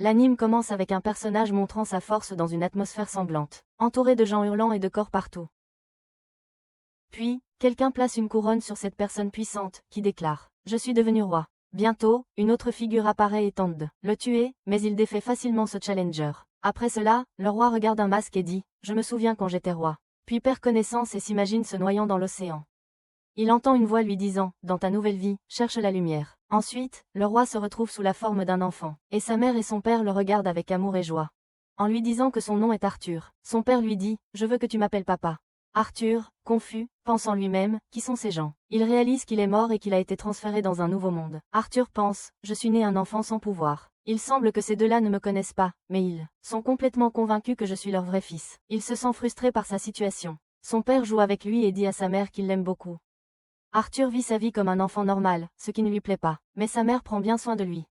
L'anime commence avec un personnage montrant sa force dans une atmosphère sanglante, entouré de gens hurlants et de corps partout. Puis, quelqu'un place une couronne sur cette personne puissante, qui déclare « Je suis devenu roi ». Bientôt, une autre figure apparaît et tente de le tuer, mais il défait facilement ce challenger. Après cela, le roi regarde un masque et dit « Je me souviens quand j'étais roi ». Puis perd connaissance et s'imagine se noyant dans l'océan. Il entend une voix lui disant « Dans ta nouvelle vie, cherche la lumière ». Ensuite, le roi se retrouve sous la forme d'un enfant, et sa mère et son père le regardent avec amour et joie. En lui disant que son nom est Arthur, son père lui dit « Je veux que tu m'appelles papa ». Arthur, confus, pense en lui-même, qui sont ces gens? Il réalise qu'il est mort et qu'il a été transféré dans un nouveau monde. Arthur pense, je suis né un enfant sans pouvoir. Il semble que ces deux-là ne me connaissent pas, mais ils sont complètement convaincus que je suis leur vrai fils. Il se sent frustré par sa situation. Son père joue avec lui et dit à sa mère qu'il l'aime beaucoup. Arthur vit sa vie comme un enfant normal, ce qui ne lui plaît pas, mais sa mère prend bien soin de lui.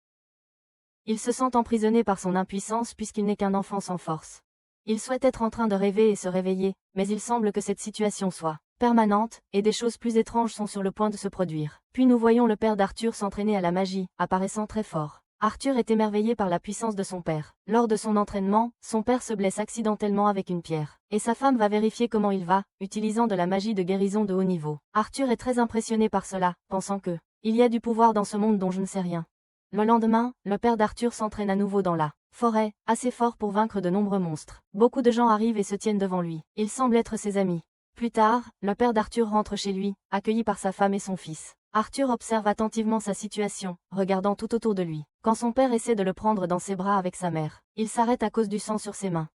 Il se sent emprisonné par son impuissance puisqu'il n'est qu'un enfant sans force. Il souhaite être en train de rêver et se réveiller, mais il semble que cette situation soit permanente, et des choses plus étranges sont sur le point de se produire. Puis nous voyons le père d'Arthur s'entraîner à la magie, apparaissant très fort. Arthur est émerveillé par la puissance de son père. Lors de son entraînement, son père se blesse accidentellement avec une pierre, et sa femme va vérifier comment il va, utilisant de la magie de guérison de haut niveau. Arthur est très impressionné par cela, pensant que il y a du pouvoir dans ce monde dont je ne sais rien. Le lendemain, le père d'Arthur s'entraîne à nouveau dans la forêt, assez fort pour vaincre de nombreux monstres. Beaucoup de gens arrivent et se tiennent devant lui. Ils semblent être ses amis. Plus tard, le père d'Arthur rentre chez lui, accueilli par sa femme et son fils. Arthur observe attentivement sa situation, regardant tout autour de lui. Quand son père essaie de le prendre dans ses bras avec sa mère, il s'arrête à cause du sang sur ses mains.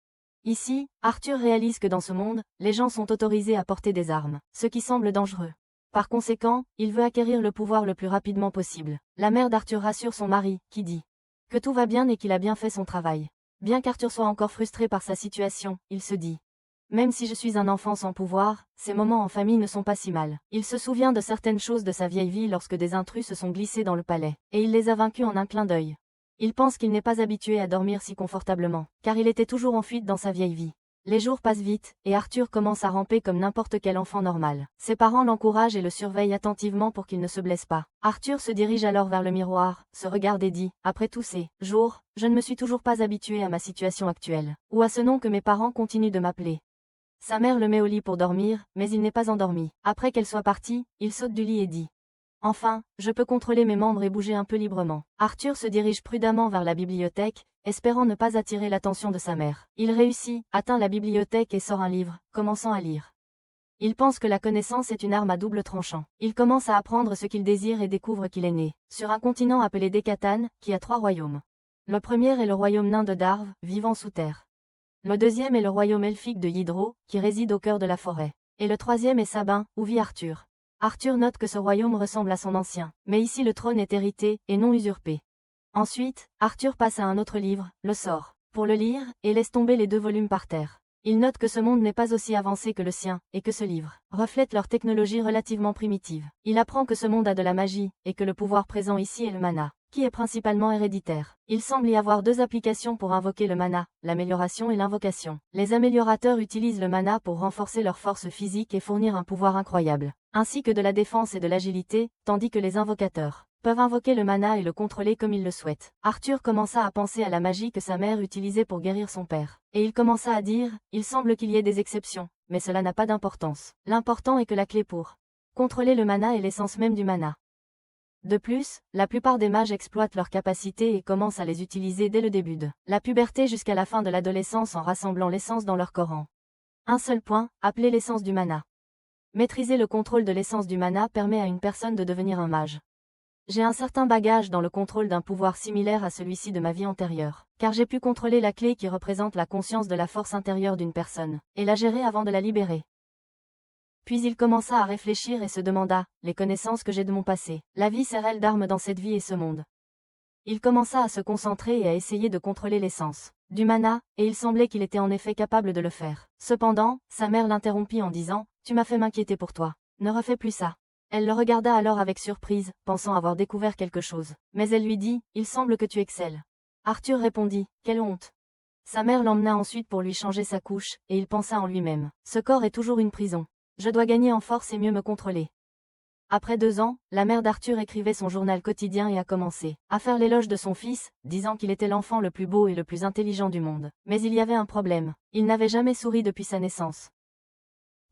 Ici, Arthur réalise que dans ce monde, les gens sont autorisés à porter des armes, ce qui semble dangereux. Par conséquent, il veut acquérir le pouvoir le plus rapidement possible. La mère d'Arthur rassure son mari, qui dit que tout va bien et qu'il a bien fait son travail. Bien qu'Arthur soit encore frustré par sa situation, il se dit même si je suis un enfant sans pouvoir, ces moments en famille ne sont pas si mal. Il se souvient de certaines choses de sa vieille vie lorsque des intrus se sont glissés dans le palais, et il les a vaincus en un clin d'œil. Il pense qu'il n'est pas habitué à dormir si confortablement, car il était toujours en fuite dans sa vieille vie. Les jours passent vite, et Arthur commence à ramper comme n'importe quel enfant normal. Ses parents l'encouragent et le surveillent attentivement pour qu'il ne se blesse pas. Arthur se dirige alors vers le miroir, se regarde et dit « Après tous ces jours, je ne me suis toujours pas habitué à ma situation actuelle, ou à ce nom que mes parents continuent de m'appeler. » Sa mère le met au lit pour dormir, mais il n'est pas endormi. Après qu'elle soit partie, il saute du lit et dit « Enfin, je peux contrôler mes membres et bouger un peu librement. » Arthur se dirige prudemment vers la bibliothèque, espérant ne pas attirer l'attention de sa mère. Il réussit, atteint la bibliothèque et sort un livre, commençant à lire. Il pense que la connaissance est une arme à double tranchant. Il commence à apprendre ce qu'il désire et découvre qu'il est né sur un continent appelé Dekatan, qui a 3 royaumes. Le premier est le royaume nain de Darv, vivant sous terre. Le deuxième est le royaume elfique de Hydro, qui réside au cœur de la forêt. Et le troisième est Sabin, où vit Arthur. Arthur note que ce royaume ressemble à son ancien, mais ici le trône est hérité, et non usurpé. Ensuite, Arthur passe à un autre livre, le sort, pour le lire, et laisse tomber les 2 volumes par terre. Il note que ce monde n'est pas aussi avancé que le sien, et que ce livre reflète leur technologie relativement primitive. Il apprend que ce monde a de la magie, et que le pouvoir présent ici est le mana, qui est principalement héréditaire. Il semble y avoir 2 applications pour invoquer le mana, l'amélioration et l'invocation. Les améliorateurs utilisent le mana pour renforcer leur force physique et fournir un pouvoir incroyable, ainsi que de la défense et de l'agilité, tandis que les invocateurs peuvent invoquer le mana et le contrôler comme ils le souhaitent. Arthur commença à penser à la magie que sa mère utilisait pour guérir son père. Et il commença à dire, il semble qu'il y ait des exceptions, mais cela n'a pas d'importance. L'important est que la clé pour contrôler le mana est l'essence même du mana. De plus, la plupart des mages exploitent leurs capacités et commencent à les utiliser dès le début de la puberté jusqu'à la fin de l'adolescence en rassemblant l'essence dans leur corps en un seul point, appelé l'essence du mana. Maîtriser le contrôle de l'essence du mana permet à une personne de devenir un mage. J'ai un certain bagage dans le contrôle d'un pouvoir similaire à celui-ci de ma vie antérieure, car j'ai pu contrôler la clé qui représente la conscience de la force intérieure d'une personne, et la gérer avant de la libérer. Puis il commença à réfléchir et se demanda, les connaissances que j'ai de mon passé, la vie sert-elle d'arme dans cette vie et ce monde? Il commença à se concentrer et à essayer de contrôler l'essence du mana, et il semblait qu'il était en effet capable de le faire. Cependant, sa mère l'interrompit en disant, tu m'as fait m'inquiéter pour toi. Ne refais plus ça. Elle le regarda alors avec surprise, pensant avoir découvert quelque chose. Mais elle lui dit, il semble que tu excelles. Arthur répondit, quelle honte. Sa mère l'emmena ensuite pour lui changer sa couche, et il pensa en lui-même, ce corps est toujours une prison. Je dois gagner en force et mieux me contrôler. Après 2 ans, la mère d'Arthur écrivait son journal quotidien et a commencé à faire l'éloge de son fils, disant qu'il était l'enfant le plus beau et le plus intelligent du monde. Mais il y avait un problème, il n'avait jamais souri depuis sa naissance.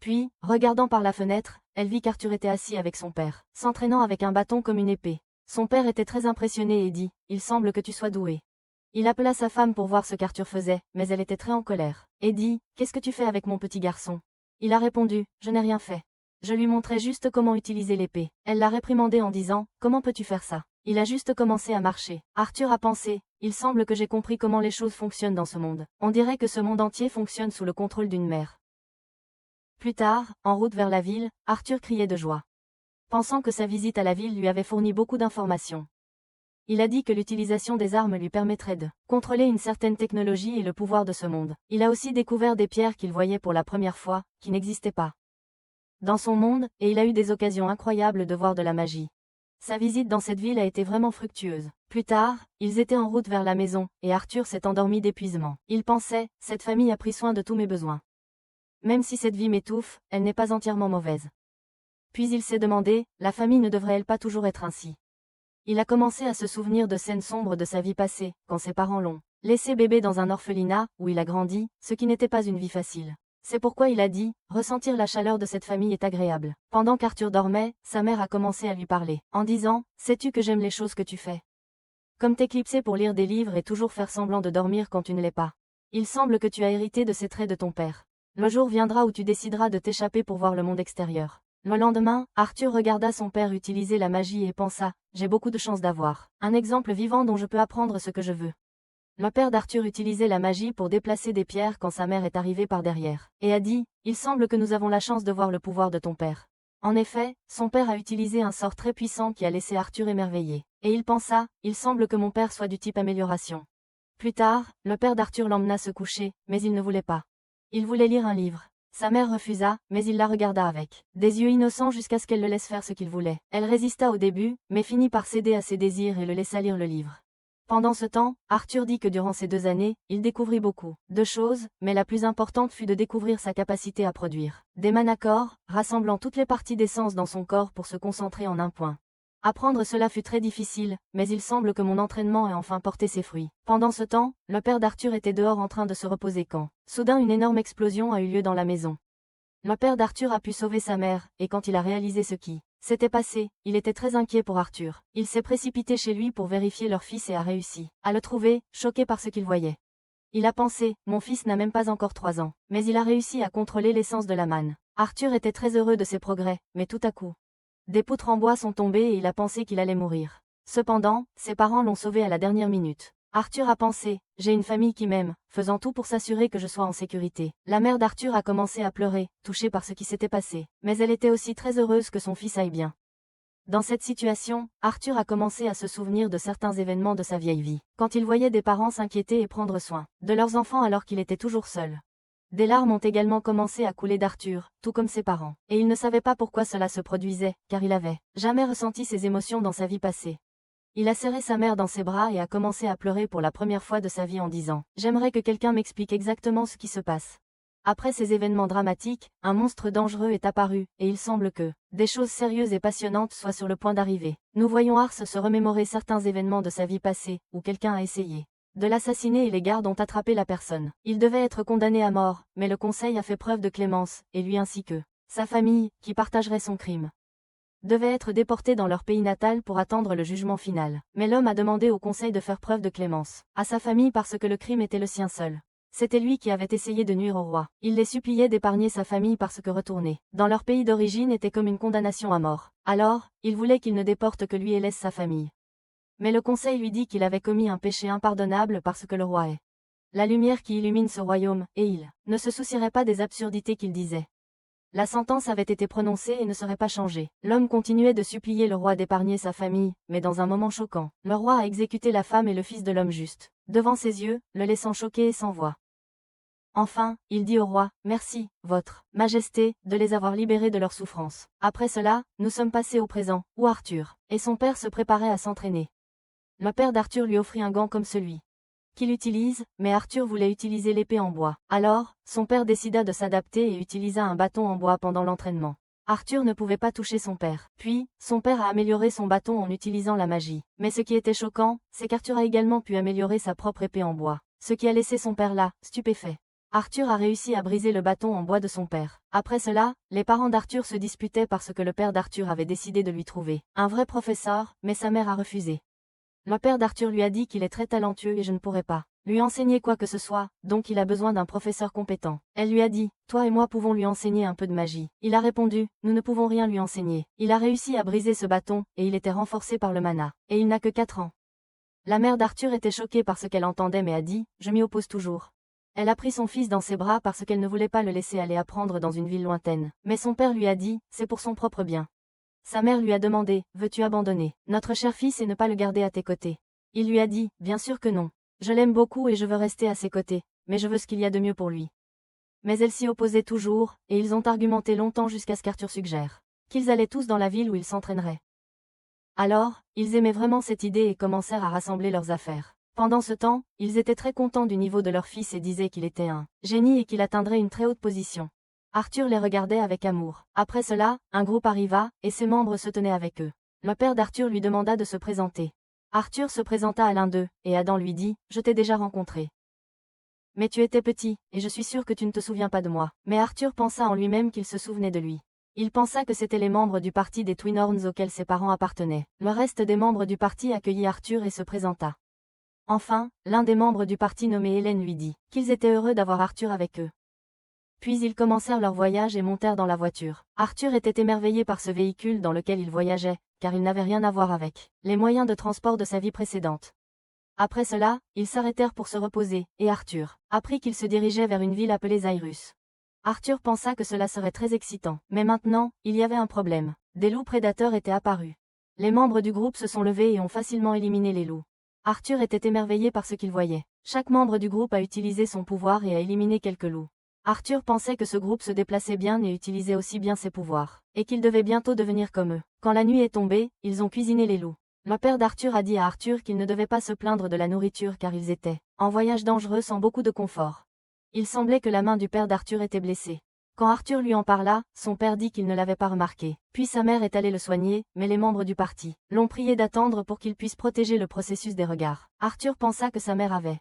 Puis, regardant par la fenêtre, elle vit qu'Arthur était assis avec son père, s'entraînant avec un bâton comme une épée. Son père était très impressionné et dit « Il semble que tu sois doué ». Il appela sa femme pour voir ce qu'Arthur faisait, mais elle était très en colère, et dit « Qu'est-ce que tu fais avec mon petit garçon ?» Il a répondu « Je n'ai rien fait. Je lui montrais juste comment utiliser l'épée. » Elle l'a réprimandé en disant « Comment peux-tu faire ça ?» Il a juste commencé à marcher. Arthur a pensé « Il semble que j'ai compris comment les choses fonctionnent dans ce monde. On dirait que ce monde entier fonctionne sous le contrôle d'une mère. » Plus tard, en route vers la ville, Arthur criait de joie, pensant que sa visite à la ville lui avait fourni beaucoup d'informations. Il a dit que l'utilisation des armes lui permettrait de contrôler une certaine technologie et le pouvoir de ce monde. Il a aussi découvert des pierres qu'il voyait pour la première fois, qui n'existaient pas dans son monde, et il a eu des occasions incroyables de voir de la magie. Sa visite dans cette ville a été vraiment fructueuse. Plus tard, ils étaient en route vers la maison, et Arthur s'est endormi d'épuisement. Il pensait, cette famille a pris soin de tous mes besoins. Même si cette vie m'étouffe, elle n'est pas entièrement mauvaise. Puis il s'est demandé, la famille ne devrait-elle pas toujours être ainsi? Il a commencé à se souvenir de scènes sombres de sa vie passée, quand ses parents l'ont laissé bébé dans un orphelinat, où il a grandi, ce qui n'était pas une vie facile. C'est pourquoi il a dit, ressentir la chaleur de cette famille est agréable. Pendant qu'Arthur dormait, sa mère a commencé à lui parler, en disant, sais-tu que j'aime les choses que tu fais? Comme t'éclipser pour lire des livres et toujours faire semblant de dormir quand tu ne l'es pas. Il semble que tu as hérité de ces traits de ton père. Le jour viendra où tu décideras de t'échapper pour voir le monde extérieur. Le lendemain, Arthur regarda son père utiliser la magie et pensa, j'ai beaucoup de chance d'avoir un exemple vivant dont je peux apprendre ce que je veux. Le père d'Arthur utilisait la magie pour déplacer des pierres quand sa mère est arrivée par derrière, et a dit, il semble que nous avons la chance de voir le pouvoir de ton père. En effet, son père a utilisé un sort très puissant qui a laissé Arthur émerveillé, et il pensa, il semble que mon père soit du type amélioration. Plus tard, le père d'Arthur l'emmena se coucher, mais il ne voulait pas. Il voulait lire un livre. Sa mère refusa, mais il la regarda avec des yeux innocents jusqu'à ce qu'elle le laisse faire ce qu'il voulait. Elle résista au début, mais finit par céder à ses désirs et le laissa lire le livre. Pendant ce temps, Arthur dit que durant ces 2 années, il découvrit beaucoup de choses, mais la plus importante fut de découvrir sa capacité à produire des manacores, rassemblant toutes les parties d'essence dans son corps pour se concentrer en un point. Apprendre cela fut très difficile, mais il semble que mon entraînement ait enfin porté ses fruits. Pendant ce temps, le père d'Arthur était dehors en train de se reposer quand, soudain une énorme explosion a eu lieu dans la maison. Le père d'Arthur a pu sauver sa mère, et quand il a réalisé ce qui s'était passé, il était très inquiet pour Arthur. Il s'est précipité chez lui pour vérifier leur fils et a réussi à le trouver, choqué par ce qu'il voyait. Il a pensé, mon fils n'a même pas encore 3 ans, mais il a réussi à contrôler l'essence de la manne. Arthur était très heureux de ses progrès, mais tout à coup, des poutres en bois sont tombées et il a pensé qu'il allait mourir. Cependant, ses parents l'ont sauvé à la dernière minute. Arthur a pensé, j'ai une famille qui m'aime, faisant tout pour s'assurer que je sois en sécurité. La mère d'Arthur a commencé à pleurer, touchée par ce qui s'était passé, mais elle était aussi très heureuse que son fils aille bien. Dans cette situation, Arthur a commencé à se souvenir de certains événements de sa vieille vie, quand il voyait des parents s'inquiéter et prendre soin de leurs enfants alors qu'il était toujours seul. Des larmes ont également commencé à couler d'Arthur, tout comme ses parents, et il ne savait pas pourquoi cela se produisait, car il avait jamais ressenti ces émotions dans sa vie passée. Il a serré sa mère dans ses bras et a commencé à pleurer pour la première fois de sa vie en disant « J'aimerais que quelqu'un m'explique exactement ce qui se passe ». Après ces événements dramatiques, un monstre dangereux est apparu, et il semble que des choses sérieuses et passionnantes soient sur le point d'arriver. Nous voyons Ars se remémorer certains événements de sa vie passée, où quelqu'un a essayé de l'assassiner et les gardes ont attrapé la personne. Il devait être condamné à mort, mais le conseil a fait preuve de clémence, et lui ainsi que sa famille, qui partagerait son crime, devaient être déportés dans leur pays natal pour attendre le jugement final. Mais l'homme a demandé au conseil de faire preuve de clémence à sa famille parce que le crime était le sien seul. C'était lui qui avait essayé de nuire au roi. Il les suppliait d'épargner sa famille parce que retourner dans leur pays d'origine était comme une condamnation à mort. Alors, il voulait qu'il ne déporte que lui et laisse sa famille. Mais le conseil lui dit qu'il avait commis un péché impardonnable parce que le roi est la lumière qui illumine ce royaume, et il ne se soucierait pas des absurdités qu'il disait. La sentence avait été prononcée et ne serait pas changée. L'homme continuait de supplier le roi d'épargner sa famille, mais dans un moment choquant, le roi a exécuté la femme et le fils de l'homme juste, devant ses yeux, le laissant choqué et sans voix. Enfin, il dit au roi, « Merci, votre majesté, de les avoir libérés de leur souffrance. » Après cela, nous sommes passés au présent, où Arthur et son père se préparaient à s'entraîner. Le père d'Arthur lui offrit un gant comme celui qu'il utilise, mais Arthur voulait utiliser l'épée en bois. Alors, son père décida de s'adapter et utilisa un bâton en bois pendant l'entraînement. Arthur ne pouvait pas toucher son père. Puis, son père a amélioré son bâton en utilisant la magie. Mais ce qui était choquant, c'est qu'Arthur a également pu améliorer sa propre épée en bois. Ce qui a laissé son père là, stupéfait. Arthur a réussi à briser le bâton en bois de son père. Après cela, les parents d'Arthur se disputaient parce que le père d'Arthur avait décidé de lui trouver un vrai professeur, mais sa mère a refusé. Le père d'Arthur lui a dit qu'il est très talentueux et je ne pourrais pas lui enseigner quoi que ce soit, donc il a besoin d'un professeur compétent. Elle lui a dit, toi et moi pouvons lui enseigner un peu de magie. Il a répondu, nous ne pouvons rien lui enseigner. Il a réussi à briser ce bâton, et il était renforcé par le mana. Et il n'a que 4 ans. La mère d'Arthur était choquée par ce qu'elle entendait mais a dit, je m'y oppose toujours. Elle a pris son fils dans ses bras parce qu'elle ne voulait pas le laisser aller apprendre dans une ville lointaine. Mais son père lui a dit, c'est pour son propre bien. Sa mère lui a demandé, veux-tu abandonner notre cher fils et ne pas le garder à tes côtés? Il lui a dit, bien sûr que non. Je l'aime beaucoup et je veux rester à ses côtés, mais je veux ce qu'il y a de mieux pour lui. Mais elle s'y opposait toujours, et ils ont argumenté longtemps jusqu'à ce qu'Arthur suggère qu'ils allaient tous dans la ville où ils s'entraîneraient. Alors, ils aimaient vraiment cette idée et commencèrent à rassembler leurs affaires. Pendant ce temps, ils étaient très contents du niveau de leur fils et disaient qu'il était un génie et qu'il atteindrait une très haute position. Arthur les regardait avec amour. Après cela, un groupe arriva, et ses membres se tenaient avec eux. Le père d'Arthur lui demanda de se présenter. Arthur se présenta à l'un d'eux, et Adam lui dit, je t'ai déjà rencontré. Mais tu étais petit, et je suis sûr que tu ne te souviens pas de moi. Mais Arthur pensa en lui-même qu'il se souvenait de lui. Il pensa que c'étaient les membres du parti des Twin Horns auxquels ses parents appartenaient. Le reste des membres du parti accueillit Arthur et se présenta. Enfin, l'un des membres du parti nommé Hélène lui dit qu'ils étaient heureux d'avoir Arthur avec eux. Puis ils commencèrent leur voyage et montèrent dans la voiture. Arthur était émerveillé par ce véhicule dans lequel il voyageait, car il n'avait rien à voir avec les moyens de transport de sa vie précédente. Après cela, ils s'arrêtèrent pour se reposer, et Arthur apprit qu'il se dirigeait vers une ville appelée Zairus. Arthur pensa que cela serait très excitant, mais maintenant, il y avait un problème. Des loups prédateurs étaient apparus. Les membres du groupe se sont levés et ont facilement éliminé les loups. Arthur était émerveillé par ce qu'il voyait. Chaque membre du groupe a utilisé son pouvoir et a éliminé quelques loups. Arthur pensait que ce groupe se déplaçait bien et utilisait aussi bien ses pouvoirs, et qu'il devait bientôt devenir comme eux. Quand la nuit est tombée, ils ont cuisiné les loups. Le père d'Arthur a dit à Arthur qu'il ne devait pas se plaindre de la nourriture car ils étaient en voyage dangereux sans beaucoup de confort. Il semblait que la main du père d'Arthur était blessée. Quand Arthur lui en parla, son père dit qu'il ne l'avait pas remarqué. Puis sa mère est allée le soigner, mais les membres du parti l'ont prié d'attendre pour qu'il puisse protéger le processus des regards. Arthur pensa que sa mère avait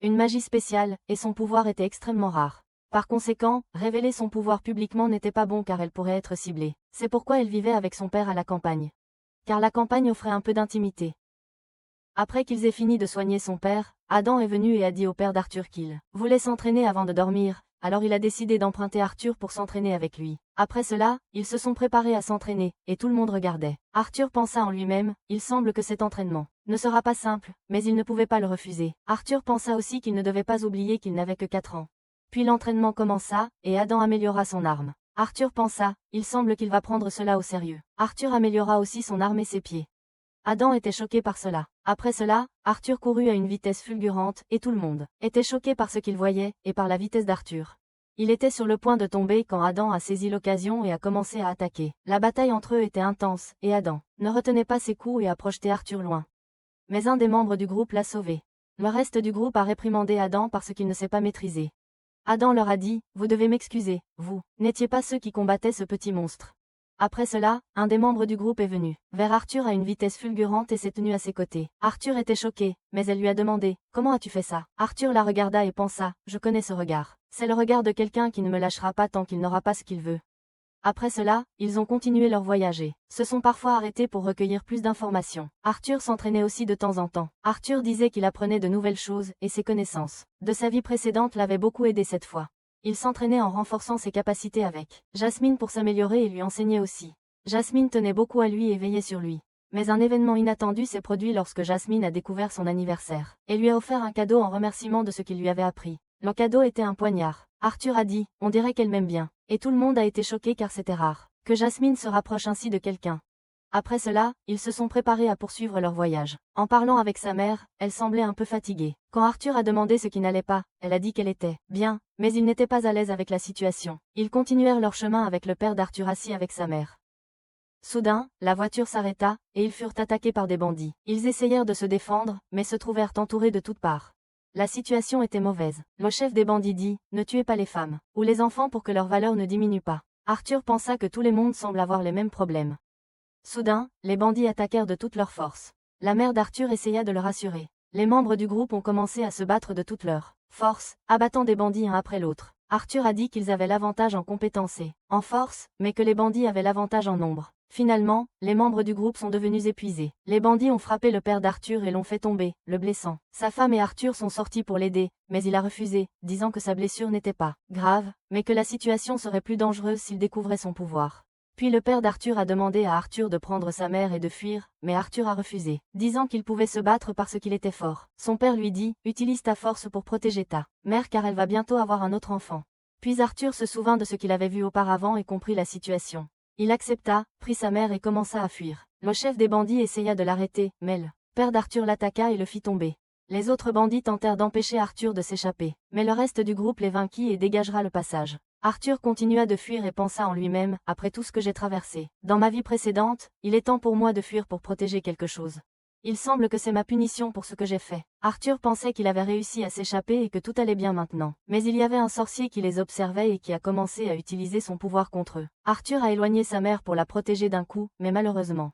une magie spéciale, et son pouvoir était extrêmement rare. Par conséquent, révéler son pouvoir publiquement n'était pas bon car elle pourrait être ciblée. C'est pourquoi elle vivait avec son père à la campagne. Car la campagne offrait un peu d'intimité. Après qu'ils aient fini de soigner son père, Adam est venu et a dit au père d'Arthur qu'il voulait s'entraîner avant de dormir, alors il a décidé d'emprunter Arthur pour s'entraîner avec lui. Après cela, ils se sont préparés à s'entraîner, et tout le monde regardait. Arthur pensa en lui-même, il semble que cet entraînement ne sera pas simple, mais il ne pouvait pas le refuser. Arthur pensa aussi qu'il ne devait pas oublier qu'il n'avait que 4 ans. Puis l'entraînement commença, et Adam améliora son arme. Arthur pensa, il semble qu'il va prendre cela au sérieux. Arthur améliora aussi son arme et ses pieds. Adam était choqué par cela. Après cela, Arthur courut à une vitesse fulgurante, et tout le monde était choqué par ce qu'il voyait, et par la vitesse d'Arthur. Il était sur le point de tomber quand Adam a saisi l'occasion et a commencé à attaquer. La bataille entre eux était intense, et Adam ne retenait pas ses coups et a projeté Arthur loin. Mais un des membres du groupe l'a sauvé. Le reste du groupe a réprimandé Adam parce qu'il ne s'est pas maîtrisé. Adam leur a dit, vous devez m'excuser, vous n'étiez pas ceux qui combattaient ce petit monstre. Après cela, un des membres du groupe est venu vers Arthur à une vitesse fulgurante et s'est tenu à ses côtés. Arthur était choqué, mais elle lui a demandé, comment as-tu fait ça? Arthur la regarda et pensa, je connais ce regard. C'est le regard de quelqu'un qui ne me lâchera pas tant qu'il n'aura pas ce qu'il veut. Après cela, ils ont continué leur voyage et se sont parfois arrêtés pour recueillir plus d'informations. Arthur s'entraînait aussi de temps en temps. Arthur disait qu'il apprenait de nouvelles choses, et ses connaissances de sa vie précédente l'avaient beaucoup aidé cette fois. Il s'entraînait en renforçant ses capacités avec Jasmine pour s'améliorer et lui enseigner aussi. Jasmine tenait beaucoup à lui et veillait sur lui. Mais un événement inattendu s'est produit lorsque Jasmine a découvert son anniversaire, et lui a offert un cadeau en remerciement de ce qu'il lui avait appris. Le cadeau était un poignard. Arthur a dit, on dirait qu'elle m'aime bien. Et tout le monde a été choqué car c'était rare que Jasmine se rapproche ainsi de quelqu'un. Après cela, ils se sont préparés à poursuivre leur voyage. En parlant avec sa mère, elle semblait un peu fatiguée. Quand Arthur a demandé ce qui n'allait pas, elle a dit qu'elle était bien, mais il n'était pas à l'aise avec la situation. Ils continuèrent leur chemin avec le père d'Arthur assis avec sa mère. Soudain, la voiture s'arrêta, et ils furent attaqués par des bandits. Ils essayèrent de se défendre, mais se trouvèrent entourés de toutes parts. La situation était mauvaise. Le chef des bandits dit, ne tuez pas les femmes ou les enfants pour que leur valeur ne diminue pas. Arthur pensa que tous les mondes semblent avoir les mêmes problèmes. Soudain, les bandits attaquèrent de toute leur force. La mère d'Arthur essaya de le rassurer. Les membres du groupe ont commencé à se battre de toute leur force, abattant des bandits un après l'autre. Arthur a dit qu'ils avaient l'avantage en compétence et en force, mais que les bandits avaient l'avantage en nombre. Finalement, les membres du groupe sont devenus épuisés. Les bandits ont frappé le père d'Arthur et l'ont fait tomber, le blessant. Sa femme et Arthur sont sortis pour l'aider, mais il a refusé, disant que sa blessure n'était pas grave, mais que la situation serait plus dangereuse s'il découvrait son pouvoir. Puis le père d'Arthur a demandé à Arthur de prendre sa mère et de fuir, mais Arthur a refusé, disant qu'il pouvait se battre parce qu'il était fort. Son père lui dit, utilise ta force pour protéger ta mère car elle va bientôt avoir un autre enfant. Puis Arthur se souvint de ce qu'il avait vu auparavant et comprit la situation. Il accepta, prit sa mère et commença à fuir. Le chef des bandits essaya de l'arrêter, mais le père d'Arthur l'attaqua et le fit tomber. Les autres bandits tentèrent d'empêcher Arthur de s'échapper, mais le reste du groupe les vainquit et dégagera le passage. Arthur continua de fuir et pensa en lui-même, après tout ce que j'ai traversé. Dans ma vie précédente, il est temps pour moi de fuir pour protéger quelque chose. Il semble que c'est ma punition pour ce que j'ai fait. Arthur pensait qu'il avait réussi à s'échapper et que tout allait bien maintenant. Mais il y avait un sorcier qui les observait et qui a commencé à utiliser son pouvoir contre eux. Arthur a éloigné sa mère pour la protéger d'un coup, mais malheureusement,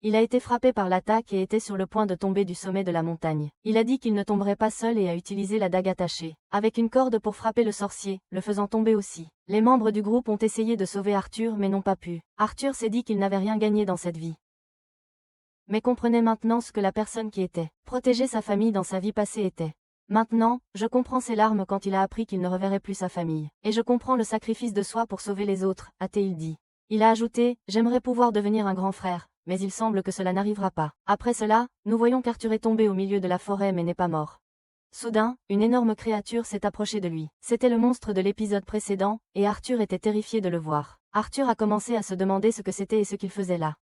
il a été frappé par l'attaque et était sur le point de tomber du sommet de la montagne. Il a dit qu'il ne tomberait pas seul et a utilisé la dague attachée, avec une corde pour frapper le sorcier, le faisant tomber aussi. Les membres du groupe ont essayé de sauver Arthur mais n'ont pas pu. Arthur s'est dit qu'il n'avait rien gagné dans cette vie, mais comprenait maintenant ce que la personne qui était protéger sa famille dans sa vie passée était. Maintenant, je comprends ses larmes quand il a appris qu'il ne reverrait plus sa famille. Et je comprends le sacrifice de soi pour sauver les autres, a-t-il dit. Il a ajouté, j'aimerais pouvoir devenir un grand frère, mais il semble que cela n'arrivera pas. Après cela, nous voyons qu'Arthur est tombé au milieu de la forêt mais n'est pas mort. Soudain, une énorme créature s'est approchée de lui. C'était le monstre de l'épisode précédent, et Arthur était terrifié de le voir. Arthur a commencé à se demander ce que c'était et ce qu'il faisait là.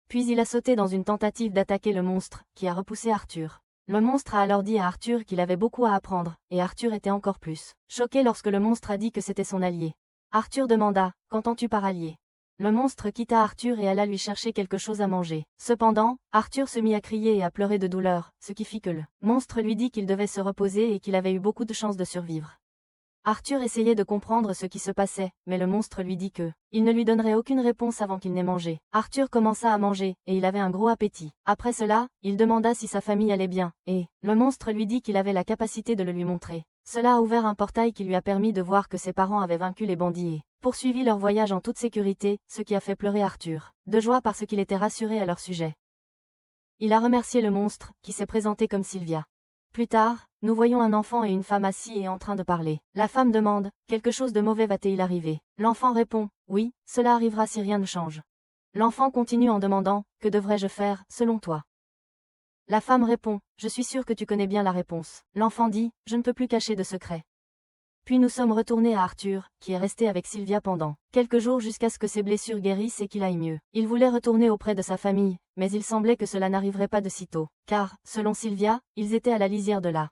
Puis il a sauté dans une tentative d'attaquer le monstre, qui a repoussé Arthur. Le monstre a alors dit à Arthur qu'il avait beaucoup à apprendre, et Arthur était encore plus choqué lorsque le monstre a dit que c'était son allié. Arthur demanda, qu'entends-tu par allié? Le monstre quitta Arthur et alla lui chercher quelque chose à manger. Cependant, Arthur se mit à crier et à pleurer de douleur, ce qui fit que le monstre lui dit qu'il devait se reposer et qu'il avait eu beaucoup de chances de survivre. Arthur essayait de comprendre ce qui se passait, mais le monstre lui dit que il ne lui donnerait aucune réponse avant qu'il n'ait mangé. Arthur commença à manger, et il avait un gros appétit. Après cela, il demanda si sa famille allait bien, et le monstre lui dit qu'il avait la capacité de le lui montrer. Cela a ouvert un portail qui lui a permis de voir que ses parents avaient vaincu les bandits et poursuivi leur voyage en toute sécurité, ce qui a fait pleurer Arthur, de joie parce qu'il était rassuré à leur sujet. Il a remercié le monstre, qui s'est présenté comme Sylvia. Plus tard, nous voyons un enfant et une femme assis et en train de parler. La femme demande, quelque chose de mauvais va-t-il arriver? L'enfant répond, oui, cela arrivera si rien ne change. L'enfant continue en demandant, que devrais-je faire, selon toi? La femme répond, je suis sûre que tu connais bien la réponse. L'enfant dit, je ne peux plus cacher de secret. Puis nous sommes retournés à Arthur, qui est resté avec Sylvia pendant quelques jours jusqu'à ce que ses blessures guérissent et qu'il aille mieux. Il voulait retourner auprès de sa famille, mais il semblait que cela n'arriverait pas de sitôt, car, selon Sylvia, ils étaient à la lisière de la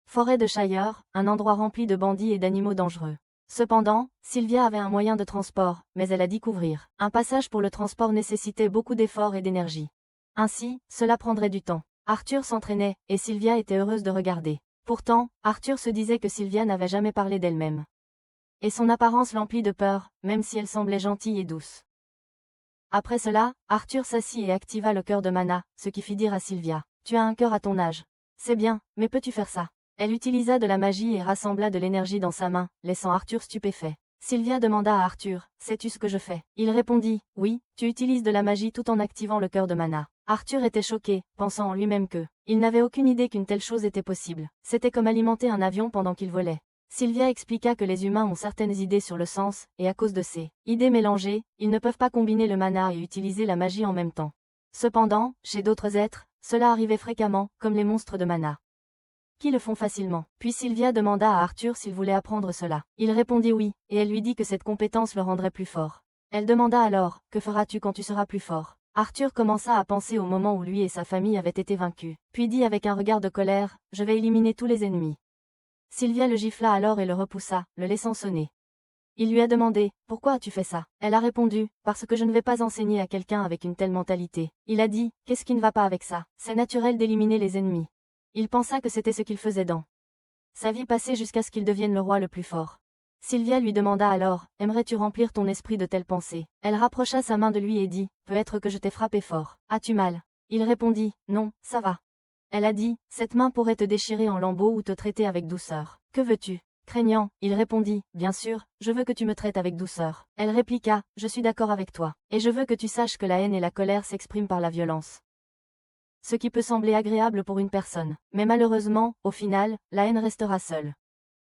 forêt de Shire, un endroit rempli de bandits et d'animaux dangereux. Cependant, Sylvia avait un moyen de transport, mais elle a dit qu'ouvrir un passage pour le transport nécessitait beaucoup d'efforts et d'énergie. Ainsi, cela prendrait du temps. Arthur s'entraînait, et Sylvia était heureuse de regarder. Pourtant, Arthur se disait que Sylvia n'avait jamais parlé d'elle-même. Et son apparence l'emplit de peur, même si elle semblait gentille et douce. Après cela, Arthur s'assit et activa le cœur de Mana, ce qui fit dire à Sylvia, « Tu as un cœur à ton âge. C'est bien, mais peux-tu faire ça ?» Elle utilisa de la magie et rassembla de l'énergie dans sa main, laissant Arthur stupéfait. Sylvia demanda à Arthur, « Sais-tu ce que je fais ?» Il répondit, « Oui, tu utilises de la magie tout en activant le cœur de Mana. » Arthur était choqué, pensant en lui-même que il n'avait aucune idée qu'une telle chose était possible. C'était comme alimenter un avion pendant qu'il volait. Sylvia expliqua que les humains ont certaines idées sur le sens, et à cause de ces idées mélangées, ils ne peuvent pas combiner le mana et utiliser la magie en même temps. Cependant, chez d'autres êtres, cela arrivait fréquemment, comme les monstres de mana, qui le font facilement. Puis Sylvia demanda à Arthur s'il voulait apprendre cela. Il répondit oui, et elle lui dit que cette compétence le rendrait plus fort. Elle demanda alors, « Que feras-tu quand tu seras plus fort ?» Arthur commença à penser au moment où lui et sa famille avaient été vaincus, puis dit avec un regard de colère, « Je vais éliminer tous les ennemis. » Sylvia le gifla alors et le repoussa, le laissant sonner. Il lui a demandé, « Pourquoi as-tu fait ça ?» Elle a répondu, « Parce que je ne vais pas enseigner à quelqu'un avec une telle mentalité. » Il a dit, « Qu'est-ce qui ne va pas avec ça? C'est naturel d'éliminer les ennemis. » Il pensa que c'était ce qu'il faisait dans sa vie passée jusqu'à ce qu'il devienne le roi le plus fort. Sylvia lui demanda alors, aimerais-tu remplir ton esprit de telles pensées? Elle rapprocha sa main de lui et dit, peut-être que je t'ai frappé fort. As-tu mal? Il répondit, non, ça va. Elle a dit, cette main pourrait te déchirer en lambeaux ou te traiter avec douceur. Que veux-tu? Craignant, il répondit, bien sûr, je veux que tu me traites avec douceur. Elle répliqua, je suis d'accord avec toi. Et je veux que tu saches que la haine et la colère s'expriment par la violence. Ce qui peut sembler agréable pour une personne. Mais malheureusement, au final, la haine restera seule.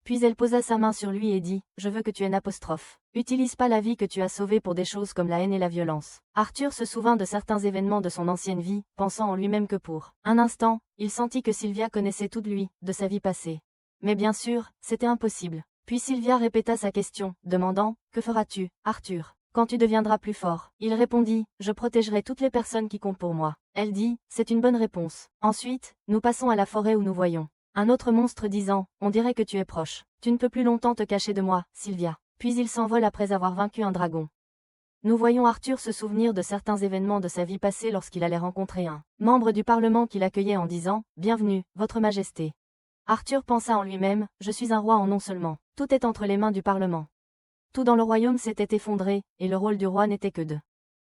Puis elle posa sa main sur lui et dit, je veux que tu aies apostrophe. Utilise pas la vie que tu as sauvée pour des choses comme la haine et la violence. Arthur se souvint de certains événements de son ancienne vie, pensant en lui-même que pour un instant, il sentit que Sylvia connaissait tout de lui, de sa vie passée. Mais bien sûr, c'était impossible. Puis Sylvia répéta sa question, demandant, que feras-tu, Arthur, quand tu deviendras plus fort? Il répondit, je protégerai toutes les personnes qui comptent pour moi. Elle dit, c'est une bonne réponse. Ensuite, nous passons à la forêt où nous voyons un autre monstre disant, on dirait que tu es proche. Tu ne peux plus longtemps te cacher de moi, Sylvia. Puis il s'envole après avoir vaincu un dragon. Nous voyons Arthur se souvenir de certains événements de sa vie passée lorsqu'il allait rencontrer un membre du Parlement qui l'accueillait en disant, bienvenue, votre majesté. Arthur pensa en lui-même, je suis un roi en non seulement. Tout est entre les mains du Parlement. Tout dans le royaume s'était effondré, et le rôle du roi n'était que de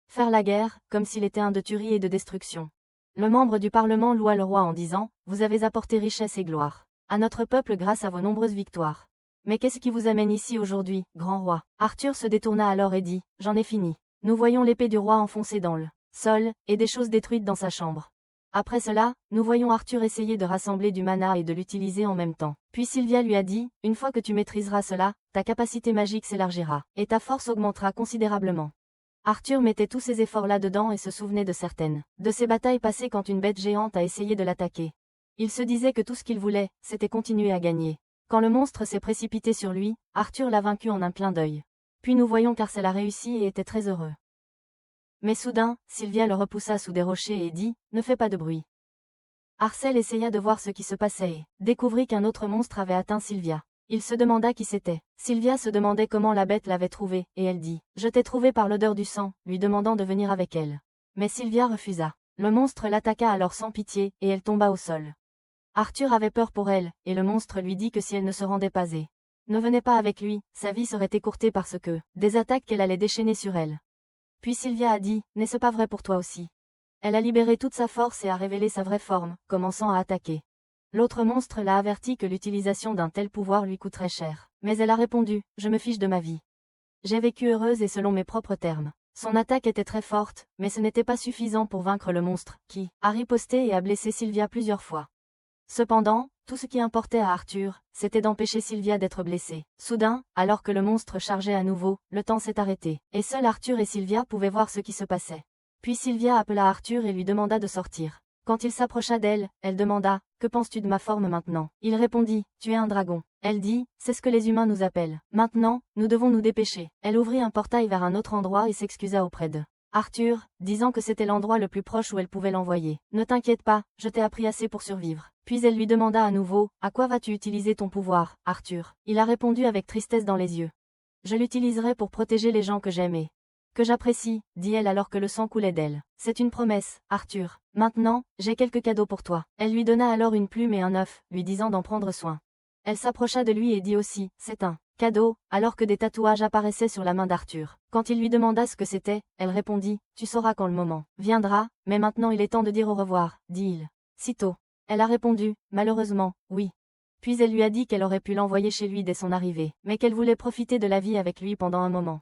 faire la guerre, comme s'il était un de tuerie et de destruction. Le membre du Parlement loua le roi en disant, vous avez apporté richesse et gloire à notre peuple grâce à vos nombreuses victoires. Mais qu'est-ce qui vous amène ici aujourd'hui, grand roi? Arthur se détourna alors et dit, j'en ai fini. Nous voyons l'épée du roi enfoncée dans le sol, et des choses détruites dans sa chambre. Après cela, nous voyons Arthur essayer de rassembler du mana et de l'utiliser en même temps. Puis Sylvia lui a dit, une fois que tu maîtriseras cela, ta capacité magique s'élargira, et ta force augmentera considérablement. Arthur mettait tous ses efforts là-dedans et se souvenait de certaines de ses batailles passées quand une bête géante a essayé de l'attaquer. Il se disait que tout ce qu'il voulait, c'était continuer à gagner. Quand le monstre s'est précipité sur lui, Arthur l'a vaincu en un clin d'œil. Puis nous voyons qu'Arcel a réussi et était très heureux. Mais soudain, Sylvia le repoussa sous des rochers et dit, ne fais pas de bruit. Arcel essaya de voir ce qui se passait et découvrit qu'un autre monstre avait atteint Sylvia. Il se demanda qui c'était. Sylvia se demandait comment la bête l'avait trouvé, et elle dit, je t'ai trouvé par l'odeur du sang, lui demandant de venir avec elle. Mais Sylvia refusa. Le monstre l'attaqua alors sans pitié, et elle tomba au sol. Arthur avait peur pour elle, et le monstre lui dit que si elle ne se rendait pas et ne venait pas avec lui, sa vie serait écourtée parce que des attaques qu'elle allait déchaîner sur elle. Puis Sylvia a dit, n'est-ce pas vrai pour toi aussi? Elle a libéré toute sa force et a révélé sa vraie forme, commençant à attaquer. L'autre monstre l'a averti que l'utilisation d'un tel pouvoir lui coûterait cher. Mais elle a répondu, je me fiche de ma vie. J'ai vécu heureuse et selon mes propres termes. Son attaque était très forte, mais ce n'était pas suffisant pour vaincre le monstre, qui a riposté et a blessé Sylvia plusieurs fois. Cependant, tout ce qui importait à Arthur, c'était d'empêcher Sylvia d'être blessée. Soudain, alors que le monstre chargeait à nouveau, le temps s'est arrêté, et seuls Arthur et Sylvia pouvaient voir ce qui se passait. Puis Sylvia appela Arthur et lui demanda de sortir. Quand il s'approcha d'elle, elle demanda, que penses-tu de ma forme maintenant? Il répondit, tu es un dragon. Elle dit, c'est ce que les humains nous appellent. Maintenant, nous devons nous dépêcher. Elle ouvrit un portail vers un autre endroit et s'excusa auprès de Arthur, disant que c'était l'endroit le plus proche où elle pouvait l'envoyer. Ne t'inquiète pas, je t'ai appris assez pour survivre. Puis elle lui demanda à nouveau, à quoi vas-tu utiliser ton pouvoir, Arthur? Il a répondu avec tristesse dans les yeux. Je l'utiliserai pour protéger les gens que j'aime et que j'apprécie, dit-elle alors que le sang coulait d'elle. C'est une promesse, Arthur. Maintenant, j'ai quelques cadeaux pour toi. Elle lui donna alors une plume et un œuf, lui disant d'en prendre soin. Elle s'approcha de lui et dit aussi, c'est un cadeau, alors que des tatouages apparaissaient sur la main d'Arthur. Quand il lui demanda ce que c'était, elle répondit, tu sauras quand le moment viendra, mais maintenant il est temps de dire au revoir, dit-il. Sitôt. Elle a répondu, malheureusement, oui. Puis elle lui a dit qu'elle aurait pu l'envoyer chez lui dès son arrivée, mais qu'elle voulait profiter de la vie avec lui pendant un moment.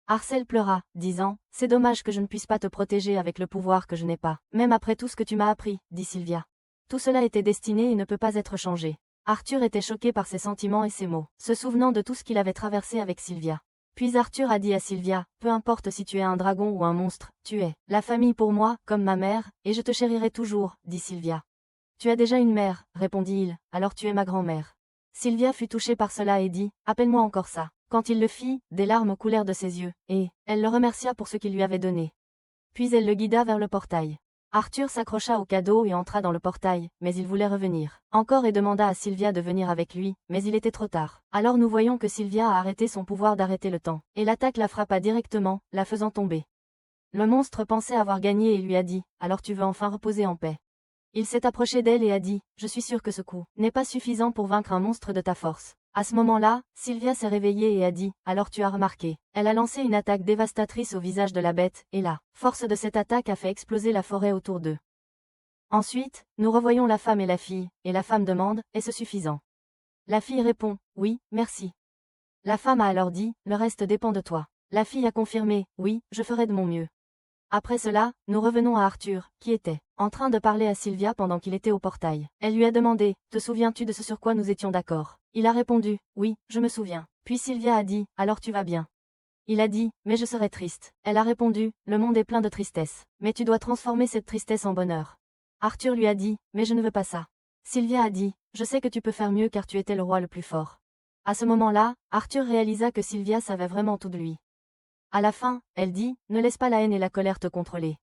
Arcel pleura, disant, c'est dommage que je ne puisse pas te protéger avec le pouvoir que je n'ai pas, même après tout ce que tu m'as appris, dit Sylvia. Tout cela était destiné et ne peut pas être changé. Arthur était choqué par ses sentiments et ses mots, se souvenant de tout ce qu'il avait traversé avec Sylvia. Puis Arthur a dit à Sylvia, peu importe si tu es un dragon ou un monstre, tu es la famille pour moi, comme ma mère, et je te chérirai toujours, dit Sylvia. Tu as déjà une mère, répondit-il, alors tu es ma grand-mère. Sylvia fut touchée par cela et dit, appelle-moi encore ça. Quand il le fit, des larmes coulèrent de ses yeux, et elle le remercia pour ce qu'il lui avait donné. Puis elle le guida vers le portail. Arthur s'accrocha au cadeau et entra dans le portail, mais il voulait revenir encore et demanda à Sylvia de venir avec lui, mais il était trop tard. Alors nous voyons que Sylvia a arrêté son pouvoir d'arrêter le temps, et l'attaque la frappa directement, la faisant tomber. Le monstre pensait avoir gagné et lui a dit, alors tu veux enfin reposer en paix. Il s'est approché d'elle et a dit, je suis sûr que ce coup n'est pas suffisant pour vaincre un monstre de ta force. À ce moment-là, Sylvia s'est réveillée et a dit, alors tu as remarqué. Elle a lancé une attaque dévastatrice au visage de la bête, et la force de cette attaque a fait exploser la forêt autour d'eux. Ensuite, nous revoyons la femme et la fille, et la femme demande, est-ce suffisant? La fille répond, oui, merci. La femme a alors dit, le reste dépend de toi. La fille a confirmé, oui, je ferai de mon mieux. Après cela, nous revenons à Arthur, qui était en train de parler à Sylvia pendant qu'il était au portail. Elle lui a demandé, te souviens-tu de ce sur quoi nous étions d'accord? Il a répondu, oui, je me souviens. Puis Sylvia a dit, alors tu vas bien. Il a dit, mais je serai triste. Elle a répondu, le monde est plein de tristesse. Mais tu dois transformer cette tristesse en bonheur. Arthur lui a dit, mais je ne veux pas ça. Sylvia a dit, je sais que tu peux faire mieux car tu étais le roi le plus fort. À ce moment-là, Arthur réalisa que Sylvia savait vraiment tout de lui. À la fin, elle dit, ne laisse pas la haine et la colère te contrôler.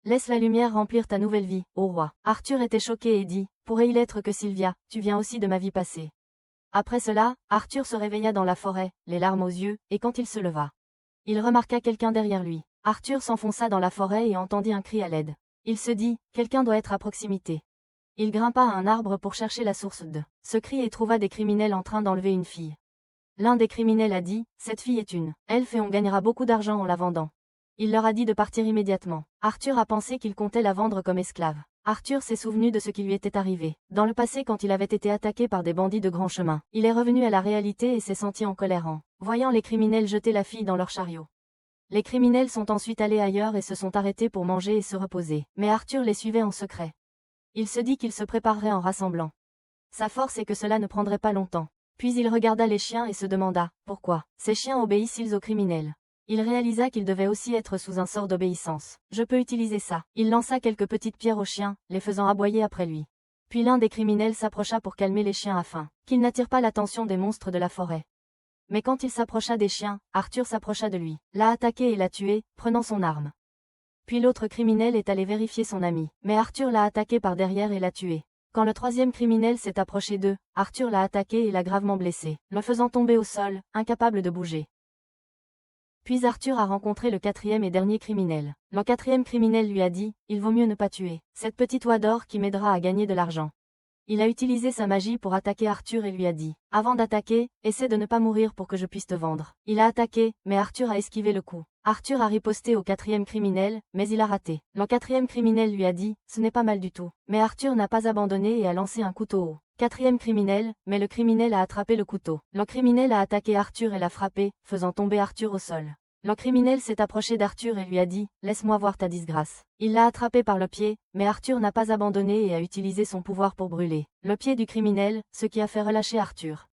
Laisse la lumière remplir ta nouvelle vie, ô roi. Arthur était choqué et dit, pourrait-il être que Sylvia, tu viens aussi de ma vie passée. Après cela, Arthur se réveilla dans la forêt, les larmes aux yeux, et quand il se leva, il remarqua quelqu'un derrière lui. Arthur s'enfonça dans la forêt et entendit un cri à l'aide. Il se dit, quelqu'un doit être à proximité. Il grimpa à un arbre pour chercher la source de ce cri et trouva des criminels en train d'enlever une fille. L'un des criminels a dit, cette fille est une elfe et on gagnera beaucoup d'argent en la vendant. Il leur a dit de partir immédiatement. Arthur a pensé qu'il comptait la vendre comme esclave. Arthur s'est souvenu de ce qui lui était arrivé dans le passé quand il avait été attaqué par des bandits de grand chemin. Il est revenu à la réalité et s'est senti en colère en voyant les criminels jeter la fille dans leur chariot. Les criminels sont ensuite allés ailleurs et se sont arrêtés pour manger et se reposer. Mais Arthur les suivait en secret. Il se dit qu'il se préparerait en rassemblant. Sa force est que cela ne prendrait pas longtemps. Puis il regarda les chiens et se demanda, pourquoi ces chiens obéissent-ils aux criminels? Il réalisa qu'il devait aussi être sous un sort d'obéissance. Je peux utiliser ça. Il lança quelques petites pierres aux chiens, les faisant aboyer après lui. Puis l'un des criminels s'approcha pour calmer les chiens afin qu'ils n'attirent pas l'attention des monstres de la forêt. Mais quand il s'approcha des chiens, Arthur s'approcha de lui, l'a attaqué et l'a tué, prenant son arme. Puis l'autre criminel est allé vérifier son ami, mais Arthur l'a attaqué par derrière et l'a tué. Quand le troisième criminel s'est approché d'eux, Arthur l'a attaqué et l'a gravement blessé, le faisant tomber au sol, incapable de bouger. Puis Arthur a rencontré le quatrième et dernier criminel. Le quatrième criminel lui a dit, il vaut mieux ne pas tuer cette petite oie d'or qui m'aidera à gagner de l'argent. Il a utilisé sa magie pour attaquer Arthur et lui a dit, avant d'attaquer, essaie de ne pas mourir pour que je puisse te vendre. Il a attaqué, mais Arthur a esquivé le coup. Arthur a riposté au quatrième criminel, mais il a raté. Le quatrième criminel lui a dit, ce n'est pas mal du tout. Mais Arthur n'a pas abandonné et a lancé un couteau au quatrième criminel, mais le criminel a attrapé le couteau. Le criminel a attaqué Arthur et l'a frappé, faisant tomber Arthur au sol. Le criminel s'est approché d'Arthur et lui a dit, laisse-moi voir ta disgrâce. Il l'a attrapé par le pied, mais Arthur n'a pas abandonné et a utilisé son pouvoir pour brûler le pied du criminel, ce qui a fait relâcher Arthur.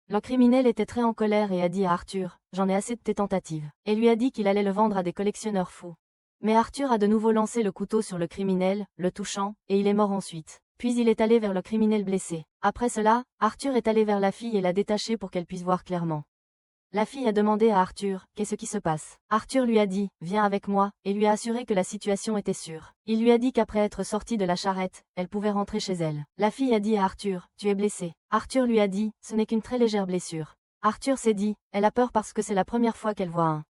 Le criminel était très en colère et a dit à Arthur, j'en ai assez de tes tentatives, et lui a dit qu'il allait le vendre à des collectionneurs fous. Mais Arthur a de nouveau lancé le couteau sur le criminel, le touchant, et il est mort ensuite. Puis il est allé vers le criminel blessé. Après cela, Arthur est allé vers la fille et l'a détachée pour qu'elle puisse voir clairement. La fille a demandé à Arthur, qu'est-ce qui se passe? Arthur lui a dit, viens avec moi, et lui a assuré que la situation était sûre. Il lui a dit qu'après être sortie de la charrette, elle pouvait rentrer chez elle. La fille a dit à Arthur, tu es blessé. Arthur lui a dit, ce n'est qu'une très légère blessure. Arthur s'est dit, elle a peur parce que c'est la première fois qu'elle voit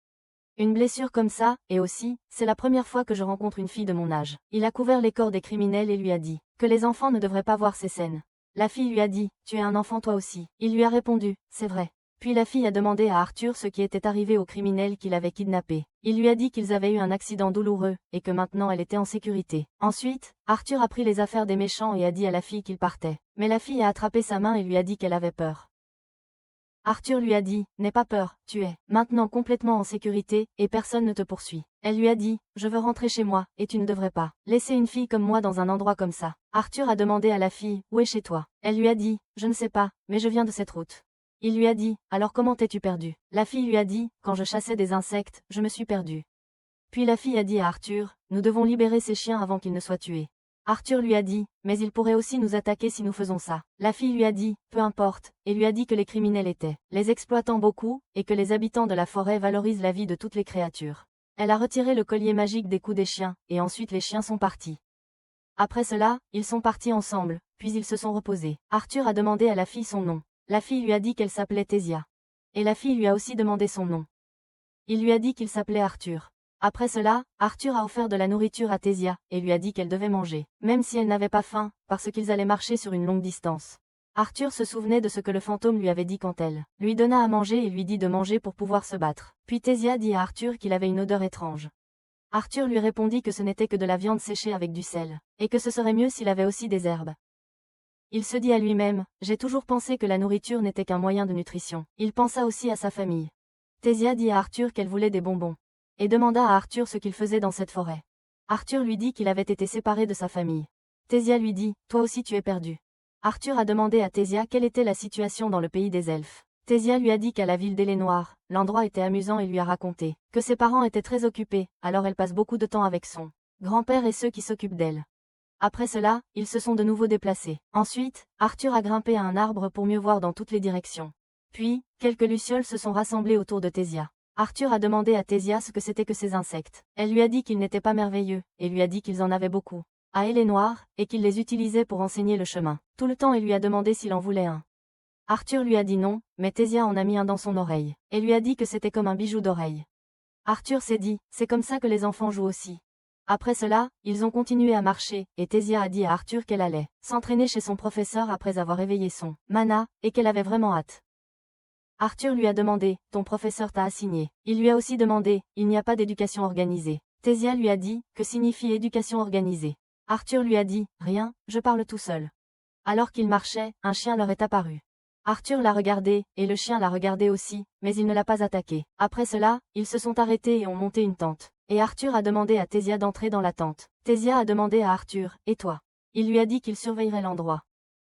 une blessure comme ça, et aussi, c'est la première fois que je rencontre une fille de mon âge. Il a couvert les corps des criminels et lui a dit, que les enfants ne devraient pas voir ces scènes. La fille lui a dit, tu es un enfant toi aussi. Il lui a répondu, c'est vrai. Puis la fille a demandé à Arthur ce qui était arrivé aux criminels qu'il avait kidnappés. Il lui a dit qu'ils avaient eu un accident douloureux, et que maintenant elle était en sécurité. Ensuite, Arthur a pris les affaires des méchants et a dit à la fille qu'il partait. Mais la fille a attrapé sa main et lui a dit qu'elle avait peur. Arthur lui a dit, n'aie pas peur, tu es maintenant complètement en sécurité, et personne ne te poursuit. Elle lui a dit, je veux rentrer chez moi, et tu ne devrais pas laisser une fille comme moi dans un endroit comme ça. Arthur a demandé à la fille, où est chez toi? Elle lui a dit, je ne sais pas, mais je viens de cette route. Il lui a dit, alors comment t'es-tu perdu? La fille lui a dit, quand je chassais des insectes, je me suis perdue. Puis la fille a dit à Arthur, nous devons libérer ces chiens avant qu'ils ne soient tués. Arthur lui a dit, mais ils pourraient aussi nous attaquer si nous faisons ça. La fille lui a dit, peu importe, et lui a dit que les criminels étaient les exploitants beaucoup, et que les habitants de la forêt valorisent la vie de toutes les créatures. Elle a retiré le collier magique des coups des chiens, et ensuite les chiens sont partis. Après cela, ils sont partis ensemble, puis ils se sont reposés. Arthur a demandé à la fille son nom. La fille lui a dit qu'elle s'appelait Thésia. Et la fille lui a aussi demandé son nom. Il lui a dit qu'il s'appelait Arthur. Après cela, Arthur a offert de la nourriture à Thésia, et lui a dit qu'elle devait manger, même si elle n'avait pas faim, parce qu'ils allaient marcher sur une longue distance. Arthur se souvenait de ce que le fantôme lui avait dit quand elle lui donna à manger et lui dit de manger pour pouvoir se battre. Puis Tésia dit à Arthur qu'il avait une odeur étrange. Arthur lui répondit que ce n'était que de la viande séchée avec du sel, et que ce serait mieux s'il avait aussi des herbes. Il se dit à lui-même, j'ai toujours pensé que la nourriture n'était qu'un moyen de nutrition. Il pensa aussi à sa famille. Tésia dit à Arthur qu'elle voulait des bonbons, et demanda à Arthur ce qu'il faisait dans cette forêt. Arthur lui dit qu'il avait été séparé de sa famille. Tésia lui dit, toi aussi tu es perdu. Arthur a demandé à Tésia quelle était la situation dans le pays des elfes. Tésia lui a dit qu'à la ville d'Elénoir, l'endroit était amusant et lui a raconté que ses parents étaient très occupés, alors elle passe beaucoup de temps avec son grand-père et ceux qui s'occupent d'elle. Après cela, ils se sont de nouveau déplacés. Ensuite, Arthur a grimpé à un arbre pour mieux voir dans toutes les directions. Puis, quelques lucioles se sont rassemblées autour de Tésia. Arthur a demandé à Tésia ce que c'était que ces insectes. Elle lui a dit qu'ils n'étaient pas merveilleux, et lui a dit qu'ils en avaient beaucoup à Elénoir, et qu'il les utilisait pour enseigner le chemin. Tout le temps il lui a demandé s'il en voulait un. Arthur lui a dit non, mais Tésia en a mis un dans son oreille, et lui a dit que c'était comme un bijou d'oreille. Arthur s'est dit, c'est comme ça que les enfants jouent aussi. Après cela, ils ont continué à marcher, et Tésia a dit à Arthur qu'elle allait s'entraîner chez son professeur après avoir éveillé son mana, et qu'elle avait vraiment hâte. Arthur lui a demandé, ton professeur t'a assigné. Il lui a aussi demandé, il n'y a pas d'éducation organisée. Tésia lui a dit, que signifie éducation organisée? Arthur lui a dit, rien, je parle tout seul. Alors qu'ils marchaient, un chien leur est apparu. Arthur l'a regardé, et le chien l'a regardé aussi, mais il ne l'a pas attaqué. Après cela, ils se sont arrêtés et ont monté une tente. Et Arthur a demandé à Tésia d'entrer dans la tente. Tésia a demandé à Arthur, et toi? Il lui a dit qu'il surveillerait l'endroit.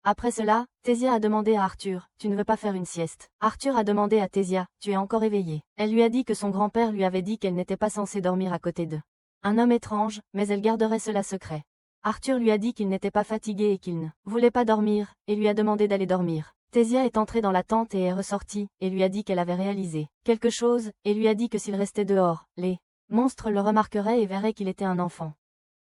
Après cela, Tésia a demandé à Arthur, tu ne veux pas faire une sieste? Arthur a demandé à Tésia, tu es encore éveillé? Elle lui a dit que son grand-père lui avait dit qu'elle n'était pas censée dormir à côté d'eux. Un homme étrange, mais elle garderait cela secret. Arthur lui a dit qu'il n'était pas fatigué et qu'il ne voulait pas dormir, et lui a demandé d'aller dormir. Tésia est entrée dans la tente et est ressortie, et lui a dit qu'elle avait réalisé quelque chose, et lui a dit que s'il restait dehors, les monstres le remarqueraient et verraient qu'il était un enfant.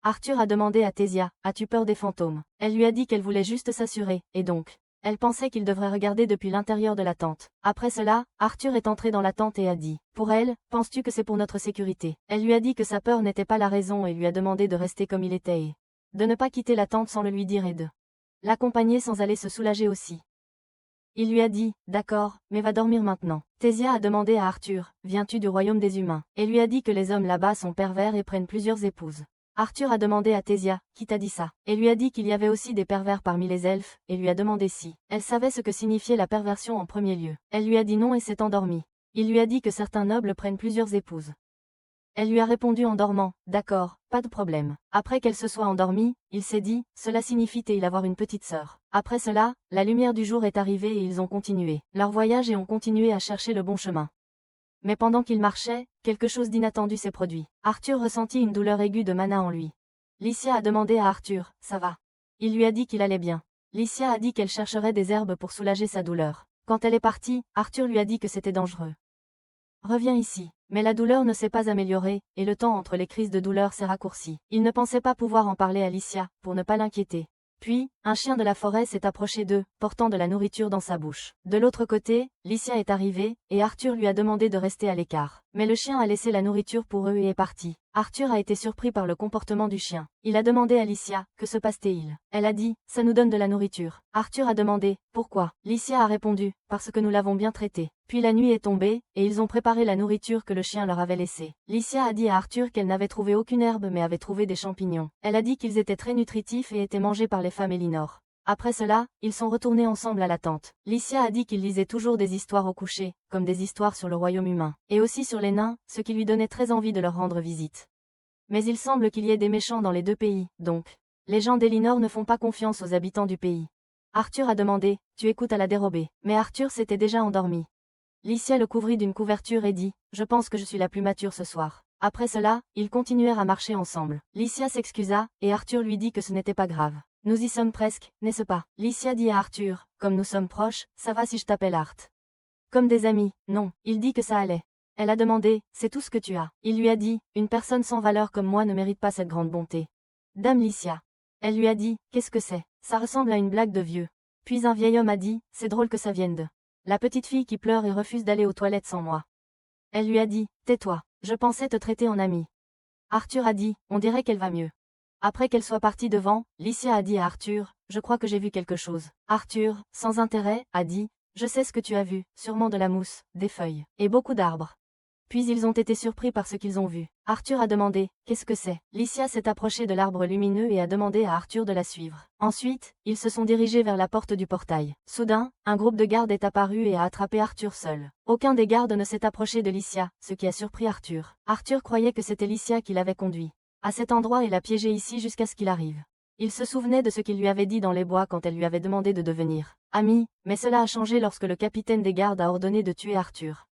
Arthur a demandé à Tésia, as-tu peur des fantômes? Elle lui a dit qu'elle voulait juste s'assurer, et donc, elle pensait qu'il devrait regarder depuis l'intérieur de la tente. Après cela, Arthur est entré dans la tente et a dit, pour elle, penses-tu que c'est pour notre sécurité? Elle lui a dit que sa peur n'était pas la raison et lui a demandé de rester comme il était et de ne pas quitter la tente sans le lui dire et de l'accompagner sans aller se soulager aussi. Il lui a dit, d'accord, mais va dormir maintenant. Tésia a demandé à Arthur, viens-tu du royaume des humains? Et lui a dit que les hommes là-bas sont pervers et prennent plusieurs épouses. Arthur a demandé à Tésia, qui t'a dit ça? Et lui a dit qu'il y avait aussi des pervers parmi les elfes, et lui a demandé si elle savait ce que signifiait la perversion en premier lieu. Elle lui a dit non et s'est endormie. Il lui a dit que certains nobles prennent plusieurs épouses. Elle lui a répondu en dormant, d'accord, pas de problème. Après qu'elle se soit endormie, il s'est dit, cela signifie-t-il avoir une petite sœur? Après cela, la lumière du jour est arrivée et ils ont continué leur voyage et ont continué à chercher le bon chemin. Mais pendant qu'ils marchaient, quelque chose d'inattendu s'est produit. Arthur ressentit une douleur aiguë de mana en lui. Lycia a demandé à Arthur, ça va? Il lui a dit qu'il allait bien. Lycia a dit qu'elle chercherait des herbes pour soulager sa douleur. Quand elle est partie, Arthur lui a dit que c'était dangereux. Reviens ici. Mais la douleur ne s'est pas améliorée, et le temps entre les crises de douleur s'est raccourci. Il ne pensait pas pouvoir en parler à Lycia, pour ne pas l'inquiéter. Puis, un chien de la forêt s'est approché d'eux, portant de la nourriture dans sa bouche. De l'autre côté, Lycia est arrivée, et Arthur lui a demandé de rester à l'écart. Mais le chien a laissé la nourriture pour eux et est parti. Arthur a été surpris par le comportement du chien. Il a demandé à Lycia, que se passe-t-il? Elle a dit, ça nous donne de la nourriture. Arthur a demandé, pourquoi? Lycia a répondu, parce que nous l'avons bien traité. Puis la nuit est tombée, et ils ont préparé la nourriture que le chien leur avait laissée. Lycia a dit à Arthur qu'elle n'avait trouvé aucune herbe mais avait trouvé des champignons. Elle a dit qu'ils étaient très nutritifs et étaient mangés par les femmes Elinor. Après cela, ils sont retournés ensemble à la tente. Lycia a dit qu'ils lisaient toujours des histoires au coucher, comme des histoires sur le royaume humain, et aussi sur les nains, ce qui lui donnait très envie de leur rendre visite. Mais il semble qu'il y ait des méchants dans les deux pays, donc les gens d'Elinor ne font pas confiance aux habitants du pays. Arthur a demandé, tu écoutes à la dérobée. Mais Arthur s'était déjà endormi. Lycia le couvrit d'une couverture et dit, je pense que je suis la plus mature ce soir. Après cela, ils continuèrent à marcher ensemble. Lycia s'excusa, et Arthur lui dit que ce n'était pas grave. Nous y sommes presque, n'est-ce pas? Lycia dit à Arthur, comme nous sommes proches, ça va si je t'appelle Art. Comme des amis, non, il dit que ça allait. Elle a demandé, c'est tout ce que tu as. Il lui a dit, une personne sans valeur comme moi ne mérite pas cette grande bonté. Dame Lycia. Elle lui a dit, qu'est-ce que c'est? Ça ressemble à une blague de vieux. Puis un vieil homme a dit, c'est drôle que ça vienne de la petite fille qui pleure et refuse d'aller aux toilettes sans moi. Elle lui a dit, tais-toi, je pensais te traiter en ami. Arthur a dit, on dirait qu'elle va mieux. Après qu'elle soit partie devant, Licia a dit à Arthur, « Je crois que j'ai vu quelque chose. » Arthur, sans intérêt, a dit, « Je sais ce que tu as vu, sûrement de la mousse, des feuilles, et beaucoup d'arbres. » Puis ils ont été surpris par ce qu'ils ont vu. Arthur a demandé, « Qu'est-ce que c'est ?» Licia s'est approchée de l'arbre lumineux et a demandé à Arthur de la suivre. Ensuite, ils se sont dirigés vers la porte du portail. Soudain, un groupe de gardes est apparu et a attrapé Arthur seul. Aucun des gardes ne s'est approché de Licia, ce qui a surpris Arthur. Arthur croyait que c'était Licia qui l'avait conduit à cet endroit et l'a piégé ici jusqu'à ce qu'il arrive. Il se souvenait de ce qu'il lui avait dit dans les bois quand elle lui avait demandé de devenir ami, mais cela a changé lorsque le capitaine des gardes a ordonné de tuer Arthur.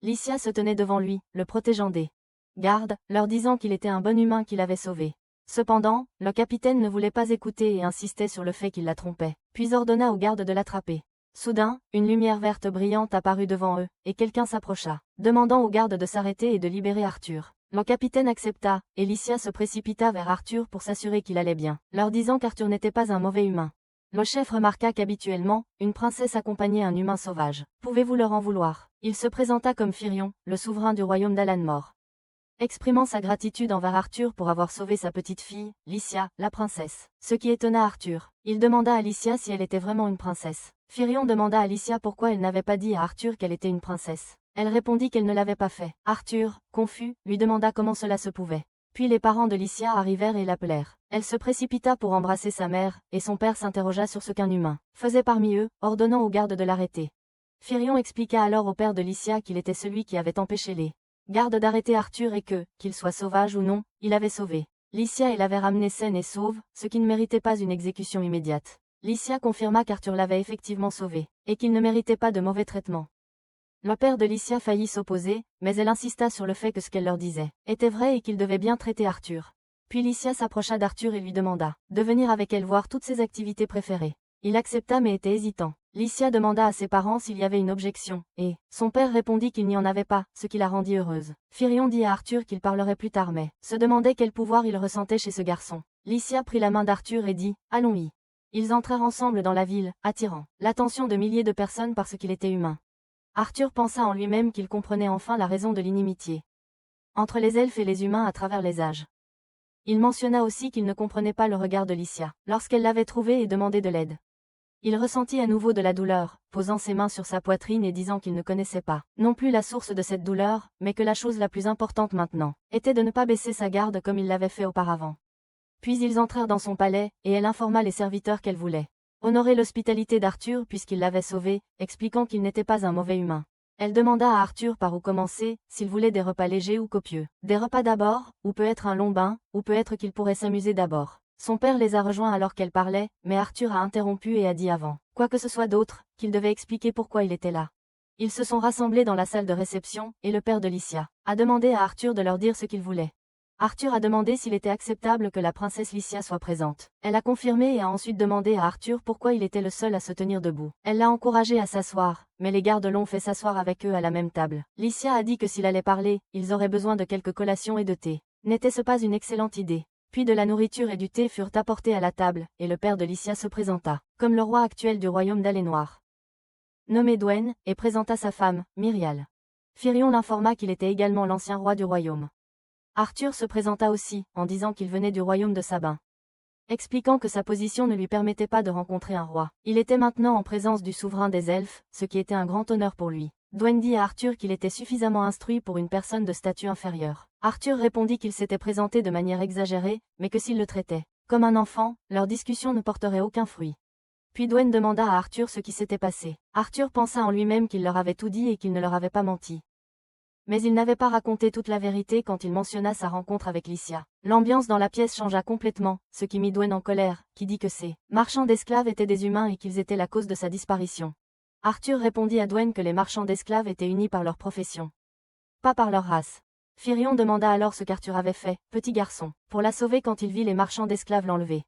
Licia se tenait devant lui, le protégeant des gardes, leur disant qu'il était un bon humain qui l'avait sauvé. Cependant, le capitaine ne voulait pas écouter et insistait sur le fait qu'il la trompait, puis ordonna aux gardes de l'attraper. Soudain, une lumière verte brillante apparut devant eux, et quelqu'un s'approcha, demandant aux gardes de s'arrêter et de libérer Arthur. Le capitaine accepta, et Licia se précipita vers Arthur pour s'assurer qu'il allait bien, leur disant qu'Arthur n'était pas un mauvais humain. Le chef remarqua qu'habituellement, une princesse accompagnait un humain sauvage. Pouvez-vous leur en vouloir? Il se présenta comme Firion, le souverain du royaume d'Alanmor. Exprimant sa gratitude envers Arthur pour avoir sauvé sa petite fille, Licia, la princesse. Ce qui étonna Arthur. Il demanda à Licia si elle était vraiment une princesse. Firion demanda à Licia pourquoi elle n'avait pas dit à Arthur qu'elle était une princesse. Elle répondit qu'elle ne l'avait pas fait. Arthur, confus, lui demanda comment cela se pouvait. Puis les parents de Licia arrivèrent et l'appelèrent. Elle se précipita pour embrasser sa mère, et son père s'interrogea sur ce qu'un humain faisait parmi eux, ordonnant aux gardes de l'arrêter. Firion expliqua alors au père de Licia qu'il était celui qui avait empêché les gardes d'arrêter Arthur et que, qu'il soit sauvage ou non, il avait sauvé Licia et l'avait ramenée saine et sauve, ce qui ne méritait pas une exécution immédiate. Licia confirma qu'Arthur l'avait effectivement sauvé, et qu'il ne méritait pas de mauvais traitement. Le père de Licia faillit s'opposer, mais elle insista sur le fait que ce qu'elle leur disait était vrai et qu'il devait bien traiter Arthur. Puis Licia s'approcha d'Arthur et lui demanda de venir avec elle voir toutes ses activités préférées. Il accepta mais était hésitant. Licia demanda à ses parents s'il y avait une objection, et son père répondit qu'il n'y en avait pas, ce qui la rendit heureuse. Firion dit à Arthur qu'il parlerait plus tard mais se demandait quel pouvoir il ressentait chez ce garçon. Licia prit la main d'Arthur et dit « Allons-y ». Ils entrèrent ensemble dans la ville, attirant l'attention de milliers de personnes parce qu'il était humain. Arthur pensa en lui-même qu'il comprenait enfin la raison de l'inimitié entre les elfes et les humains à travers les âges. Il mentionna aussi qu'il ne comprenait pas le regard de Licia lorsqu'elle l'avait trouvé et demandait de l'aide. Il ressentit à nouveau de la douleur, posant ses mains sur sa poitrine et disant qu'il ne connaissait pas non plus la source de cette douleur, mais que la chose la plus importante maintenant était de ne pas baisser sa garde comme il l'avait fait auparavant. Puis ils entrèrent dans son palais, et elle informa les serviteurs qu'elle voulait honorer l'hospitalité d'Arthur puisqu'il l'avait sauvé, expliquant qu'il n'était pas un mauvais humain. Elle demanda à Arthur par où commencer, s'il voulait des repas légers ou copieux. Des repas d'abord, ou peut-être un long bain, ou peut-être qu'il pourrait s'amuser d'abord. Son père les a rejoints alors qu'elle parlait, mais Arthur a interrompu et a dit avant quoi que ce soit d'autre, qu'il devait expliquer pourquoi il était là. Ils se sont rassemblés dans la salle de réception, et le père de Licia a demandé à Arthur de leur dire ce qu'il voulait. Arthur a demandé s'il était acceptable que la princesse Licia soit présente. Elle a confirmé et a ensuite demandé à Arthur pourquoi il était le seul à se tenir debout. Elle l'a encouragé à s'asseoir, mais les gardes l'ont fait s'asseoir avec eux à la même table. Licia a dit que s'il allait parler, ils auraient besoin de quelques collations et de thé. N'était-ce pas une excellente idée? Puis de la nourriture et du thé furent apportés à la table, et le père de Licia se présenta, comme le roi actuel du royaume d'Alénoir, nommé Dwayne, et présenta sa femme, Myrial. Firion l'informa qu'il était également l'ancien roi du royaume. Arthur se présenta aussi, en disant qu'il venait du royaume de Sabin, expliquant que sa position ne lui permettait pas de rencontrer un roi. Il était maintenant en présence du souverain des elfes, ce qui était un grand honneur pour lui. Dwayne dit à Arthur qu'il était suffisamment instruit pour une personne de statut inférieur. Arthur répondit qu'il s'était présenté de manière exagérée, mais que s'il le traitait comme un enfant, leur discussion ne porterait aucun fruit. Puis Dwayne demanda à Arthur ce qui s'était passé. Arthur pensa en lui-même qu'il leur avait tout dit et qu'il ne leur avait pas menti. Mais il n'avait pas raconté toute la vérité quand il mentionna sa rencontre avec Licia. L'ambiance dans la pièce changea complètement, ce qui mit Dwayne en colère, qui dit que ces marchands d'esclaves étaient des humains et qu'ils étaient la cause de sa disparition. Arthur répondit à Dwayne que les marchands d'esclaves étaient unis par leur profession, pas par leur race. Firion demanda alors ce qu'Arthur avait fait, petit garçon, pour la sauver quand il vit les marchands d'esclaves l'enlever.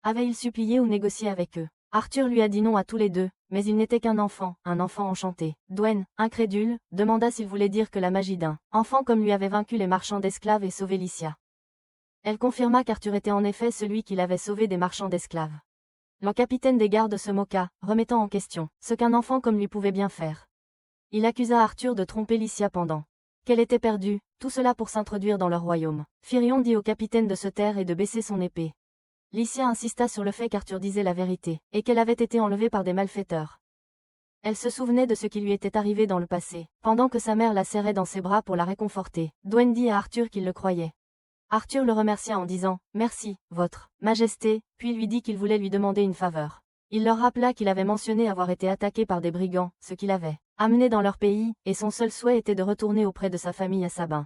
Avait-il supplié ou négocié avec eux? Arthur lui a dit non à tous les deux, mais il n'était qu'un enfant, un enfant enchanté. Dwayne, incrédule, demanda s'il voulait dire que la magie d'un enfant comme lui avait vaincu les marchands d'esclaves et sauvé Licia. Elle confirma qu'Arthur était en effet celui qui l'avait sauvé des marchands d'esclaves. Le capitaine des gardes se moqua, remettant en question ce qu'un enfant comme lui pouvait bien faire. Il accusa Arthur de tromper Licia pendant qu'elle était perdue, tout cela pour s'introduire dans leur royaume. Firion dit au capitaine de se taire et de baisser son épée. Lycia insista sur le fait qu'Arthur disait la vérité, et qu'elle avait été enlevée par des malfaiteurs. Elle se souvenait de ce qui lui était arrivé dans le passé, pendant que sa mère la serrait dans ses bras pour la réconforter. Dwayne dit à Arthur qu'il le croyait. Arthur le remercia en disant « Merci, votre Majesté », puis lui dit qu'il voulait lui demander une faveur. Il leur rappela qu'il avait mentionné avoir été attaqué par des brigands, ce qu'il avait amené dans leur pays, et son seul souhait était de retourner auprès de sa famille à Sabin.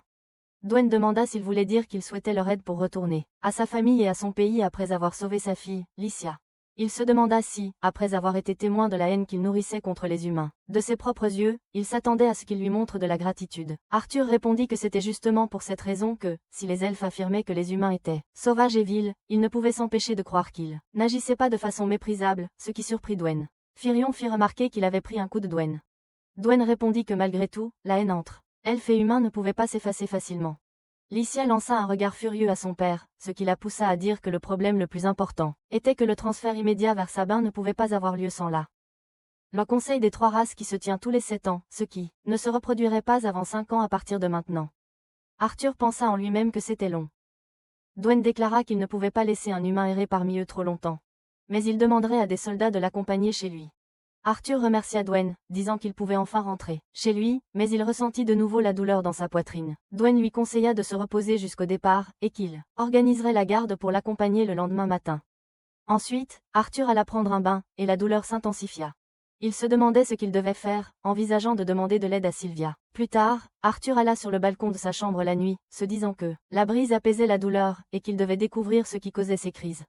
Dwayne demanda s'il voulait dire qu'il souhaitait leur aide pour retourner à sa famille et à son pays après avoir sauvé sa fille, Lycia. Il se demanda si, après avoir été témoin de la haine qu'il nourrissait contre les humains, de ses propres yeux, il s'attendait à ce qu'il lui montre de la gratitude. Arthur répondit que c'était justement pour cette raison que, si les elfes affirmaient que les humains étaient sauvages et vils, il ne pouvait s'empêcher de croire qu'ils n'agissaient pas de façon méprisable, ce qui surprit Dwayne. Firion fit remarquer qu'il avait pris un coup de Dwayne. Dwayne répondit que malgré tout, la haine entre elfes et humains ne pouvait pas s'effacer facilement. Lycia lança un regard furieux à son père, ce qui la poussa à dire que le problème le plus important était que le transfert immédiat vers Sabin ne pouvait pas avoir lieu sans le Conseil des trois races qui se tient tous les 7 ans, ce qui ne se reproduirait pas avant 5 ans à partir de maintenant. Arthur pensa en lui-même que c'était long. Dwayne déclara qu'il ne pouvait pas laisser un humain errer parmi eux trop longtemps. Mais il demanderait à des soldats de l'accompagner chez lui. Arthur remercia Dwayne, disant qu'il pouvait enfin rentrer chez lui, mais il ressentit de nouveau la douleur dans sa poitrine. Dwayne lui conseilla de se reposer jusqu'au départ, et qu'il organiserait la garde pour l'accompagner le lendemain matin. Ensuite, Arthur alla prendre un bain, et la douleur s'intensifia. Il se demandait ce qu'il devait faire, envisageant de demander de l'aide à Sylvia. Plus tard, Arthur alla sur le balcon de sa chambre la nuit, se disant que la brise apaisait la douleur, et qu'il devait découvrir ce qui causait ces crises.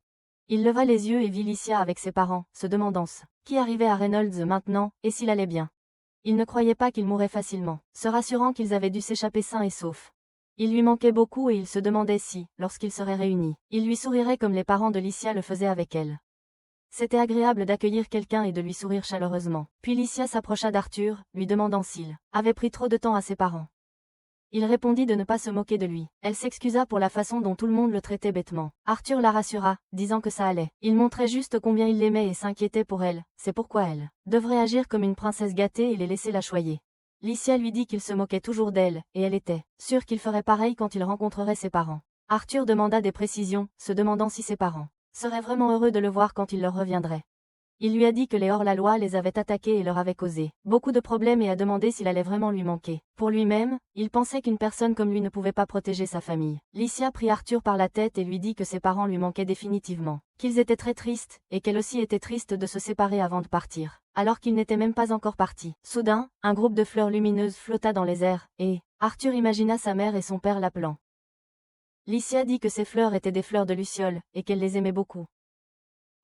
Il leva les yeux et vit Lycia avec ses parents, se demandant ce qui arrivait à Reynolds maintenant, et s'il allait bien. Il ne croyait pas qu'il mourrait facilement, se rassurant qu'ils avaient dû s'échapper sains et saufs. Il lui manquait beaucoup et il se demandait si, lorsqu'ils seraient réunis, il lui sourirait comme les parents de Lycia le faisaient avec elle. C'était agréable d'accueillir quelqu'un et de lui sourire chaleureusement. Puis Lycia s'approcha d'Arthur, lui demandant s'il avait pris trop de temps à ses parents. Il répondit de ne pas se moquer de lui. Elle s'excusa pour la façon dont tout le monde le traitait bêtement. Arthur la rassura, disant que ça allait. Il montrait juste combien il l'aimait et s'inquiétait pour elle, c'est pourquoi elle devrait agir comme une princesse gâtée et les laisser la choyer. Lycia lui dit qu'il se moquait toujours d'elle, et elle était sûre qu'il ferait pareil quand il rencontrerait ses parents. Arthur demanda des précisions, se demandant si ses parents seraient vraiment heureux de le voir quand il leur reviendrait. Il lui a dit que les hors-la-loi les avaient attaqués et leur avaient causé beaucoup de problèmes et a demandé s'il allait vraiment lui manquer. Pour lui-même, il pensait qu'une personne comme lui ne pouvait pas protéger sa famille. Lycia prit Arthur par la tête et lui dit que ses parents lui manquaient définitivement, qu'ils étaient très tristes, et qu'elle aussi était triste de se séparer avant de partir, alors qu'ils n'étaient même pas encore partis. Soudain, un groupe de fleurs lumineuses flotta dans les airs, et Arthur imagina sa mère et son père l'appelant. Lycia dit que ces fleurs étaient des fleurs de Luciole, et qu'elle les aimait beaucoup.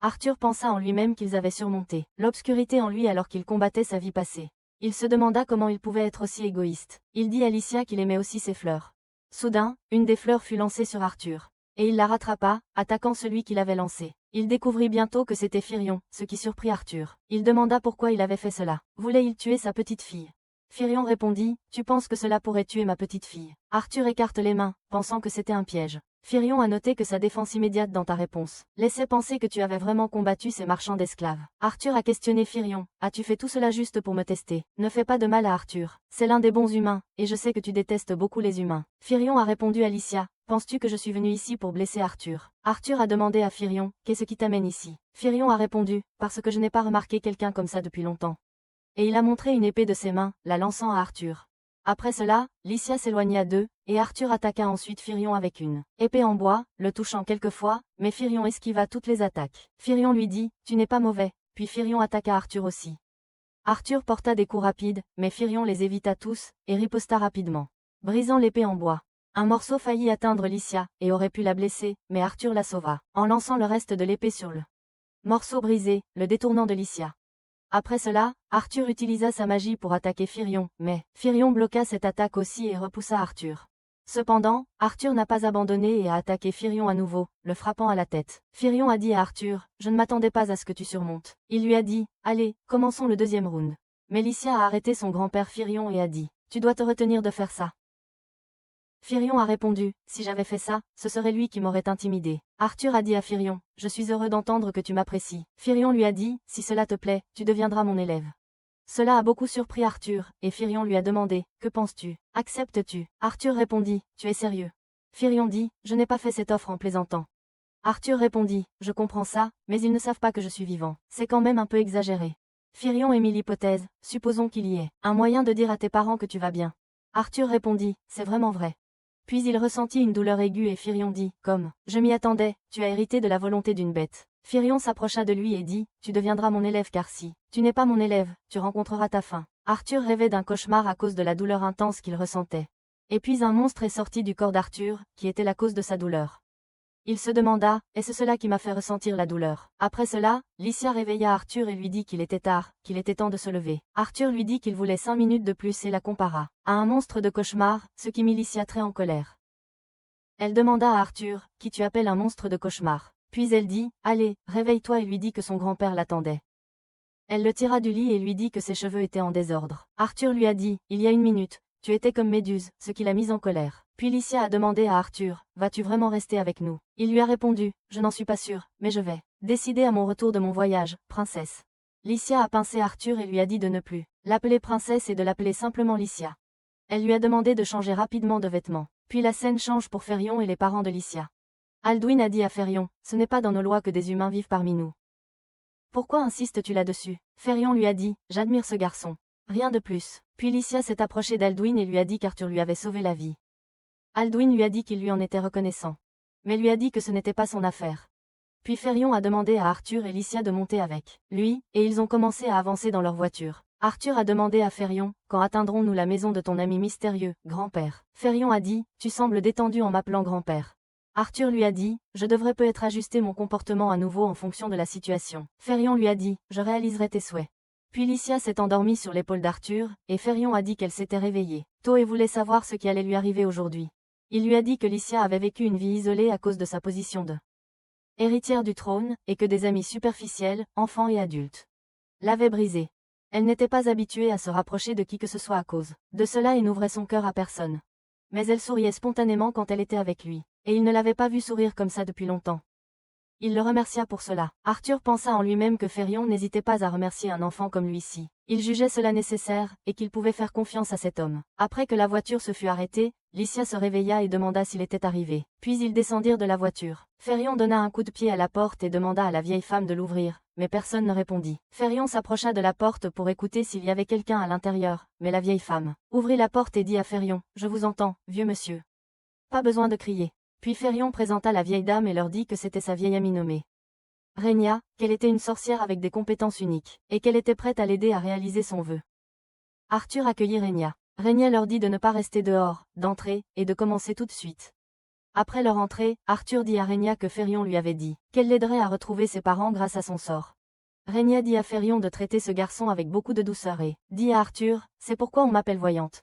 Arthur pensa en lui-même qu'ils avaient surmonté l'obscurité en lui alors qu'il combattait sa vie passée. Il se demanda comment il pouvait être aussi égoïste. Il dit à Lycia qu'il aimait aussi ses fleurs. Soudain, une des fleurs fut lancée sur Arthur. Et il la rattrapa, attaquant celui qui l'avait lancée. Il découvrit bientôt que c'était Firion, ce qui surprit Arthur. Il demanda pourquoi il avait fait cela. Voulait-il tuer sa petite fille? Firion répondit, « Tu penses que cela pourrait tuer ma petite fille ?» Arthur écarte les mains, pensant que c'était un piège. Firion a noté que sa défense immédiate dans ta réponse laissait penser que tu avais vraiment combattu ces marchands d'esclaves. Arthur a questionné Firion, « As-tu fait tout cela juste pour me tester? Ne fais pas de mal à Arthur. C'est l'un des bons humains, et je sais que tu détestes beaucoup les humains. » Firion a répondu à Lycia, « Penses-tu que je suis venu ici pour blesser Arthur ?» Arthur a demandé à Firion, « Qu'est-ce qui t'amène ici ?» Firion a répondu, « Parce que je n'ai pas remarqué quelqu'un comme ça depuis longtemps. » Et il a montré une épée de ses mains, la lançant à Arthur. Après cela, Lycia s'éloigna d'eux, et Arthur attaqua ensuite Firion avec une épée en bois, le touchant quelquefois, mais Firion esquiva toutes les attaques. Firion lui dit, « Tu n'es pas mauvais », puis Firion attaqua Arthur aussi. Arthur porta des coups rapides, mais Firion les évita tous, et riposta rapidement, brisant l'épée en bois. Un morceau faillit atteindre Lycia, et aurait pu la blesser, mais Arthur la sauva, en lançant le reste de l'épée sur le morceau brisé, le détournant de Lycia. Après cela, Arthur utilisa sa magie pour attaquer Firion, mais Firion bloqua cette attaque aussi et repoussa Arthur. Cependant, Arthur n'a pas abandonné et a attaqué Firion à nouveau, le frappant à la tête. Firion a dit à Arthur, « Je ne m'attendais pas à ce que tu surmontes. » Il lui a dit, « Allez, commençons le deuxième round. » Mais Lycia a arrêté son grand-père Firion et a dit, « Tu dois te retenir de faire ça. » Firion a répondu, « Si j'avais fait ça, ce serait lui qui m'aurait intimidé. » Arthur a dit à Firion, « Je suis heureux d'entendre que tu m'apprécies. » Firion lui a dit, « Si cela te plaît, tu deviendras mon élève. » Cela a beaucoup surpris Arthur, et Firion lui a demandé, « Que penses-tu? Acceptes-tu » Arthur répondit, « Tu es sérieux ?» Firion dit, « Je n'ai pas fait cette offre en plaisantant. » Arthur répondit, « Je comprends ça, mais ils ne savent pas que je suis vivant. C'est quand même un peu exagéré. » Firion émit l'hypothèse, « Supposons qu'il y ait un moyen de dire à tes parents que tu vas bien. » Arthur répondit, « C'est vraiment vrai. » Puis il ressentit une douleur aiguë et Firion dit, « Comme, je m'y attendais, tu as hérité de la volonté d'une bête. » Firion s'approcha de lui et dit, « Tu deviendras mon élève car si tu n'es pas mon élève, tu rencontreras ta fin. » Arthur rêvait d'un cauchemar à cause de la douleur intense qu'il ressentait. Et puis un monstre est sorti du corps d'Arthur, qui était la cause de sa douleur. Il se demanda, « Est-ce cela qui m'a fait ressentir la douleur ?» Après cela, Licia réveilla Arthur et lui dit qu'il était tard, qu'il était temps de se lever. Arthur lui dit qu'il voulait 5 minutes de plus et la compara à un monstre de cauchemar, ce qui mit Licia très en colère. Elle demanda à Arthur, « Qui tu appelles un monstre de cauchemar ?» Puis elle dit, « Allez, réveille-toi » et lui dit que son grand-père l'attendait. Elle le tira du lit et lui dit que ses cheveux étaient en désordre. Arthur lui a dit, « Il y a 1 minute, tu étais comme Méduse, ce qui l'a mise en colère. » Puis Licia a demandé à Arthur, « Vas-tu vraiment rester avec nous ?» Il lui a répondu, « Je n'en suis pas sûre, mais je vais décider à mon retour de mon voyage, princesse. » Licia a pincé Arthur et lui a dit de ne plus l'appeler princesse et de l'appeler simplement Licia. Elle lui a demandé de changer rapidement de vêtements. Puis la scène change pour Férion et les parents de Licia. Alduin a dit à Férion, « Ce n'est pas dans nos lois que des humains vivent parmi nous. Pourquoi insistes-tu là-dessus ?» Férion lui a dit, « J'admire ce garçon. Rien de plus. » Puis Licia s'est approchée d'Alduin et lui a dit qu'Arthur lui avait sauvé la vie. Alduin lui a dit qu'il lui en était reconnaissant. Mais lui a dit que ce n'était pas son affaire. Puis Férion a demandé à Arthur et Licia de monter avec lui, et ils ont commencé à avancer dans leur voiture. Arthur a demandé à Férion, « Quand atteindrons-nous la maison de ton ami mystérieux, grand-père ?» Férion a dit, « Tu sembles détendu en m'appelant grand-père. » Arthur lui a dit, « Je devrais peut-être ajuster mon comportement à nouveau en fonction de la situation. » Férion lui a dit, « Je réaliserai tes souhaits. » Puis Licia s'est endormie sur l'épaule d'Arthur, et Férion a dit qu'elle s'était réveillée tôt et voulait savoir ce qui allait lui arriver aujourd'hui. Il lui a dit que Licia avait vécu une vie isolée à cause de sa position de héritière du trône, et que des amis superficiels, enfants et adultes, l'avaient brisée. Elle n'était pas habituée à se rapprocher de qui que ce soit à cause de cela et n'ouvrait son cœur à personne. Mais elle souriait spontanément quand elle était avec lui, et il ne l'avait pas vue sourire comme ça depuis longtemps. Il le remercia pour cela. Arthur pensa en lui-même que Férion n'hésitait pas à remercier un enfant comme lui-ci. Il jugeait cela nécessaire, et qu'il pouvait faire confiance à cet homme. Après que la voiture se fut arrêtée, Licia se réveilla et demanda s'il était arrivé. Puis ils descendirent de la voiture. Férion donna un coup de pied à la porte et demanda à la vieille femme de l'ouvrir, mais personne ne répondit. Férion s'approcha de la porte pour écouter s'il y avait quelqu'un à l'intérieur, mais la vieille femme ouvrit la porte et dit à Férion, « Je vous entends, vieux monsieur. Pas besoin de crier. » Puis Férion présenta la vieille dame et leur dit que c'était sa vieille amie nommée Rhénia, qu'elle était une sorcière avec des compétences uniques, et qu'elle était prête à l'aider à réaliser son vœu. Arthur accueillit Rhénia. Rhénia leur dit de ne pas rester dehors, d'entrer, et de commencer tout de suite. Après leur entrée, Arthur dit à Rhénia que Férion lui avait dit qu'elle l'aiderait à retrouver ses parents grâce à son sort. Rhénia dit à Férion de traiter ce garçon avec beaucoup de douceur et dit à Arthur, « C'est pourquoi on m'appelle voyante. »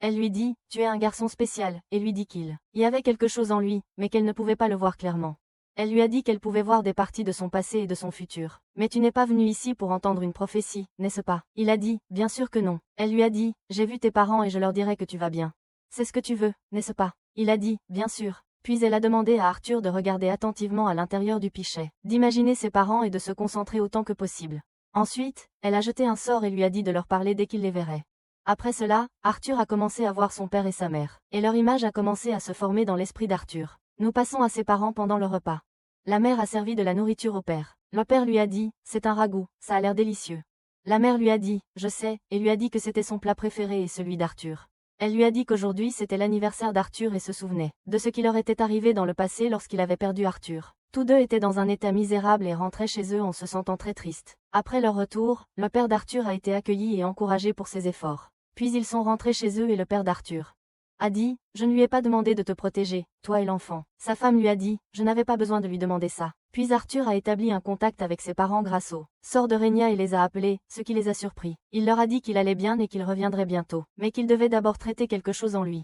Elle lui dit, « Tu es un garçon spécial » et lui dit qu'il y avait quelque chose en lui, mais qu'elle ne pouvait pas le voir clairement. Elle lui a dit qu'elle pouvait voir des parties de son passé et de son futur. « Mais tu n'es pas venu ici pour entendre une prophétie, n'est-ce pas ?» Il a dit, « Bien sûr que non. » Elle lui a dit, « J'ai vu tes parents et je leur dirai que tu vas bien. C'est ce que tu veux, n'est-ce pas ?» Il a dit, « Bien sûr. » Puis elle a demandé à Arthur de regarder attentivement à l'intérieur du pichet, d'imaginer ses parents et de se concentrer autant que possible. Ensuite, elle a jeté un sort et lui a dit de leur parler dès qu'il les verrait. Après cela, Arthur a commencé à voir son père et sa mère, et leur image a commencé à se former dans l'esprit d'Arthur. Nous passons à ses parents pendant le repas. La mère a servi de la nourriture au père. Le père lui a dit, « C'est un ragoût, ça a l'air délicieux. » La mère lui a dit, « Je sais », et lui a dit que c'était son plat préféré et celui d'Arthur. Elle lui a dit qu'aujourd'hui c'était l'anniversaire d'Arthur et se souvenait de ce qui leur était arrivé dans le passé lorsqu'il avait perdu Arthur. Tous deux étaient dans un état misérable et rentraient chez eux en se sentant très tristes. Après leur retour, le père d'Arthur a été accueilli et encouragé pour ses efforts. Puis ils sont rentrés chez eux et le père d'Arthur a dit, « Je ne lui ai pas demandé de te protéger, toi et l'enfant. » Sa femme lui a dit, « Je n'avais pas besoin de lui demander ça. » Puis Arthur a établi un contact avec ses parents grâce au sort de Rhénia et les a appelés, ce qui les a surpris. Il leur a dit qu'il allait bien et qu'il reviendrait bientôt, mais qu'il devait d'abord traiter quelque chose en lui.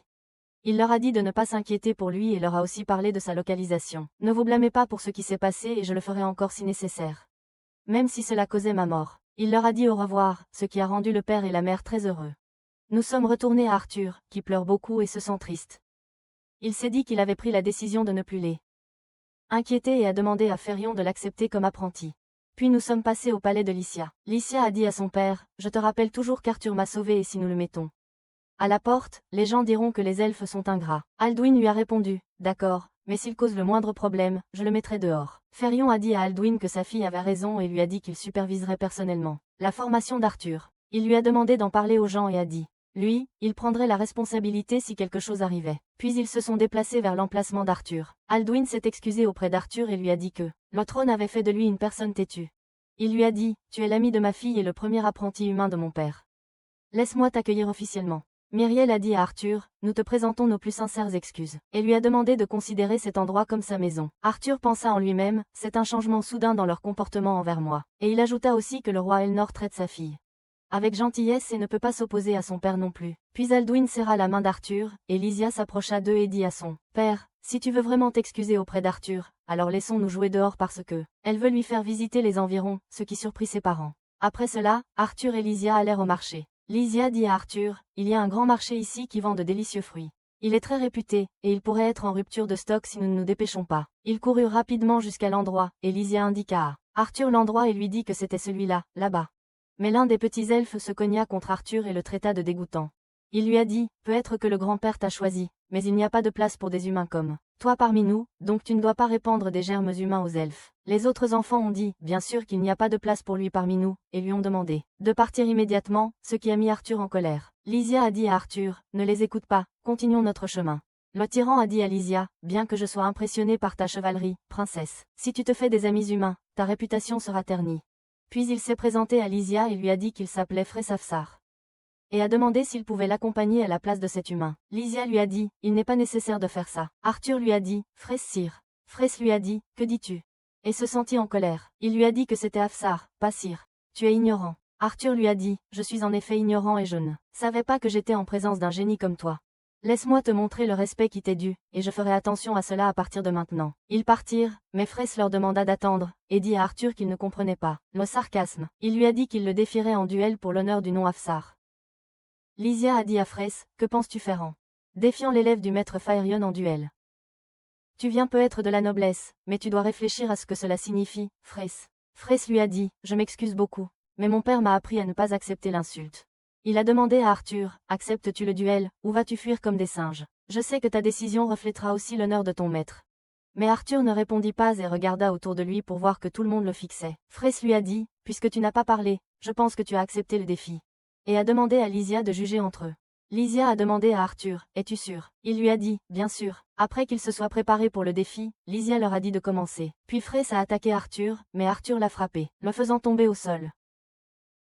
Il leur a dit de ne pas s'inquiéter pour lui et leur a aussi parlé de sa localisation. « Ne vous blâmez pas pour ce qui s'est passé et je le ferai encore si nécessaire. Même si cela causait ma mort. » Il leur a dit au revoir, ce qui a rendu le père et la mère très heureux. Nous sommes retournés à Arthur, qui pleure beaucoup et se sent triste. Il s'est dit qu'il avait pris la décision de ne plus les inquiéter et a demandé à Férion de l'accepter comme apprenti. Puis nous sommes passés au palais de Lycia. Lycia a dit à son père, je te rappelle toujours qu'Arthur m'a sauvé et si nous le mettons à la porte, les gens diront que les elfes sont ingrats. Alduin lui a répondu, d'accord, mais s'il cause le moindre problème, je le mettrai dehors. Férion a dit à Alduin que sa fille avait raison et lui a dit qu'il superviserait personnellement la formation d'Arthur. Il lui a demandé d'en parler aux gens et a dit, lui, il prendrait la responsabilité si quelque chose arrivait. Puis ils se sont déplacés vers l'emplacement d'Arthur. Alduin s'est excusé auprès d'Arthur et lui a dit que le trône avait fait de lui une personne têtue. Il lui a dit, tu es l'ami de ma fille et le premier apprenti humain de mon père. Laisse-moi t'accueillir officiellement. Myriel a dit à Arthur, nous te présentons nos plus sincères excuses, et lui a demandé de considérer cet endroit comme sa maison. Arthur pensa en lui-même, c'est un changement soudain dans leur comportement envers moi. Et il ajouta aussi que le roi Elnor traite sa fille avec gentillesse et ne peut pas s'opposer à son père non plus. Puis Alduin serra la main d'Arthur, et Lysia s'approcha d'eux et dit à son père, si tu veux vraiment t'excuser auprès d'Arthur, alors laissons-nous jouer dehors parce que elle veut lui faire visiter les environs, ce qui surprit ses parents. Après cela, Arthur et Lysia allèrent au marché. Lysia dit à Arthur, il y a un grand marché ici qui vend de délicieux fruits. Il est très réputé, et il pourrait être en rupture de stock si nous ne nous dépêchons pas. Ils coururent rapidement jusqu'à l'endroit, et Lysia indiqua à Arthur l'endroit et lui dit que c'était celui-là, là-bas. Mais l'un des petits elfes se cogna contre Arthur et le traita de dégoûtant. Il lui a dit, peut-être que le grand-père t'a choisi, mais il n'y a pas de place pour des humains comme toi parmi nous, donc tu ne dois pas répandre des germes humains aux elfes. Les autres enfants ont dit, bien sûr qu'il n'y a pas de place pour lui parmi nous, et lui ont demandé de partir immédiatement, ce qui a mis Arthur en colère. Lysia a dit à Arthur, ne les écoute pas, continuons notre chemin. Le tyran a dit à Lysia, bien que je sois impressionné par ta chevalerie, princesse, si tu te fais des amis humains, ta réputation sera ternie. Puis il s'est présenté à Lysia et lui a dit qu'il s'appelait Fressafsar. Et a demandé s'il pouvait l'accompagner à la place de cet humain. Lysia lui a dit, il n'est pas nécessaire de faire ça. Arthur lui a dit, Fress-Sir. Fress lui a dit, que dis-tu? Et se sentit en colère. Il lui a dit que c'était Afsar, pas Sir. Tu es ignorant. Arthur lui a dit, je suis en effet ignorant et je ne savais pas que j'étais en présence d'un génie comme toi. Laisse-moi te montrer le respect qui t'est dû, et je ferai attention à cela à partir de maintenant. Ils partirent, mais Fress leur demanda d'attendre, et dit à Arthur qu'il ne comprenait pas le sarcasme. Il lui a dit qu'il le défierait en duel pour l'honneur du nom Afsar. Lysia a dit à Fress, que penses-tu faire en défiant l'élève du maître Faerion en duel? Tu viens peut-être de la noblesse, mais tu dois réfléchir à ce que cela signifie, Fress. Fress lui a dit, je m'excuse beaucoup, mais mon père m'a appris à ne pas accepter l'insulte. Il a demandé à Arthur, acceptes-tu le duel, ou vas-tu fuir comme des singes? Je sais que ta décision reflètera aussi l'honneur de ton maître. Mais Arthur ne répondit pas et regarda autour de lui pour voir que tout le monde le fixait. Fress lui a dit, puisque tu n'as pas parlé, je pense que tu as accepté le défi. Et a demandé à Lysia de juger entre eux. Lysia a demandé à Arthur, es-tu sûr? Il lui a dit, bien sûr. Après qu'ils se soient préparés pour le défi, Lysia leur a dit de commencer. Puis Fress a attaqué Arthur, mais Arthur l'a frappé, le faisant tomber au sol.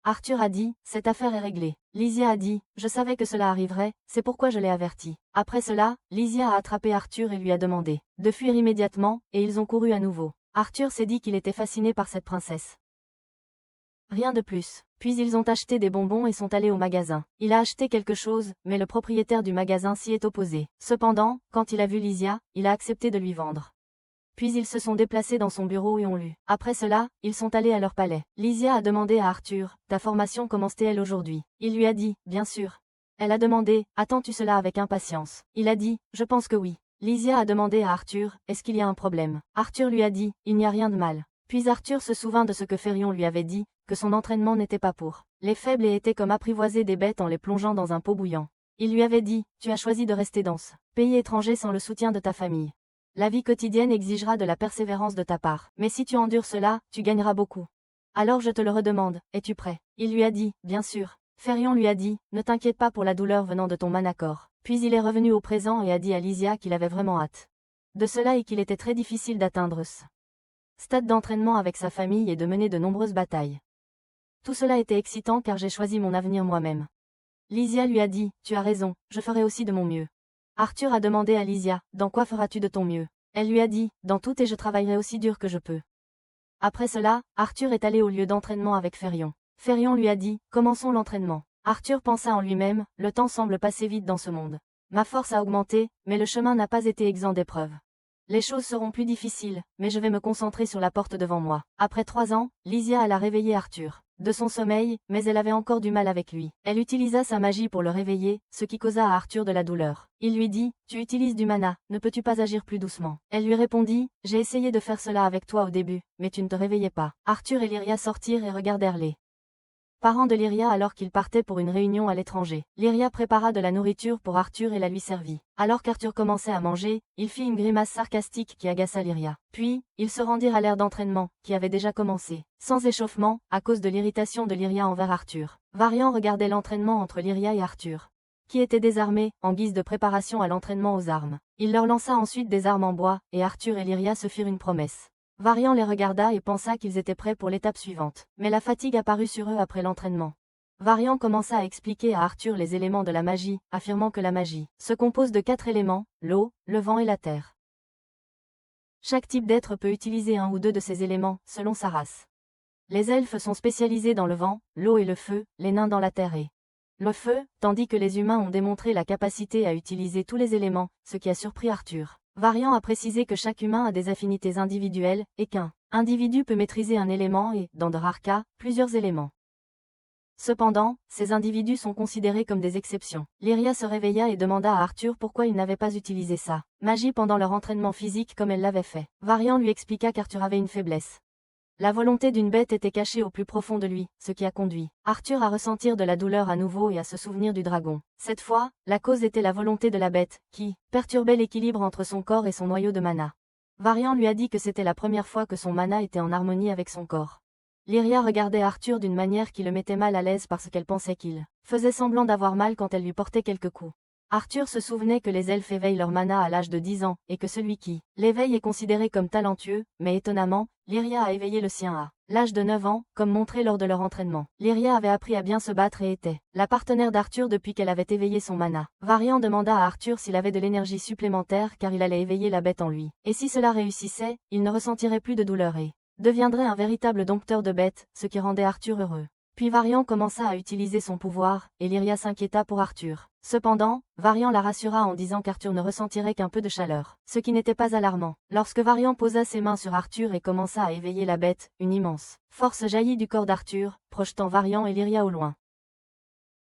Arthur a dit, cette affaire est réglée. Lysia a dit, je savais que cela arriverait, c'est pourquoi je l'ai averti. Après cela, Lysia a attrapé Arthur et lui a demandé de fuir immédiatement, et ils ont couru à nouveau. Arthur s'est dit qu'il était fasciné par cette princesse. Rien de plus. Puis ils ont acheté des bonbons et sont allés au magasin. Il a acheté quelque chose, mais le propriétaire du magasin s'y est opposé. Cependant, quand il a vu Lysia, il a accepté de lui vendre. Puis ils se sont déplacés dans son bureau et ont lu. Après cela, ils sont allés à leur palais. Lysia a demandé à Arthur, ta formation commence-t-elle aujourd'hui? Il lui a dit, bien sûr. Elle a demandé, attends-tu cela avec impatience? Il a dit, je pense que oui. Lysia a demandé à Arthur, est-ce qu'il y a un problème? Arthur lui a dit, il n'y a rien de mal. Puis Arthur se souvint de ce que Férion lui avait dit, que son entraînement n'était pas pour les faibles et était comme apprivoiser des bêtes en les plongeant dans un pot bouillant. Il lui avait dit, tu as choisi de rester dans ce pays étranger sans le soutien de ta famille. La vie quotidienne exigera de la persévérance de ta part. Mais si tu endures cela, tu gagneras beaucoup. Alors je te le redemande, es-tu prêt? Il lui a dit, bien sûr. Férion lui a dit, ne t'inquiète pas pour la douleur venant de ton manacor. Puis il est revenu au présent et a dit à Lysia qu'il avait vraiment hâte de cela et qu'il était très difficile d'atteindre ce stade d'entraînement avec sa famille et de mener de nombreuses batailles. Tout cela était excitant car j'ai choisi mon avenir moi-même. Lysia lui a dit, tu as raison, je ferai aussi de mon mieux. Arthur a demandé à Lysia, dans quoi feras-tu de ton mieux? Elle lui a dit, dans tout et je travaillerai aussi dur que je peux. Après cela, Arthur est allé au lieu d'entraînement avec Férion. Férion lui a dit, commençons l'entraînement. Arthur pensa en lui-même, le temps semble passer vite dans ce monde. Ma force a augmenté, mais le chemin n'a pas été exempt d'épreuves. Les choses seront plus difficiles, mais je vais me concentrer sur la porte devant moi. Après 3 ans, Lysia alla réveiller Arthur. de son sommeil, mais elle avait encore du mal avec lui. Elle utilisa sa magie pour le réveiller, ce qui causa à Arthur de la douleur. Il lui dit, tu utilises du mana, ne peux-tu pas agir plus doucement? Elle lui répondit, j'ai essayé de faire cela avec toi au début, mais tu ne te réveillais pas. Arthur et Lyria sortirent et regardèrent les parents de Lyria alors qu'ils partaient pour une réunion à l'étranger. Lyria prépara de la nourriture pour Arthur et la lui servit. Alors qu'Arthur commençait à manger, il fit une grimace sarcastique qui agaça Lyria. Puis, ils se rendirent à l'ère d'entraînement, qui avait déjà commencé. Sans échauffement, à cause de l'irritation de Lyria envers Arthur. Varian regardait l'entraînement entre Lyria et Arthur, qui étaient désarmés, en guise de préparation à l'entraînement aux armes. Il leur lança ensuite des armes en bois, et Arthur et Lyria se firent une promesse. Varian les regarda et pensa qu'ils étaient prêts pour l'étape suivante. Mais la fatigue apparut sur eux après l'entraînement. Varian commença à expliquer à Arthur les éléments de la magie, affirmant que la magie se compose de 4 éléments, l'eau, le vent et la terre. Chaque type d'être peut utiliser un ou deux de ces éléments, selon sa race. Les elfes sont spécialisés dans le vent, l'eau et le feu, les nains dans la terre et le feu, tandis que les humains ont démontré la capacité à utiliser tous les éléments, ce qui a surpris Arthur. Varian a précisé que chaque humain a des affinités individuelles, et qu'un individu peut maîtriser un élément et, dans de rares cas, plusieurs éléments. Cependant, ces individus sont considérés comme des exceptions. Lyria se réveilla et demanda à Arthur pourquoi il n'avait pas utilisé sa magie pendant leur entraînement physique comme elle l'avait fait. Varian lui expliqua qu'Arthur avait une faiblesse. La volonté d'une bête était cachée au plus profond de lui, ce qui a conduit Arthur à ressentir de la douleur à nouveau et à se souvenir du dragon. Cette fois, la cause était la volonté de la bête, qui perturbait l'équilibre entre son corps et son noyau de mana. Varian lui a dit que c'était la première fois que son mana était en harmonie avec son corps. Lyria regardait Arthur d'une manière qui le mettait mal à l'aise parce qu'elle pensait qu'il faisait semblant d'avoir mal quand elle lui portait quelques coups. Arthur se souvenait que les elfes éveillent leur mana à l'âge de 10 ans, et que celui qui l'éveille est considéré comme talentueux, mais étonnamment, Lyria a éveillé le sien à l'âge de 9 ans, comme montré lors de leur entraînement. Lyria avait appris à bien se battre et était la partenaire d'Arthur depuis qu'elle avait éveillé son mana. Varian demanda à Arthur s'il avait de l'énergie supplémentaire car il allait éveiller la bête en lui. Et si cela réussissait, il ne ressentirait plus de douleur et deviendrait un véritable dompteur de bêtes, ce qui rendait Arthur heureux. Puis Varian commença à utiliser son pouvoir, et Lyria s'inquiéta pour Arthur. Cependant, Varian la rassura en disant qu'Arthur ne ressentirait qu'un peu de chaleur, ce qui n'était pas alarmant. Lorsque Varian posa ses mains sur Arthur et commença à éveiller la bête, une immense force jaillit du corps d'Arthur, projetant Varian et Lyria au loin.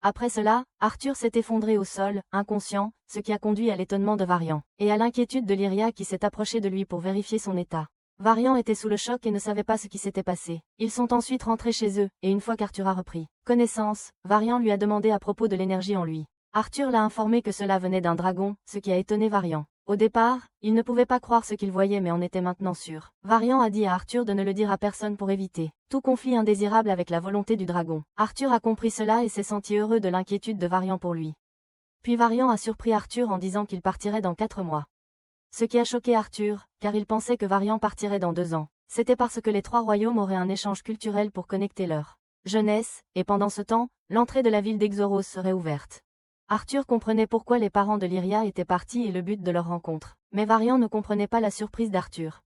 Après cela, Arthur s'est effondré au sol, inconscient, ce qui a conduit à l'étonnement de Varian, et à l'inquiétude de Lyria qui s'est approchée de lui pour vérifier son état. Varian était sous le choc et ne savait pas ce qui s'était passé. Ils sont ensuite rentrés chez eux, et une fois qu'Arthur a repris connaissance, Varian lui a demandé à propos de l'énergie en lui. Arthur l'a informé que cela venait d'un dragon, ce qui a étonné Varian. Au départ, il ne pouvait pas croire ce qu'il voyait mais en était maintenant sûr. Varian a dit à Arthur de ne le dire à personne pour éviter tout conflit indésirable avec la volonté du dragon. Arthur a compris cela et s'est senti heureux de l'inquiétude de Varian pour lui. Puis Varian a surpris Arthur en disant qu'il partirait dans 4 mois. Ce qui a choqué Arthur, car il pensait que Varian partirait dans 2 ans. C'était parce que les 3 royaumes auraient un échange culturel pour connecter leur jeunesse, et pendant ce temps, l'entrée de la ville d'Exoros serait ouverte. Arthur comprenait pourquoi les parents de Lyria étaient partis et le but de leur rencontre. Mais Varian ne comprenait pas la surprise d'Arthur.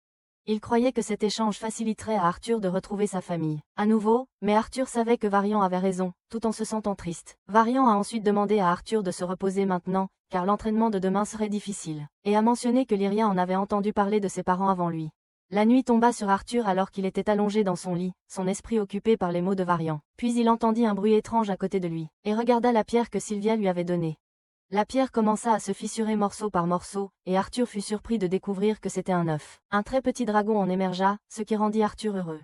Il croyait que cet échange faciliterait à Arthur de retrouver sa famille. À nouveau, mais Arthur savait que Varian avait raison, tout en se sentant triste. Varian a ensuite demandé à Arthur de se reposer maintenant, car l'entraînement de demain serait difficile, et a mentionné que Lyria en avait entendu parler de ses parents avant lui. La nuit tomba sur Arthur alors qu'il était allongé dans son lit, son esprit occupé par les mots de Varian. Puis il entendit un bruit étrange à côté de lui, et regarda la pierre que Sylvia lui avait donnée. La pierre commença à se fissurer morceau par morceau, et Arthur fut surpris de découvrir que c'était un œuf. Un très petit dragon en émergea, ce qui rendit Arthur heureux.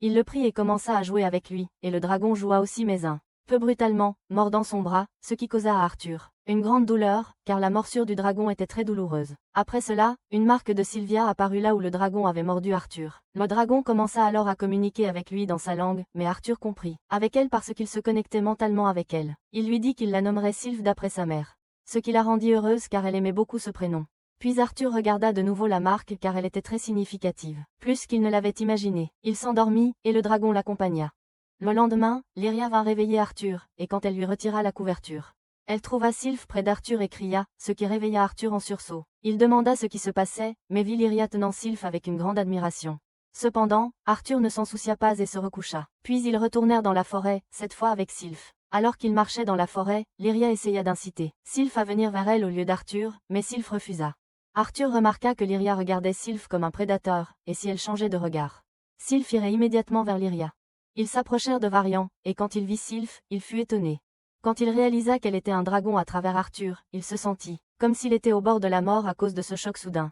Il le prit et commença à jouer avec lui, et le dragon joua aussi mais un peu brutalement, mordant son bras, ce qui causa à Arthur une grande douleur, car la morsure du dragon était très douloureuse. Après cela, une marque de Sylvia apparut là où le dragon avait mordu Arthur. Le dragon commença alors à communiquer avec lui dans sa langue, mais Arthur comprit avec elle parce qu'il se connectait mentalement avec elle. Il lui dit qu'il la nommerait Sylve d'après sa mère. Ce qui la rendit heureuse car elle aimait beaucoup ce prénom. Puis Arthur regarda de nouveau la marque car elle était très significative. Plus qu'il ne l'avait imaginé. Il s'endormit, et le dragon l'accompagna. Le lendemain, Lyria vint réveiller Arthur, et quand elle lui retira la couverture, elle trouva Sylphe près d'Arthur et cria, ce qui réveilla Arthur en sursaut. Il demanda ce qui se passait, mais vit Lyria tenant Sylphe avec une grande admiration. Cependant, Arthur ne s'en soucia pas et se recoucha. Puis ils retournèrent dans la forêt, cette fois avec Sylphe. Alors qu'ils marchaient dans la forêt, Lyria essaya d'inciter Sylphe à venir vers elle au lieu d'Arthur, mais Sylphe refusa. Arthur remarqua que Lyria regardait Sylphe comme un prédateur, et si elle changeait de regard, Sylphe irait immédiatement vers Lyria. Ils s'approchèrent de Varian, et quand il vit Sylph, il fut étonné. Quand il réalisa qu'elle était un dragon à travers Arthur, il se sentit comme s'il était au bord de la mort à cause de ce choc soudain.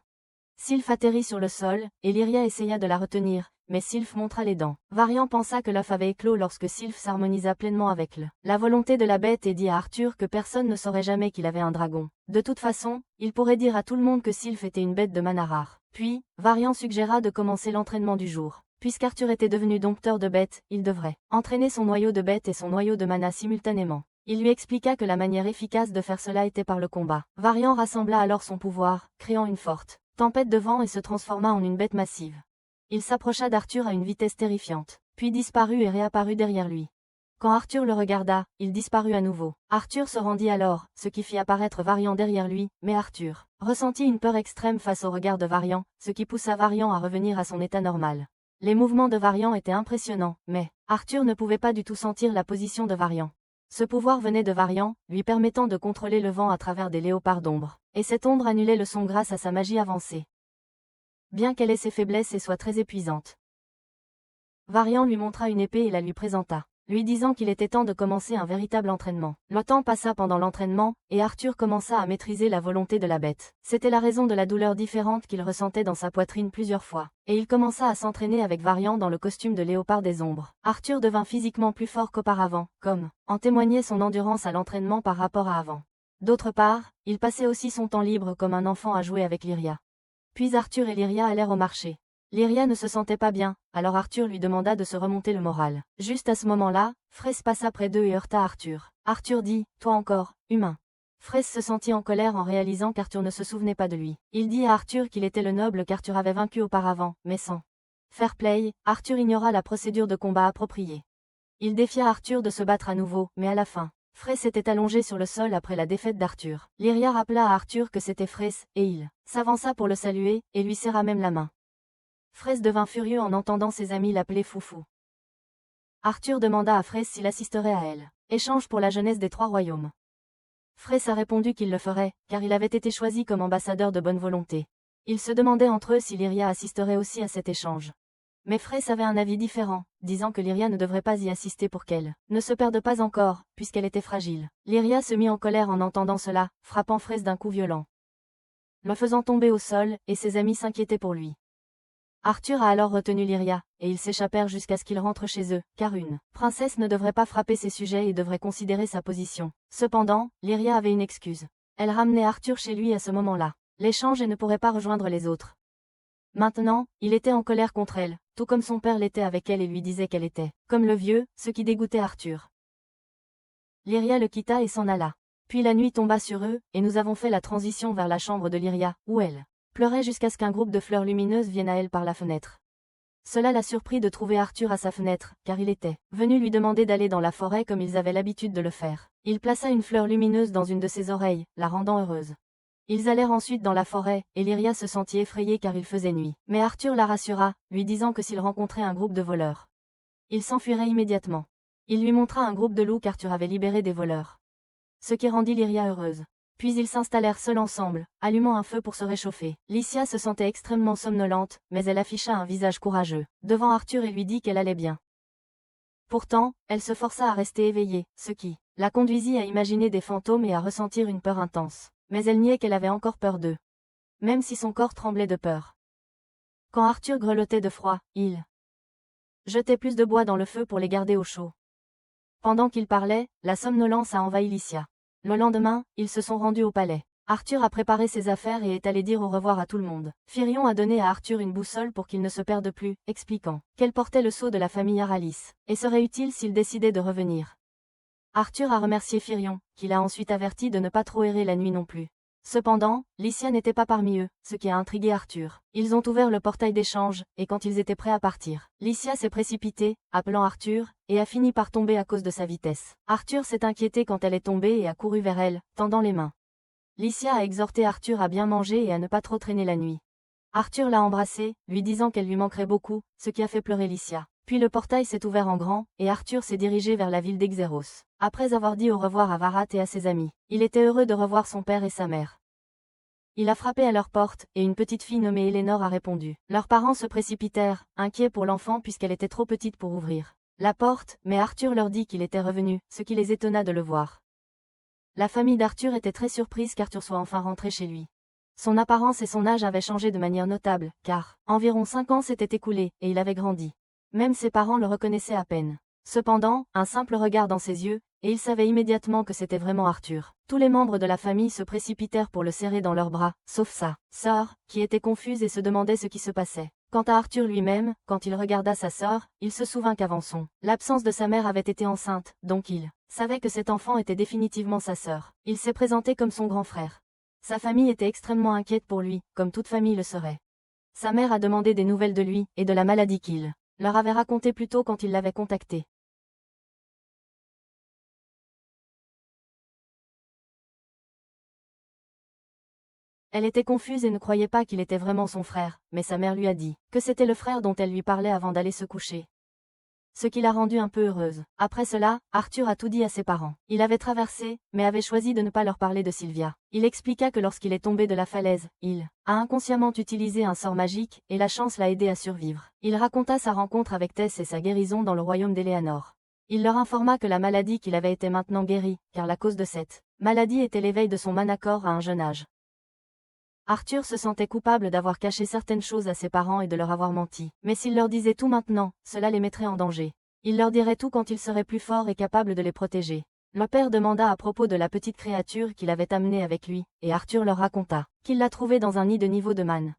Sylph atterrit sur le sol, et Lyria essaya de la retenir, mais Sylph montra les dents. Varian pensa que l'œuf avait éclos lorsque Sylph s'harmonisa pleinement avec la volonté de la bête et dit à Arthur que personne ne saurait jamais qu'il avait un dragon. De toute façon, il pourrait dire à tout le monde que Sylph était une bête de mana rare. Puis, Varian suggéra de commencer l'entraînement du jour. Puisqu'Arthur était devenu dompteur de bêtes, il devrait entraîner son noyau de bête et son noyau de mana simultanément. Il lui expliqua que la manière efficace de faire cela était par le combat. Varian rassembla alors son pouvoir, créant une forte tempête de vent et se transforma en une bête massive. Il s'approcha d'Arthur à une vitesse terrifiante, puis disparut et réapparut derrière lui. Quand Arthur le regarda, il disparut à nouveau. Arthur se rendit alors, ce qui fit apparaître Varian derrière lui, mais Arthur ressentit une peur extrême face au regard de Varian, ce qui poussa Varian à revenir à son état normal. Les mouvements de Varian étaient impressionnants, mais Arthur ne pouvait pas du tout sentir la position de Varian. Ce pouvoir venait de Varian, lui permettant de contrôler le vent à travers des léopards d'ombre, et cette ombre annulait le son grâce à sa magie avancée. Bien qu'elle ait ses faiblesses et soit très épuisante. Varian lui montra une épée et la lui présenta, lui disant qu'il était temps de commencer un véritable entraînement. Le temps passa pendant l'entraînement, et Arthur commença à maîtriser la volonté de la bête. C'était la raison de la douleur différente qu'il ressentait dans sa poitrine plusieurs fois, et il commença à s'entraîner avec Varian dans le costume de léopard des ombres. Arthur devint physiquement plus fort qu'auparavant, comme en témoignait son endurance à l'entraînement par rapport à avant. D'autre part, il passait aussi son temps libre comme un enfant à jouer avec Lyria. Puis Arthur et Lyria allèrent au marché. Lyria ne se sentait pas bien, alors Arthur lui demanda de se remonter le moral. Juste à ce moment-là, Fraisse passa près d'eux et heurta Arthur. Arthur dit, « Toi encore, humain. » Fraisse se sentit en colère en réalisant qu'Arthur ne se souvenait pas de lui. Il dit à Arthur qu'il était le noble qu'Arthur avait vaincu auparavant, mais sans fair play, Arthur ignora la procédure de combat appropriée. Il défia Arthur de se battre à nouveau, mais à la fin, Fraisse était allongé sur le sol après la défaite d'Arthur. Lyria rappela à Arthur que c'était Fraisse, et il s'avança pour le saluer, et lui serra même la main. Fraisse devint furieux en entendant ses amis l'appeler Foufou. Arthur demanda à Fraisse s'il assisterait à elle. Échange pour la jeunesse des trois royaumes. Fraisse a répondu qu'il le ferait, car il avait été choisi comme ambassadeur de bonne volonté. Ils se demandaient entre eux si Lyria assisterait aussi à cet échange. Mais Fraisse avait un avis différent, disant que Lyria ne devrait pas y assister pour qu'elle ne se perde pas encore, puisqu'elle était fragile. Lyria se mit en colère en entendant cela, frappant Fraisse d'un coup violent, le faisant tomber au sol, et ses amis s'inquiétaient pour lui. Arthur a alors retenu Lyria, et ils s'échappèrent jusqu'à ce qu'ils rentrent chez eux, car une princesse ne devrait pas frapper ses sujets et devrait considérer sa position. Cependant, Lyria avait une excuse. Elle ramenait Arthur chez lui à ce moment-là. L'échange et ne pourrait pas rejoindre les autres. Maintenant, il était en colère contre elle, tout comme son père l'était avec elle et lui disait qu'elle était comme le vieux, ce qui dégoûtait Arthur. Lyria le quitta et s'en alla. Puis la nuit tomba sur eux, et nous avons fait la transition vers la chambre de Lyria, où elle pleurait jusqu'à ce qu'un groupe de fleurs lumineuses vienne à elle par la fenêtre. Cela l'a surpris de trouver Arthur à sa fenêtre, car il était venu lui demander d'aller dans la forêt comme ils avaient l'habitude de le faire. Il plaça une fleur lumineuse dans une de ses oreilles, la rendant heureuse. Ils allèrent ensuite dans la forêt, et Lyria se sentit effrayée car il faisait nuit. Mais Arthur la rassura, lui disant que s'il rencontrait un groupe de voleurs, il s'enfuirait immédiatement. Il lui montra un groupe de loups qu'Arthur avait libéré des voleurs, ce qui rendit Lyria heureuse. Puis ils s'installèrent seuls ensemble, allumant un feu pour se réchauffer. Lycia se sentait extrêmement somnolente, mais elle afficha un visage courageux devant Arthur et lui dit qu'elle allait bien. Pourtant, elle se força à rester éveillée, ce qui la conduisit à imaginer des fantômes et à ressentir une peur intense. Mais elle niait qu'elle avait encore peur d'eux, même si son corps tremblait de peur. Quand Arthur grelottait de froid, il jetait plus de bois dans le feu pour les garder au chaud. Pendant qu'il parlait, la somnolence a envahi Lycia. Le lendemain, ils se sont rendus au palais. Arthur a préparé ses affaires et est allé dire au revoir à tout le monde. Firion a donné à Arthur une boussole pour qu'il ne se perde plus, expliquant qu'elle portait le sceau de la famille Aralis, et serait utile s'il décidait de revenir. Arthur a remercié Firion, qui l'a ensuite averti de ne pas trop errer la nuit non plus. Cependant, Lycia n'était pas parmi eux, ce qui a intrigué Arthur. Ils ont ouvert le portail d'échange, et quand ils étaient prêts à partir, Lycia s'est précipitée, appelant Arthur, et a fini par tomber à cause de sa vitesse. Arthur s'est inquiété quand elle est tombée et a couru vers elle, tendant les mains. Lycia a exhorté Arthur à bien manger et à ne pas trop traîner la nuit. Arthur l'a embrassée, lui disant qu'elle lui manquerait beaucoup, ce qui a fait pleurer Lycia. Puis le portail s'est ouvert en grand, et Arthur s'est dirigé vers la ville d'Exeros. Après avoir dit au revoir à Varat et à ses amis, il était heureux de revoir son père et sa mère. Il a frappé à leur porte, et une petite fille nommée Elénor a répondu. Leurs parents se précipitèrent, inquiets pour l'enfant puisqu'elle était trop petite pour ouvrir. la porte, mais Arthur leur dit qu'il était revenu, ce qui les étonna de le voir. La famille d'Arthur était très surprise qu'Arthur soit enfin rentré chez lui. Son apparence et son âge avaient changé de manière notable, car environ 5 ans s'étaient écoulés, et il avait grandi. Même ses parents le reconnaissaient à peine. Cependant, un simple regard dans ses yeux, et ils savaient immédiatement que c'était vraiment Arthur. Tous les membres de la famille se précipitèrent pour le serrer dans leurs bras, sauf sa sœur, qui était confuse et se demandait ce qui se passait. Quant à Arthur lui-même, quand il regarda sa sœur, il se souvint qu'avant l'absence de sa mère avait été enceinte, donc il savait que cet enfant était définitivement sa sœur. Il s'est présenté comme son grand frère. Sa famille était extrêmement inquiète pour lui, comme toute famille le serait. Sa mère a demandé des nouvelles de lui, et de la maladie qu'il leur avait racontée plus tôt quand il l'avait contacté. Elle était confuse et ne croyait pas qu'il était vraiment son frère, mais sa mère lui a dit que c'était le frère dont elle lui parlait avant d'aller se coucher. Ce qui l'a rendue un peu heureuse. Après cela, Arthur a tout dit à ses parents. Il avait traversé, mais avait choisi de ne pas leur parler de Sylvia. Il expliqua que lorsqu'il est tombé de la falaise, il a inconsciemment utilisé un sort magique, et la chance l'a aidé à survivre. Il raconta sa rencontre avec Tess et sa guérison dans le royaume d'Eleanor. Il leur informa que la maladie qu'il avait été maintenant guérie, car la cause de cette maladie était l'éveil de son manacor à un jeune âge. Arthur se sentait coupable d'avoir caché certaines choses à ses parents et de leur avoir menti. Mais s'il leur disait tout maintenant, cela les mettrait en danger. Il leur dirait tout quand il serait plus fort et capable de les protéger. Le père demanda à propos de la petite créature qu'il avait amenée avec lui, et Arthur leur raconta qu'il l'a trouvée dans un nid de niveau de manne.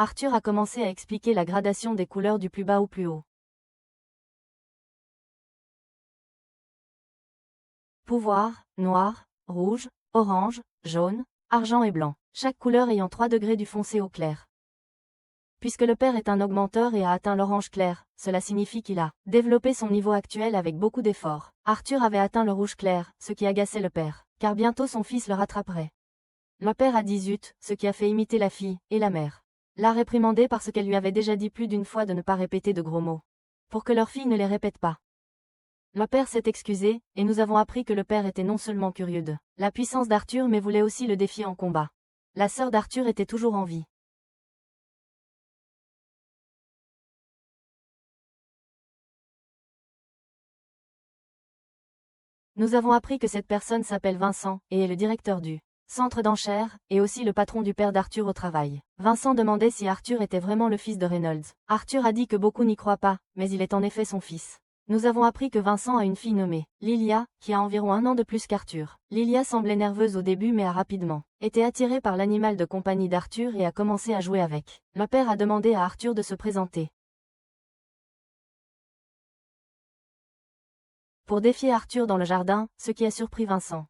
Arthur a commencé à expliquer la gradation des couleurs du plus bas au plus haut. Pouvoir, noir, rouge, orange, jaune, argent et blanc, chaque couleur ayant 3 degrés du foncé au clair. Puisque le père est un augmenteur et a atteint l'orange clair, cela signifie qu'il a développé son niveau actuel avec beaucoup d'efforts. Arthur avait atteint le rouge clair, ce qui agaçait le père, car bientôt son fils le rattraperait. Le père a 18, ce qui a fait imiter la fille, et la mère l'a réprimandé parce qu'elle lui avait déjà dit plus d'une fois de ne pas répéter de gros mots. Pour que leur fille ne les répète pas. Le père s'est excusé, et nous avons appris que le père était non seulement curieux de la puissance d'Arthur mais voulait aussi le défier en combat. La sœur d'Arthur était toujours en vie. Nous avons appris que cette personne s'appelle Vincent, et est le directeur du centre d'enchères, et aussi le patron du père d'Arthur au travail. Vincent demandait si Arthur était vraiment le fils de Reynolds. Arthur a dit que beaucoup n'y croient pas, mais il est en effet son fils. Nous avons appris que Vincent a une fille nommée Lilia, qui a environ 1 an de plus qu'Arthur. Lilia semblait nerveuse au début mais a rapidement été attirée par l'animal de compagnie d'Arthur et a commencé à jouer avec. Le père a demandé à Arthur de se présenter pour défier Arthur dans le jardin, ce qui a surpris Vincent.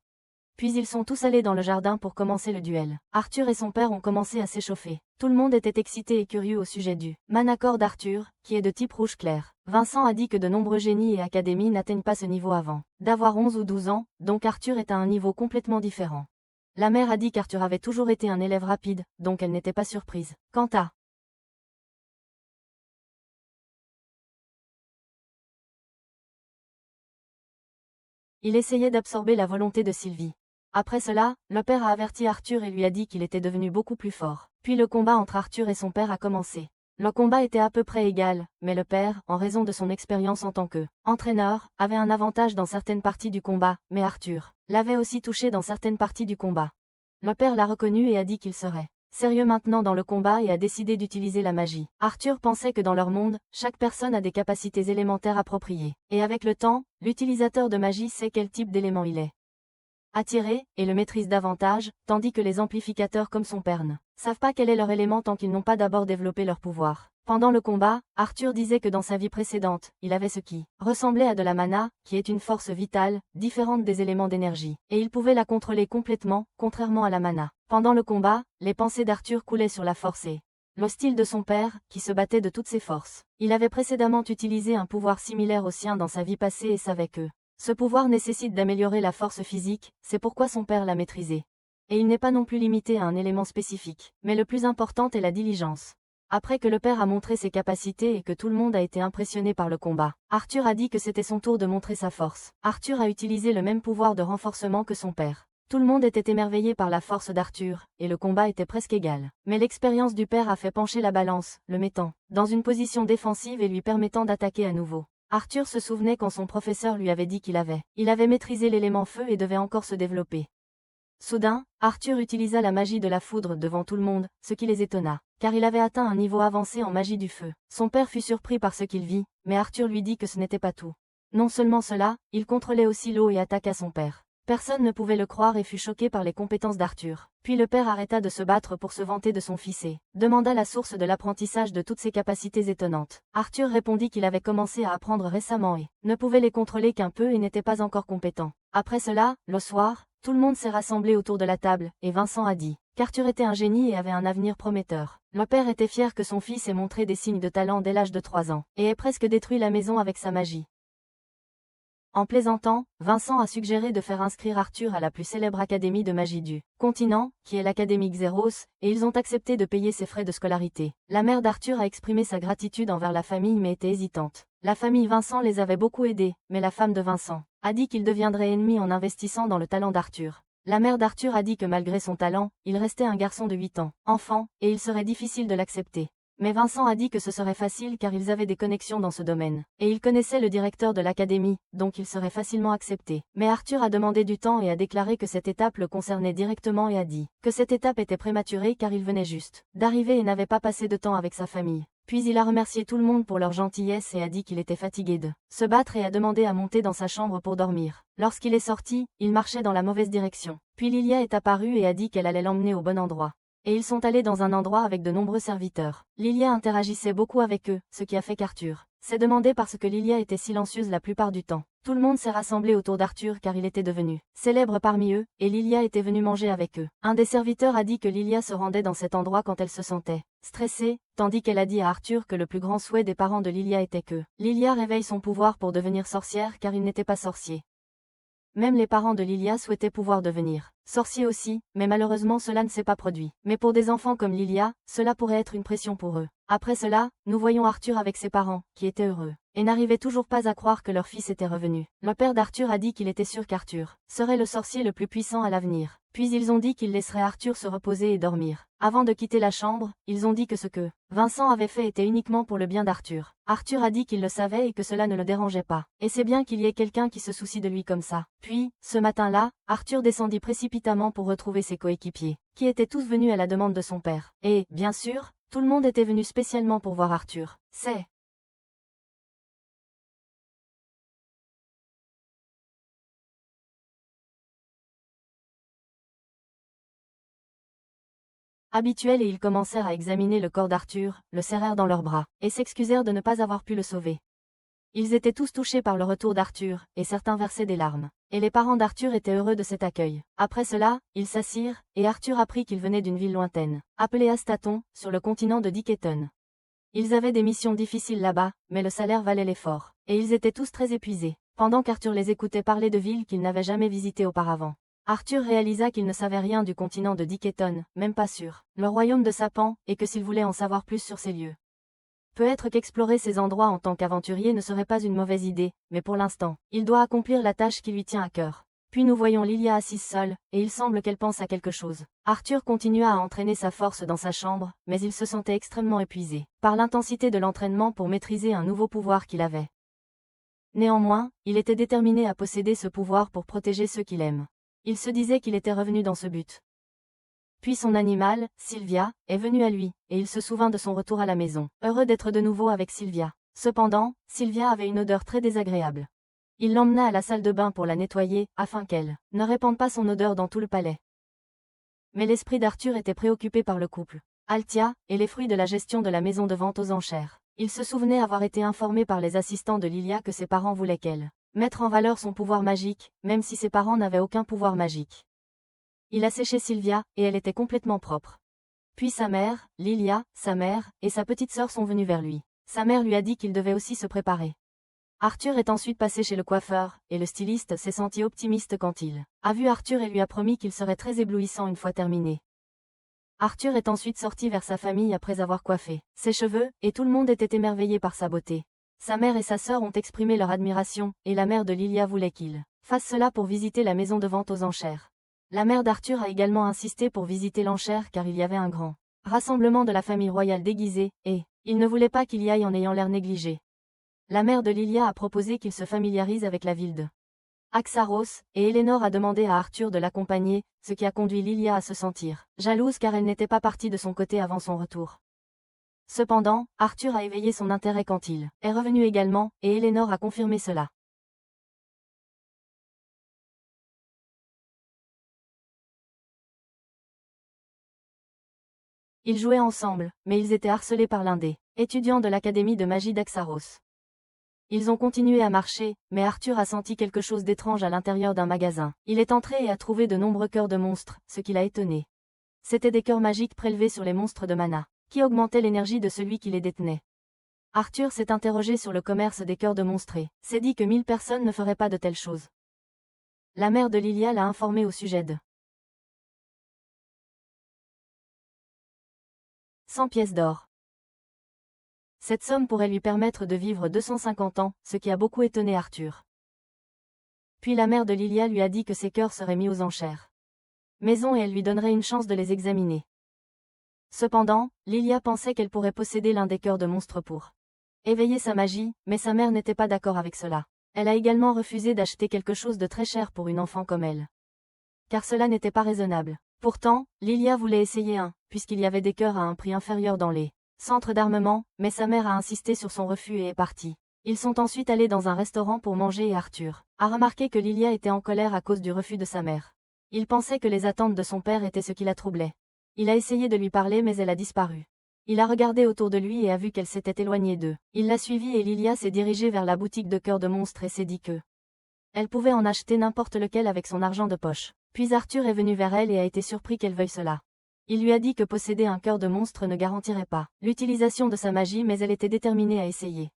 Puis ils sont tous allés dans le jardin pour commencer le duel. Arthur et son père ont commencé à s'échauffer. Tout le monde était excité et curieux au sujet du manacor d'Arthur, qui est de type rouge clair. Vincent a dit que de nombreux génies et académies n'atteignent pas ce niveau avant d'avoir 11 ou 12 ans, donc Arthur est à un niveau complètement différent. La mère a dit qu'Arthur avait toujours été un élève rapide, donc elle n'était pas surprise. Quant à il essayait d'absorber la volonté de Sylvie. Après cela, le père a averti Arthur et lui a dit qu'il était devenu beaucoup plus fort. Puis le combat entre Arthur et son père a commencé. Le combat était à peu près égal, mais le père, en raison de son expérience en tant que entraîneur, avait un avantage dans certaines parties du combat, mais Arthur l'avait aussi touché dans certaines parties du combat. Le père l'a reconnu et a dit qu'il serait sérieux maintenant dans le combat et a décidé d'utiliser la magie. Arthur pensait que dans leur monde, chaque personne a des capacités élémentaires appropriées. Et avec le temps, l'utilisateur de magie sait quel type d'élément il est attiré, et le maîtrise davantage, tandis que les amplificateurs comme son père ne savent pas quel est leur élément tant qu'ils n'ont pas d'abord développé leur pouvoir. Pendant le combat, Arthur disait que dans sa vie précédente, il avait ce qui ressemblait à de la mana, qui est une force vitale, différente des éléments d'énergie, et il pouvait la contrôler complètement, contrairement à la mana. Pendant le combat, les pensées d'Arthur coulaient sur la force et le style de son père, qui se battait de toutes ses forces. Il avait précédemment utilisé un pouvoir similaire au sien dans sa vie passée et savait que ce pouvoir nécessite d'améliorer la force physique, c'est pourquoi son père l'a maîtrisé. Et il n'est pas non plus limité à un élément spécifique. Mais le plus important est la diligence. Après que le père a montré ses capacités et que tout le monde a été impressionné par le combat, Arthur a dit que c'était son tour de montrer sa force. Arthur a utilisé le même pouvoir de renforcement que son père. Tout le monde était émerveillé par la force d'Arthur, et le combat était presque égal. Mais l'expérience du père a fait pencher la balance, le mettant dans une position défensive et lui permettant d'attaquer à nouveau. Arthur se souvenait quand son professeur lui avait dit qu'il avait maîtrisé l'élément feu et devait encore se développer. Soudain, Arthur utilisa la magie de la foudre devant tout le monde, ce qui les étonna, car il avait atteint un niveau avancé en magie du feu. Son père fut surpris par ce qu'il vit, mais Arthur lui dit que ce n'était pas tout. Non seulement cela, il contrôlait aussi l'eau et attaqua son père. Personne ne pouvait le croire et fut choqué par les compétences d'Arthur. Puis le père arrêta de se battre pour se vanter de son fils et demanda la source de l'apprentissage de toutes ses capacités étonnantes. Arthur répondit qu'il avait commencé à apprendre récemment et ne pouvait les contrôler qu'un peu et n'était pas encore compétent. Après cela, le soir, tout le monde s'est rassemblé autour de la table, et Vincent a dit qu'Arthur était un génie et avait un avenir prometteur. Le père était fier que son fils ait montré des signes de talent dès l'âge de 3 ans, et ait presque détruit la maison avec sa magie. En plaisantant, Vincent a suggéré de faire inscrire Arthur à la plus célèbre académie de magie du continent, qui est l'Académie Xeros, et ils ont accepté de payer ses frais de scolarité. La mère d'Arthur a exprimé sa gratitude envers la famille mais était hésitante. La famille Vincent les avait beaucoup aidés, mais la femme de Vincent a dit qu'il deviendrait ennemi en investissant dans le talent d'Arthur. La mère d'Arthur a dit que malgré son talent, il restait un garçon de 8 ans, enfant, et il serait difficile de l'accepter. Mais Vincent a dit que ce serait facile car ils avaient des connexions dans ce domaine. Et il connaissait le directeur de l'académie, donc il serait facilement accepté. Mais Arthur a demandé du temps et a déclaré que cette étape le concernait directement et a dit que cette étape était prématurée car il venait juste d'arriver et n'avait pas passé de temps avec sa famille. Puis il a remercié tout le monde pour leur gentillesse et a dit qu'il était fatigué de se battre et a demandé à monter dans sa chambre pour dormir. Lorsqu'il est sorti, il marchait dans la mauvaise direction. Puis Lilia est apparue et a dit qu'elle allait l'emmener au bon endroit. Et ils sont allés dans un endroit avec de nombreux serviteurs. Lilia interagissait beaucoup avec eux, ce qui a fait qu'Arthur s'est demandé parce que Lilia était silencieuse la plupart du temps. Tout le monde s'est rassemblé autour d'Arthur car il était devenu célèbre parmi eux, et Lilia était venue manger avec eux. Un des serviteurs a dit que Lilia se rendait dans cet endroit quand elle se sentait stressée, tandis qu'elle a dit à Arthur que le plus grand souhait des parents de Lilia était que Lilia réveille son pouvoir pour devenir sorcière car il n'était pas sorcier. Même les parents de Lilia souhaitaient pouvoir devenir sorciers aussi, mais malheureusement cela ne s'est pas produit. Mais pour des enfants comme Lilia, cela pourrait être une pression pour eux. Après cela, nous voyons Arthur avec ses parents, qui étaient heureux, et n'arrivaient toujours pas à croire que leur fils était revenu. Le père d'Arthur a dit qu'il était sûr qu'Arthur serait le sorcier le plus puissant à l'avenir. Puis ils ont dit qu'ils laisseraient Arthur se reposer et dormir. Avant de quitter la chambre, ils ont dit que ce que Vincent avait fait était uniquement pour le bien d'Arthur. Arthur a dit qu'il le savait et que cela ne le dérangeait pas. Et c'est bien qu'il y ait quelqu'un qui se soucie de lui comme ça. Puis, ce matin-là, Arthur descendit précipitamment pour retrouver ses coéquipiers, qui étaient tous venus à la demande de son père. Et, bien sûr, tout le monde était venu spécialement pour voir Arthur. C'est habituel et ils commencèrent à examiner le corps d'Arthur, le serrèrent dans leurs bras, et s'excusèrent de ne pas avoir pu le sauver. Ils étaient tous touchés par le retour d'Arthur, et certains versaient des larmes. Et les parents d'Arthur étaient heureux de cet accueil. Après cela, ils s'assirent, et Arthur apprit qu'il venait d'une ville lointaine, appelée Astaton, sur le continent de Diketon. Ils avaient des missions difficiles là-bas, mais le salaire valait l'effort, et ils étaient tous très épuisés, pendant qu'Arthur les écoutait parler de villes qu'il n'avait jamais visitées auparavant. Arthur réalisa qu'il ne savait rien du continent de Diketon, même pas sur le royaume de Sapan, et que s'il voulait en savoir plus sur ces lieux, peut-être qu'explorer ces endroits en tant qu'aventurier ne serait pas une mauvaise idée, mais pour l'instant, il doit accomplir la tâche qui lui tient à cœur. Puis nous voyons Lilia assise seule, et il semble qu'elle pense à quelque chose. Arthur continua à entraîner sa force dans sa chambre, mais il se sentait extrêmement épuisé par l'intensité de l'entraînement pour maîtriser un nouveau pouvoir qu'il avait. Néanmoins, il était déterminé à posséder ce pouvoir pour protéger ceux qu'il aime. Il se disait qu'il était revenu dans ce but. Puis son animal, Sylvia, est venu à lui, et il se souvint de son retour à la maison, heureux d'être de nouveau avec Sylvia. Cependant, Sylvia avait une odeur très désagréable. Il l'emmena à la salle de bain pour la nettoyer, afin qu'elle ne répande pas son odeur dans tout le palais. Mais l'esprit d'Arthur était préoccupé par le couple Altia, et les fruits de la gestion de la maison de vente aux enchères. Il se souvenait avoir été informé par les assistants de Lilia que ses parents voulaient qu'elle mettre en valeur son pouvoir magique, même si ses parents n'avaient aucun pouvoir magique. Il a séché Sylvia, et elle était complètement propre. Puis sa mère, Lilia, sa mère, et sa petite sœur sont venues vers lui. Sa mère lui a dit qu'il devait aussi se préparer. Arthur est ensuite passé chez le coiffeur, et le styliste s'est senti optimiste quand il a vu Arthur et lui a promis qu'il serait très éblouissant une fois terminé. Arthur est ensuite sorti vers sa famille après avoir coiffé ses cheveux, et tout le monde était émerveillé par sa beauté. Sa mère et sa sœur ont exprimé leur admiration, et la mère de Lilia voulait qu'il fasse cela pour visiter la maison de vente aux enchères. La mère d'Arthur a également insisté pour visiter l'enchère car il y avait un grand rassemblement de la famille royale déguisée, et il ne voulait pas qu'il y aille en ayant l'air négligé. La mère de Lilia a proposé qu'il se familiarise avec la ville de Axaros, et Eleanor a demandé à Arthur de l'accompagner, ce qui a conduit Lilia à se sentir jalouse car elle n'était pas partie de son côté avant son retour. Cependant, Arthur a éveillé son intérêt quand il est revenu également, et Eleanor a confirmé cela. Ils jouaient ensemble, mais ils étaient harcelés par l'un des étudiants de l'académie de magie d'Axaros. Ils ont continué à marcher, mais Arthur a senti quelque chose d'étrange à l'intérieur d'un magasin. Il est entré et a trouvé de nombreux cœurs de monstres, ce qui l'a étonné. C'étaient des cœurs magiques prélevés sur les monstres de mana, qui augmentaient l'énergie de celui qui les détenait. Arthur s'est interrogé sur le commerce des cœurs de monstres et s'est dit que 1000 personnes ne feraient pas de telles choses. La mère de Lilia l'a informé au sujet de 100 pièces d'or. Cette somme pourrait lui permettre de vivre 250 ans, ce qui a beaucoup étonné Arthur. Puis la mère de Lilia lui a dit que ses cœurs seraient mis aux enchères maison et elle lui donnerait une chance de les examiner. Cependant, Lilia pensait qu'elle pourrait posséder l'un des cœurs de monstre pour éveiller sa magie, mais sa mère n'était pas d'accord avec cela. Elle a également refusé d'acheter quelque chose de très cher pour une enfant comme elle. Car cela n'était pas raisonnable. Pourtant, Lilia voulait essayer un, puisqu'il y avait des cœurs à un prix inférieur dans les centres d'armement, mais sa mère a insisté sur son refus et est partie. Ils sont ensuite allés dans un restaurant pour manger et Arthur a remarqué que Lilia était en colère à cause du refus de sa mère. Il pensait que les attentes de son père étaient ce qui la troublait. Il a essayé de lui parler mais elle a disparu. Il a regardé autour de lui et a vu qu'elle s'était éloignée d'eux. Il l'a suivie et Lilia s'est dirigée vers la boutique de cœurs de monstres et s'est dit que elle pouvait en acheter n'importe lequel avec son argent de poche. Puis Arthur est venu vers elle et a été surpris qu'elle veuille cela. Il lui a dit que posséder un cœur de monstre ne garantirait pas l'utilisation de sa magie mais elle était déterminée à essayer.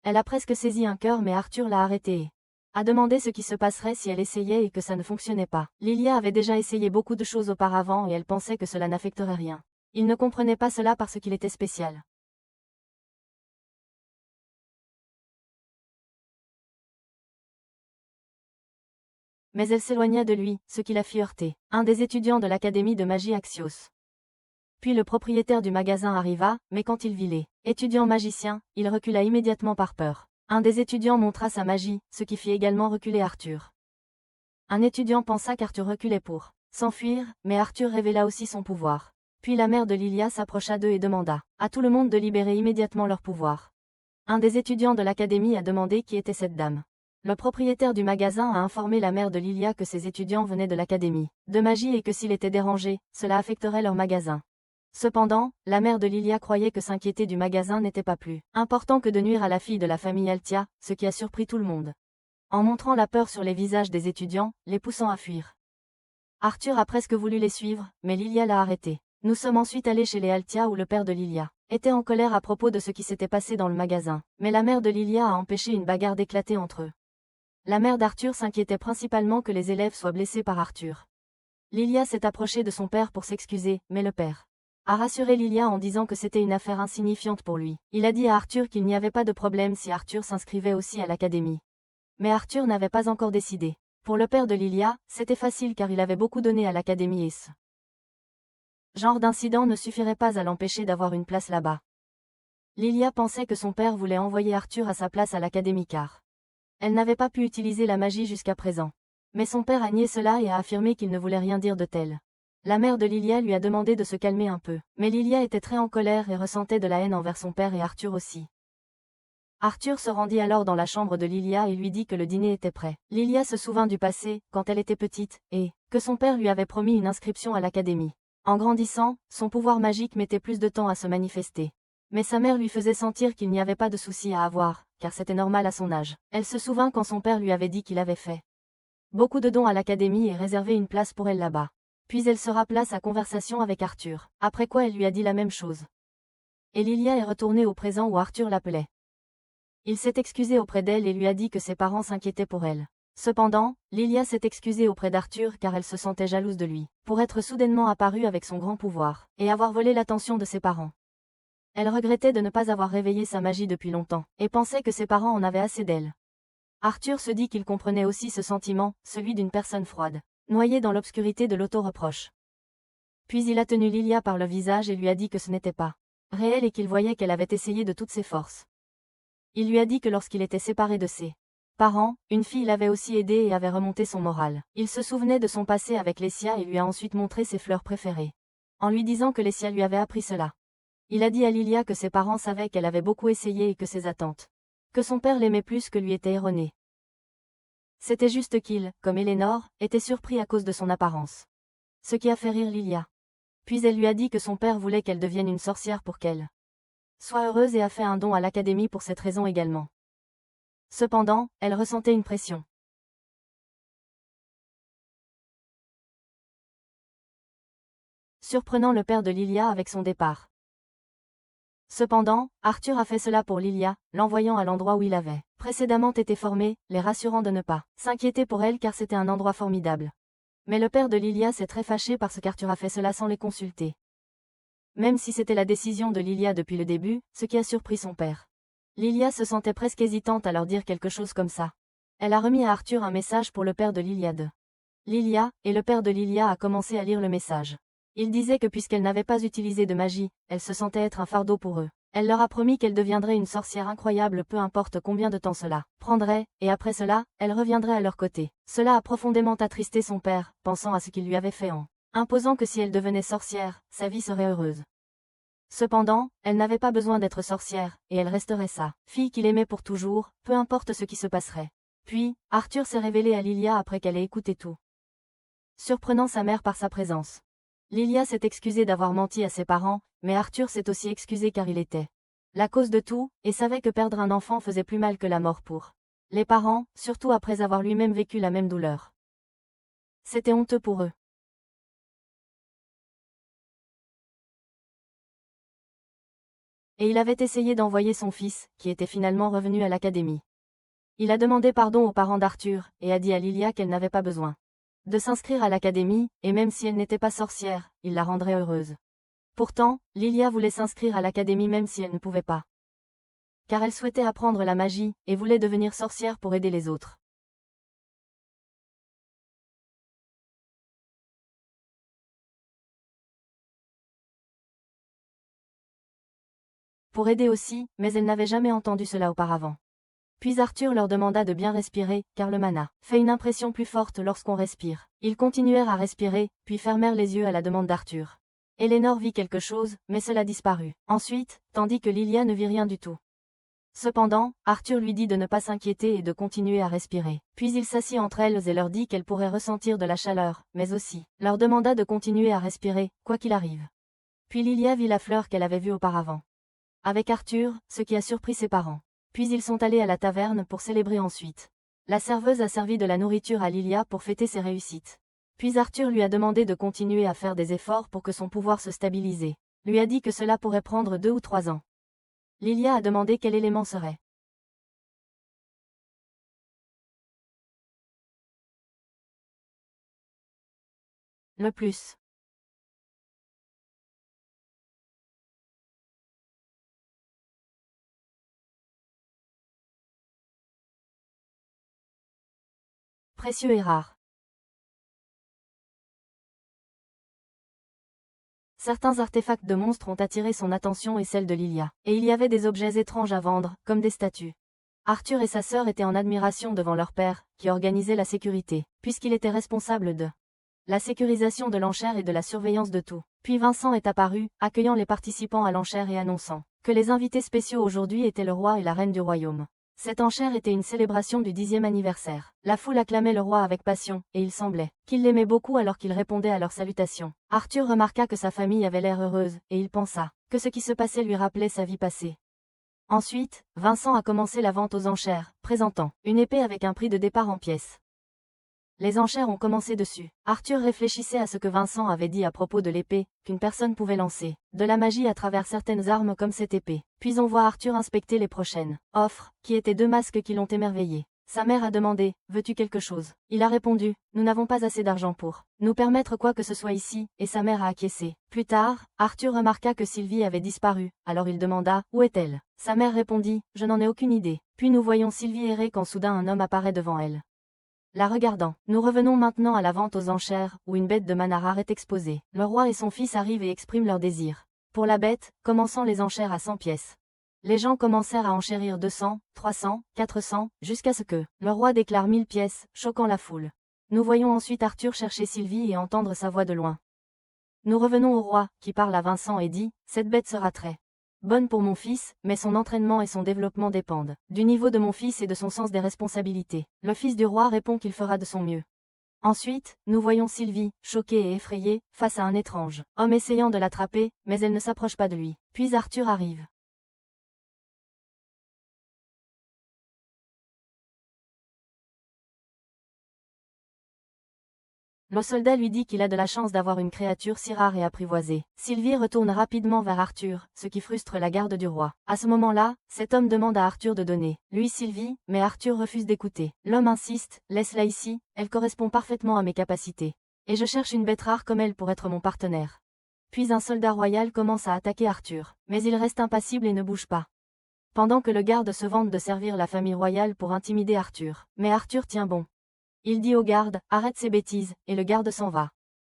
Elle a presque saisi un cœur mais Arthur l'a arrêtée et a demandé ce qui se passerait si elle essayait et que ça ne fonctionnait pas. Lilia avait déjà essayé beaucoup de choses auparavant et elle pensait que cela n'affecterait rien. Il ne comprenait pas cela parce qu'il était spécial. Mais elle s'éloigna de lui, ce qui la fit heurter. Un des étudiants de l'académie de magie Axios. Puis le propriétaire du magasin arriva, mais quand il vit les étudiants magiciens, il recula immédiatement par peur. Un des étudiants montra sa magie, ce qui fit également reculer Arthur. Un étudiant pensa qu'Arthur reculait pour s'enfuir, mais Arthur révéla aussi son pouvoir. Puis la mère de Lilia s'approcha d'eux et demanda à tout le monde de libérer immédiatement leur pouvoir. Un des étudiants de l'académie a demandé qui était cette dame. Le propriétaire du magasin a informé la mère de Lilia que ses étudiants venaient de l'académie de magie et que s'il était dérangé, cela affecterait leur magasin. Cependant, la mère de Lilia croyait que s'inquiéter du magasin n'était pas plus important que de nuire à la fille de la famille Altia, ce qui a surpris tout le monde. En montrant la peur sur les visages des étudiants, les poussant à fuir. Arthur a presque voulu les suivre, mais Lilia l'a arrêté. Nous sommes ensuite allés chez les Altia où le père de Lilia était en colère à propos de ce qui s'était passé dans le magasin, mais la mère de Lilia a empêché une bagarre d'éclater entre eux. La mère d'Arthur s'inquiétait principalement que les élèves soient blessés par Arthur. Lilia s'est approchée de son père pour s'excuser, mais le père a rassuré Lilia en disant que c'était une affaire insignifiante pour lui. Il a dit à Arthur qu'il n'y avait pas de problème si Arthur s'inscrivait aussi à l'académie. Mais Arthur n'avait pas encore décidé. Pour le père de Lilia, c'était facile car il avait beaucoup donné à l'académie et ce genre d'incident ne suffirait pas à l'empêcher d'avoir une place là-bas. Lilia pensait que son père voulait envoyer Arthur à sa place à l'académie car elle n'avait pas pu utiliser la magie jusqu'à présent. Mais son père a nié cela et a affirmé qu'il ne voulait rien dire de tel. La mère de Lilia lui a demandé de se calmer un peu, mais Lilia était très en colère et ressentait de la haine envers son père et Arthur aussi. Arthur se rendit alors dans la chambre de Lilia et lui dit que le dîner était prêt. Lilia se souvint du passé, quand elle était petite, et que son père lui avait promis une inscription à l'académie. En grandissant, son pouvoir magique mettait plus de temps à se manifester. Mais sa mère lui faisait sentir qu'il n'y avait pas de souci à avoir, car c'était normal à son âge. Elle se souvint quand son père lui avait dit qu'il avait fait beaucoup de dons à l'académie et réservé une place pour elle là-bas. Puis elle se rappela sa conversation avec Arthur, après quoi elle lui a dit la même chose. Et Lilia est retournée au présent où Arthur l'appelait. Il s'est excusé auprès d'elle et lui a dit que ses parents s'inquiétaient pour elle. Cependant, Lilia s'est excusée auprès d'Arthur car elle se sentait jalouse de lui, pour être soudainement apparue avec son grand pouvoir, et avoir volé l'attention de ses parents. Elle regrettait de ne pas avoir réveillé sa magie depuis longtemps, et pensait que ses parents en avaient assez d'elle. Arthur se dit qu'il comprenait aussi ce sentiment, celui d'une personne froide, noyée dans l'obscurité de l'auto-reproche. Puis il a tenu Lilia par le visage et lui a dit que ce n'était pas réel et qu'il voyait qu'elle avait essayé de toutes ses forces. Il lui a dit que lorsqu'il était séparé de ses parents, une fille l'avait aussi aidé et avait remonté son moral. Il se souvenait de son passé avec Lessia et lui a ensuite montré ses fleurs préférées, en lui disant que Lessia lui avait appris cela. Il a dit à Lilia que ses parents savaient qu'elle avait beaucoup essayé et que ses attentes, que son père l'aimait plus que lui étaient erronées. C'était juste qu'il, comme Eleanor, était surpris à cause de son apparence. Ce qui a fait rire Lilia. Puis elle lui a dit que son père voulait qu'elle devienne une sorcière pour qu'elle soit heureuse et a fait un don à l'académie pour cette raison également. Cependant, elle ressentait une pression. Surprenant le père de Lilia avec son départ. Cependant, Arthur a fait cela pour Lilia, l'envoyant à l'endroit où il avait précédemment été formé, les rassurant de ne pas s'inquiéter pour elle car c'était un endroit formidable. Mais le père de Lilia s'est très fâché parce qu'Arthur a fait cela sans les consulter. Même si c'était la décision de Lilia depuis le début, ce qui a surpris son père. Lilia se sentait presque hésitante à leur dire quelque chose comme ça. Elle a remis à Arthur un message pour le père de Lilia Lilia, et le père de Lilia a commencé à lire le message. Il disait que puisqu'elle n'avait pas utilisé de magie, elle se sentait être un fardeau pour eux. Elle leur a promis qu'elle deviendrait une sorcière incroyable peu importe combien de temps cela prendrait, et après cela, elle reviendrait à leur côté. Cela a profondément attristé son père, pensant à ce qu'il lui avait fait en imposant que si elle devenait sorcière, sa vie serait heureuse. Cependant, elle n'avait pas besoin d'être sorcière, et elle resterait sa fille qu'il aimait pour toujours, peu importe ce qui se passerait. Puis, Arthur s'est révélé à Lilia après qu'elle ait écouté tout, surprenant sa mère par sa présence. Lilia s'est excusée d'avoir menti à ses parents, mais Arthur s'est aussi excusé car il était la cause de tout, et savait que perdre un enfant faisait plus mal que la mort pour les parents, surtout après avoir lui-même vécu la même douleur. C'était honteux pour eux. Et il avait essayé d'envoyer son fils, qui était finalement revenu à l'académie. Il a demandé pardon aux parents d'Arthur, et a dit à Lilia qu'elle n'avait pas besoin de s'inscrire à l'académie, et même si elle n'était pas sorcière, il la rendrait heureuse. Pourtant, Lilia voulait s'inscrire à l'académie même si elle ne pouvait pas. Car elle souhaitait apprendre la magie, et voulait devenir sorcière pour aider les autres. Pour aider aussi, mais elle n'avait jamais entendu cela auparavant. Puis Arthur leur demanda de bien respirer, car le mana fait une impression plus forte lorsqu'on respire. Ils continuèrent à respirer, puis fermèrent les yeux à la demande d'Arthur. Eleanor vit quelque chose, mais cela disparut. Ensuite, tandis que Lilia ne vit rien du tout. Cependant, Arthur lui dit de ne pas s'inquiéter et de continuer à respirer. Puis il s'assit entre elles et leur dit qu'elles pourraient ressentir de la chaleur, mais aussi leur demanda de continuer à respirer, quoi qu'il arrive. Puis Lilia vit la fleur qu'elle avait vue auparavant avec Arthur, ce qui a surpris ses parents. Puis ils sont allés à la taverne pour célébrer ensuite. La serveuse a servi de la nourriture à Lilia pour fêter ses réussites. Puis Arthur lui a demandé de continuer à faire des efforts pour que son pouvoir se stabilise. Lui a dit que cela pourrait prendre 2 ou 3 ans. Lilia a demandé quel élément serait le plus précieux et rare. Certains artefacts de monstres ont attiré son attention et celle de Lilia, et il y avait des objets étranges à vendre, comme des statues. Arthur et sa sœur étaient en admiration devant leur père, qui organisait la sécurité, puisqu'il était responsable de la sécurisation de l'enchère et de la surveillance de tout. Puis Vincent est apparu, accueillant les participants à l'enchère et annonçant que les invités spéciaux aujourd'hui étaient le roi et la reine du royaume. Cette enchère était une célébration du 10e anniversaire. La foule acclamait le roi avec passion, et il semblait qu'il l'aimait beaucoup alors qu'il répondait à leurs salutations. Arthur remarqua que sa famille avait l'air heureuse, et il pensa que ce qui se passait lui rappelait sa vie passée. Ensuite, Vincent a commencé la vente aux enchères, présentant une épée avec un prix de départ en pièces. Les enchères ont commencé dessus. Arthur réfléchissait à ce que Vincent avait dit à propos de l'épée, qu'une personne pouvait lancer de la magie à travers certaines armes comme cette épée. Puis on voit Arthur inspecter les prochaines offres, qui étaient 2 masques qui l'ont émerveillé. Sa mère a demandé « Veux-tu quelque chose ?» Il a répondu « Nous n'avons pas assez d'argent pour nous permettre quoi que ce soit ici » et sa mère a acquiescé. Plus tard, Arthur remarqua que Sylvie avait disparu, alors il demanda « Où est-elle » Sa mère répondit « Je n'en ai aucune idée ». Puis nous voyons Sylvie errer quand soudain un homme apparaît devant elle. La regardant. Nous revenons maintenant à la vente aux enchères, où une bête de mana rare est exposée. Le roi et son fils arrivent et expriment leur désir. Pour la bête, commençant les enchères à 100 pièces. Les gens commencèrent à enchérir 200, 300, 400, jusqu'à ce que le roi déclare 1000 pièces, choquant la foule. Nous voyons ensuite Arthur chercher Sylvie et entendre sa voix de loin. Nous revenons au roi, qui parle à Vincent et dit « Cette bête sera très bonne pour mon fils, mais son entraînement et son développement dépendent du niveau de mon fils et de son sens des responsabilités. » Le fils du roi répond qu'il fera de son mieux. Ensuite, nous voyons Sylvie, choquée et effrayée, face à un étrange homme essayant de l'attraper, mais elle ne s'approche pas de lui. Puis Arthur arrive. Le soldat lui dit qu'il a de la chance d'avoir une créature si rare et apprivoisée. Sylvie retourne rapidement vers Arthur, ce qui frustre la garde du roi. À ce moment-là, cet homme demande à Arthur de donner lui Sylvie, mais Arthur refuse d'écouter. L'homme insiste, laisse-la ici, elle correspond parfaitement à mes capacités. Et je cherche une bête rare comme elle pour être mon partenaire. Puis un soldat royal commence à attaquer Arthur, mais il reste impassible et ne bouge pas. Pendant que le garde se vante de servir la famille royale pour intimider Arthur. Mais Arthur tient bon. Il dit au garde, arrête ces bêtises, et le garde s'en va.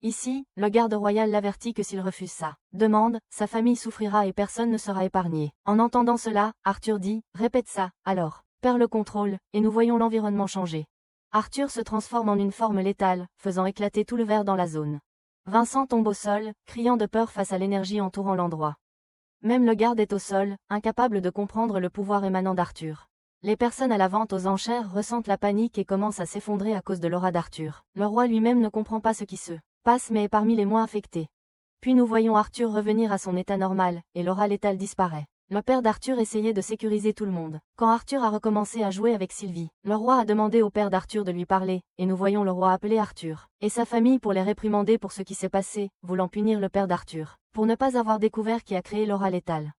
Ici, le garde royal l'avertit que s'il refuse sa demande, sa famille souffrira et personne ne sera épargné. En entendant cela, Arthur dit, répète ça, alors, perds le contrôle, et nous voyons l'environnement changer. Arthur se transforme en une forme létale, faisant éclater tout le verre dans la zone. Vincent tombe au sol, criant de peur face à l'énergie entourant l'endroit. Même le garde est au sol, incapable de comprendre le pouvoir émanant d'Arthur. Les personnes à la vente aux enchères ressentent la panique et commencent à s'effondrer à cause de l'aura d'Arthur. Le roi lui-même ne comprend pas ce qui se passe mais est parmi les moins affectés. Puis nous voyons Arthur revenir à son état normal, et l'aura létale disparaît. Le père d'Arthur essayait de sécuriser tout le monde. Quand Arthur a recommencé à jouer avec Sylvie, le roi a demandé au père d'Arthur de lui parler, et nous voyons le roi appeler Arthur et sa famille pour les réprimander pour ce qui s'est passé, voulant punir le père d'Arthur, pour ne pas avoir découvert qui a créé l'aura létale.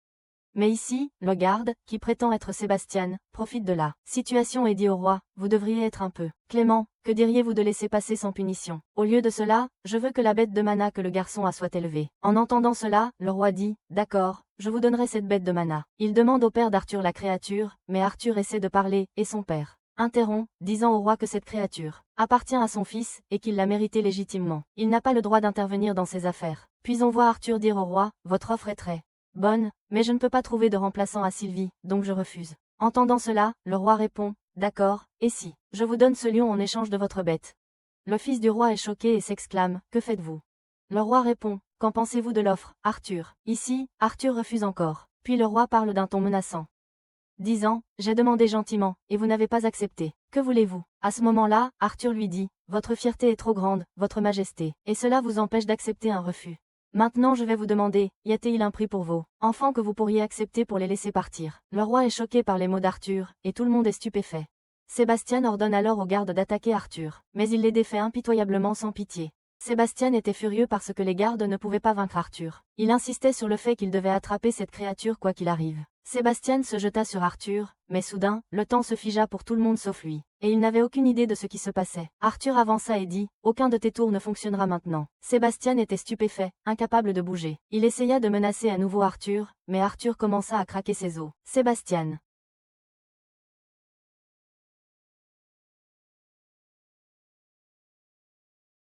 Mais ici, le garde, qui prétend être Sébastien, profite de la situation et dit au roi, vous devriez être un peu clément, que diriez-vous de laisser passer sans punition? Au lieu de cela, je veux que la bête de mana que le garçon a soit élevée. En entendant cela, le roi dit, d'accord, je vous donnerai cette bête de mana. Il demande au père d'Arthur la créature, mais Arthur essaie de parler, et son père interrompt, disant au roi que cette créature appartient à son fils, et qu'il l'a méritée légitimement. Il n'a pas le droit d'intervenir dans ses affaires. Puis on voit Arthur dire au roi, votre offre est très bonne, mais je ne peux pas trouver de remplaçant à Sylvie, donc je refuse. Entendant cela, le roi répond, d'accord, et si je vous donne ce lion en échange de votre bête? Le fils du roi est choqué et s'exclame, que faites-vous? Le roi répond, qu'en pensez-vous de l'offre, Arthur? Ici, Arthur refuse encore. Puis le roi parle d'un ton menaçant, disant, j'ai demandé gentiment, et vous n'avez pas accepté. Que voulez-vous? À ce moment-là, Arthur lui dit, votre fierté est trop grande, votre majesté, et cela vous empêche d'accepter un refus. Maintenant je vais vous demander, y a-t-il un prix pour vos enfants que vous pourriez accepter pour les laisser partir? Le roi est choqué par les mots d'Arthur, et tout le monde est stupéfait. Sébastien ordonne alors aux gardes d'attaquer Arthur, mais il les défait impitoyablement sans pitié. Sébastien était furieux parce que les gardes ne pouvaient pas vaincre Arthur. Il insistait sur le fait qu'il devait attraper cette créature quoi qu'il arrive. Sébastien se jeta sur Arthur, mais soudain, le temps se figea pour tout le monde sauf lui, et il n'avait aucune idée de ce qui se passait. Arthur avança et dit, aucun de tes tours ne fonctionnera maintenant. Sébastien était stupéfait, incapable de bouger. Il essaya de menacer à nouveau Arthur, mais Arthur commença à craquer ses os. Sébastien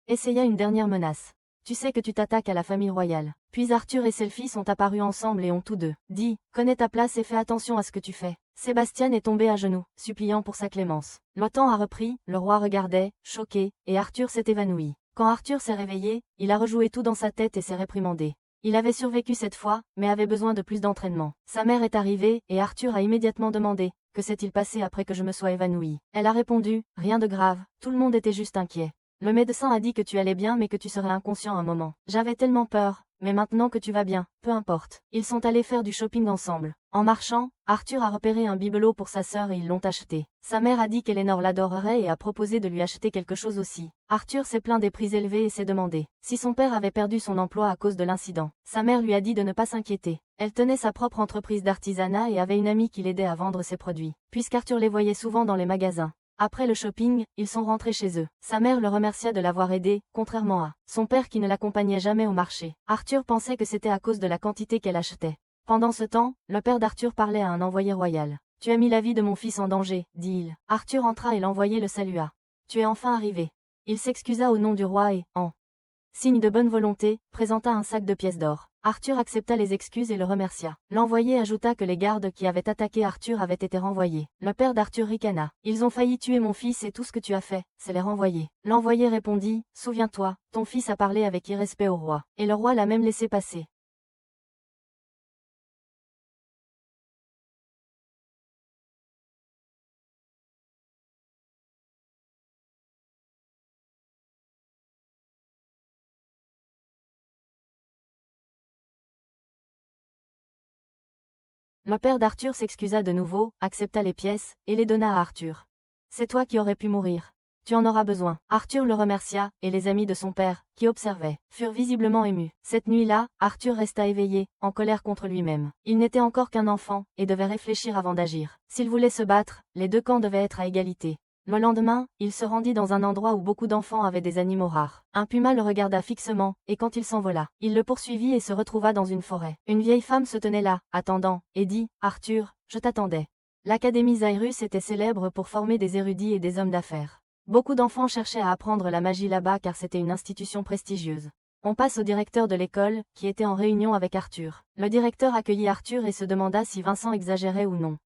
essaya une dernière menace. Tu sais que tu t'attaques à la famille royale. Puis Arthur et Selphie sont apparus ensemble et ont tous deux dit, connais ta place et fais attention à ce que tu fais. Sébastien est tombé à genoux, suppliant pour sa clémence. Le temps a repris, le roi regardait, choqué, et Arthur s'est évanoui. Quand Arthur s'est réveillé, il a rejoué tout dans sa tête et s'est réprimandé. Il avait survécu cette fois, mais avait besoin de plus d'entraînement. Sa mère est arrivée, et Arthur a immédiatement demandé, que s'est-il passé après que je me sois évanoui? Elle a répondu, rien de grave, tout le monde était juste inquiet. Le médecin a dit que tu allais bien mais que tu serais inconscient un moment. J'avais tellement peur, mais maintenant que tu vas bien, peu importe. Ils sont allés faire du shopping ensemble. En marchant, Arthur a repéré un bibelot pour sa sœur et ils l'ont acheté. Sa mère a dit qu'Eleanor l'adorerait et a proposé de lui acheter quelque chose aussi. Arthur s'est plaint des prix élevés et s'est demandé si son père avait perdu son emploi à cause de l'incident. Sa mère lui a dit de ne pas s'inquiéter. Elle tenait sa propre entreprise d'artisanat et avait une amie qui l'aidait à vendre ses produits, puisqu'Arthur les voyait souvent dans les magasins. Après le shopping, ils sont rentrés chez eux. Sa mère le remercia de l'avoir aidé, contrairement à son père qui ne l'accompagnait jamais au marché. Arthur pensait que c'était à cause de la quantité qu'elle achetait. Pendant ce temps, le père d'Arthur parlait à un envoyé royal. « Tu as mis la vie de mon fils en danger, dit-il. » Arthur entra et l'envoyé le salua. « Tu es enfin arrivé. » Il s'excusa au nom du roi et, en signe de bonne volonté, présenta un sac de pièces d'or. Arthur accepta les excuses et le remercia. L'envoyé ajouta que les gardes qui avaient attaqué Arthur avaient été renvoyés. Le père d'Arthur ricana. « Ils ont failli tuer mon fils et tout ce que tu as fait, c'est les renvoyer. » L'envoyé répondit « Souviens-toi, ton fils a parlé avec irrespect au roi. Et le roi l'a même laissé passer. » Le père d'Arthur s'excusa de nouveau, accepta les pièces, et les donna à Arthur. « C'est toi qui aurais pu mourir. Tu en auras besoin. » Arthur le remercia, et les amis de son père, qui observaient, furent visiblement émus. Cette nuit-là, Arthur resta éveillé, en colère contre lui-même. Il n'était encore qu'un enfant, et devait réfléchir avant d'agir. S'il voulait se battre, les deux camps devaient être à égalité. Le lendemain, il se rendit dans un endroit où beaucoup d'enfants avaient des animaux rares. Un puma le regarda fixement, et quand il s'envola, il le poursuivit et se retrouva dans une forêt. Une vieille femme se tenait là, attendant, et dit « Arthur, je t'attendais. » L'Académie Zairus était célèbre pour former des érudits et des hommes d'affaires. Beaucoup d'enfants cherchaient à apprendre la magie là-bas car c'était une institution prestigieuse. On passe au directeur de l'école, qui était en réunion avec Arthur. Le directeur accueillit Arthur et se demanda si Vincent exagérait ou non.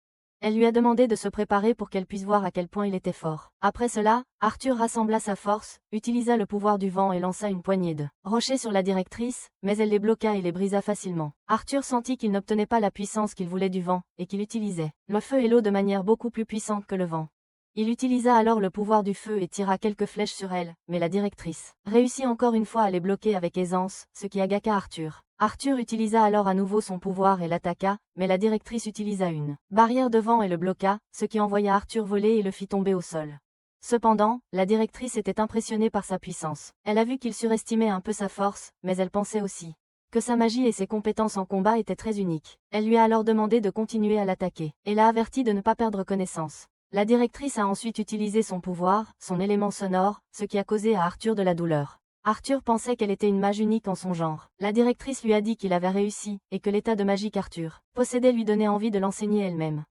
Elle lui a demandé de se préparer pour qu'elle puisse voir à quel point il était fort. Après cela, Arthur rassembla sa force, utilisa le pouvoir du vent et lança une poignée de rochers sur la directrice, mais elle les bloqua et les brisa facilement. Arthur sentit qu'il n'obtenait pas la puissance qu'il voulait du vent, et qu'il utilisait le feu et l'eau de manière beaucoup plus puissante que le vent. Il utilisa alors le pouvoir du feu et tira quelques flèches sur elle, mais la directrice réussit encore une fois à les bloquer avec aisance, ce qui agaqua Arthur. Arthur utilisa alors à nouveau son pouvoir et l'attaqua, mais la directrice utilisa une barrière de vent et le bloqua, ce qui envoya Arthur voler et le fit tomber au sol. Cependant, la directrice était impressionnée par sa puissance. Elle a vu qu'il surestimait un peu sa force, mais elle pensait aussi que sa magie et ses compétences en combat étaient très uniques. Elle lui a alors demandé de continuer à l'attaquer, et l'a averti de ne pas perdre connaissance. La directrice a ensuite utilisé son pouvoir, son élément sonore, ce qui a causé à Arthur de la douleur. Arthur pensait qu'elle était une mage unique en son genre. La directrice lui a dit qu'il avait réussi, et que l'état de magie qu'Arthur possédait lui donnait envie de l'enseigner elle-même.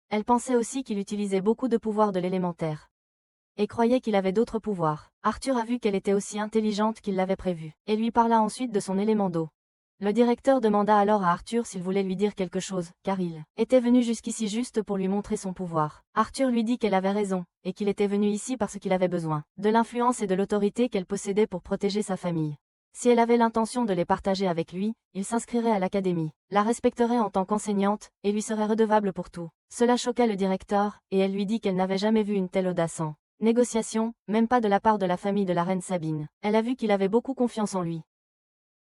Elle pensait aussi qu'il utilisait beaucoup de pouvoirs de l'élémentaire. Et croyait qu'il avait d'autres pouvoirs. Arthur a vu qu'elle était aussi intelligente qu'il l'avait prévu, et lui parla ensuite de son élément d'eau. Le directeur demanda alors à Arthur s'il voulait lui dire quelque chose, car il était venu jusqu'ici juste pour lui montrer son pouvoir. Arthur lui dit qu'elle avait raison, et qu'il était venu ici parce qu'il avait besoin de l'influence et de l'autorité qu'elle possédait pour protéger sa famille. Si elle avait l'intention de les partager avec lui, il s'inscrirait à l'académie, la respecterait en tant qu'enseignante, et lui serait redevable pour tout. Cela choqua le directeur, et elle lui dit qu'elle n'avait jamais vu une telle audace en négociation, même pas de la part de la famille de la reine Sabine. Elle a vu qu'il avait beaucoup confiance en lui.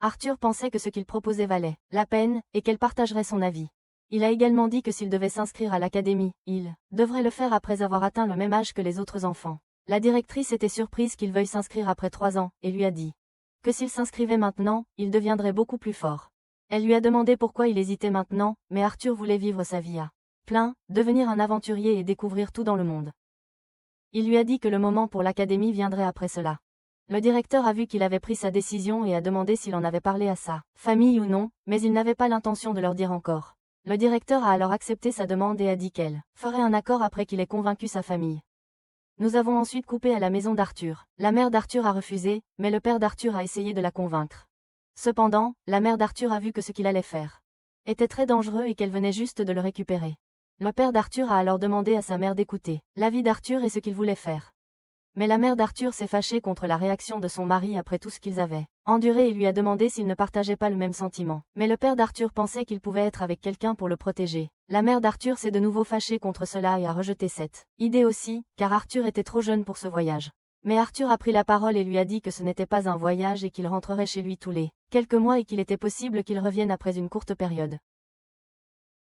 Arthur pensait que ce qu'il proposait valait la peine, et qu'elle partagerait son avis. Il a également dit que s'il devait s'inscrire à l'académie, il devrait le faire après avoir atteint le même âge que les autres enfants. La directrice était surprise qu'il veuille s'inscrire après 3 ans, et lui a dit que s'il s'inscrivait maintenant, il deviendrait beaucoup plus fort. Elle lui a demandé pourquoi il hésitait maintenant, mais Arthur voulait vivre sa vie à plein, devenir un aventurier et découvrir tout dans le monde. Il lui a dit que le moment pour l'académie viendrait après cela. Le directeur a vu qu'il avait pris sa décision et a demandé s'il en avait parlé à sa famille ou non, mais il n'avait pas l'intention de leur dire encore. Le directeur a alors accepté sa demande et a dit qu'elle ferait un accord après qu'il ait convaincu sa famille. Nous avons ensuite coupé à la maison d'Arthur. La mère d'Arthur a refusé, mais le père d'Arthur a essayé de la convaincre. Cependant, la mère d'Arthur a vu que ce qu'il allait faire était très dangereux et qu'elle venait juste de le récupérer. Le père d'Arthur a alors demandé à sa mère d'écouter l'avis d'Arthur et ce qu'il voulait faire. Mais la mère d'Arthur s'est fâchée contre la réaction de son mari après tout ce qu'ils avaient enduré et lui a demandé s'il ne partageait pas le même sentiment. Mais le père d'Arthur pensait qu'il pouvait être avec quelqu'un pour le protéger. La mère d'Arthur s'est de nouveau fâchée contre cela et a rejeté cette idée aussi, car Arthur était trop jeune pour ce voyage. Mais Arthur a pris la parole et lui a dit que ce n'était pas un voyage et qu'il rentrerait chez lui tous les quelques mois et qu'il était possible qu'il revienne après une courte période.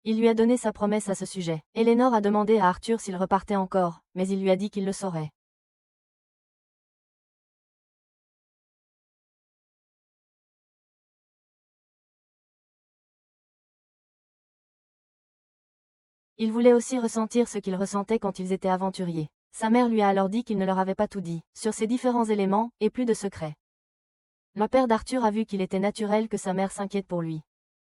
Il lui a donné sa promesse à ce sujet. Eleanor a demandé à Arthur s'il repartait encore, mais il lui a dit qu'il le saurait. Il voulait aussi ressentir ce qu'il ressentait quand ils étaient aventuriers. Sa mère lui a alors dit qu'il ne leur avait pas tout dit, sur ces différents éléments, et plus de secrets. Le père d'Arthur a vu qu'il était naturel que sa mère s'inquiète pour lui.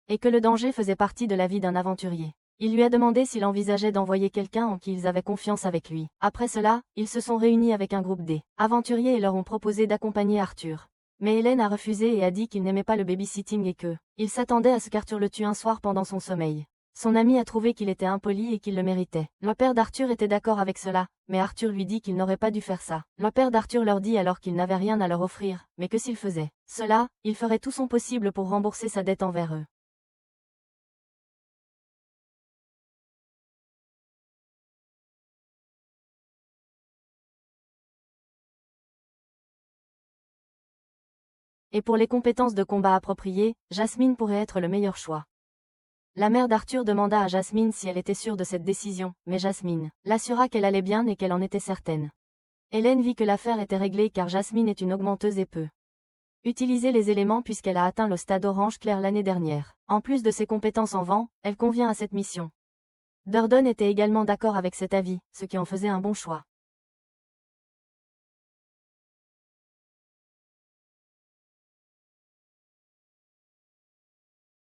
Et que le danger faisait partie de la vie d'un aventurier. Il lui a demandé s'il envisageait d'envoyer quelqu'un en qui ils avaient confiance avec lui. Après cela, ils se sont réunis avec un groupe d'aventuriers et leur ont proposé d'accompagner Arthur. Mais Hélène a refusé et a dit qu'il n'aimait pas le babysitting et que il s'attendait à ce qu'Arthur le tue un soir pendant son sommeil. Son ami a trouvé qu'il était impoli et qu'il le méritait. Le père d'Arthur était d'accord avec cela, mais Arthur lui dit qu'il n'aurait pas dû faire ça. Le père d'Arthur leur dit alors qu'il n'avait rien à leur offrir, mais que s'il faisait cela, il ferait tout son possible pour rembourser sa dette envers eux. Et pour les compétences de combat appropriées, Jasmine pourrait être le meilleur choix. La mère d'Arthur demanda à Jasmine si elle était sûre de cette décision, mais Jasmine l'assura qu'elle allait bien et qu'elle en était certaine. Hélène vit que l'affaire était réglée car Jasmine est une augmenteuse et peut utiliser les éléments puisqu'elle a atteint le stade orange clair l'année dernière. En plus de ses compétences en vent, elle convient à cette mission. Durden était également d'accord avec cet avis, ce qui en faisait un bon choix.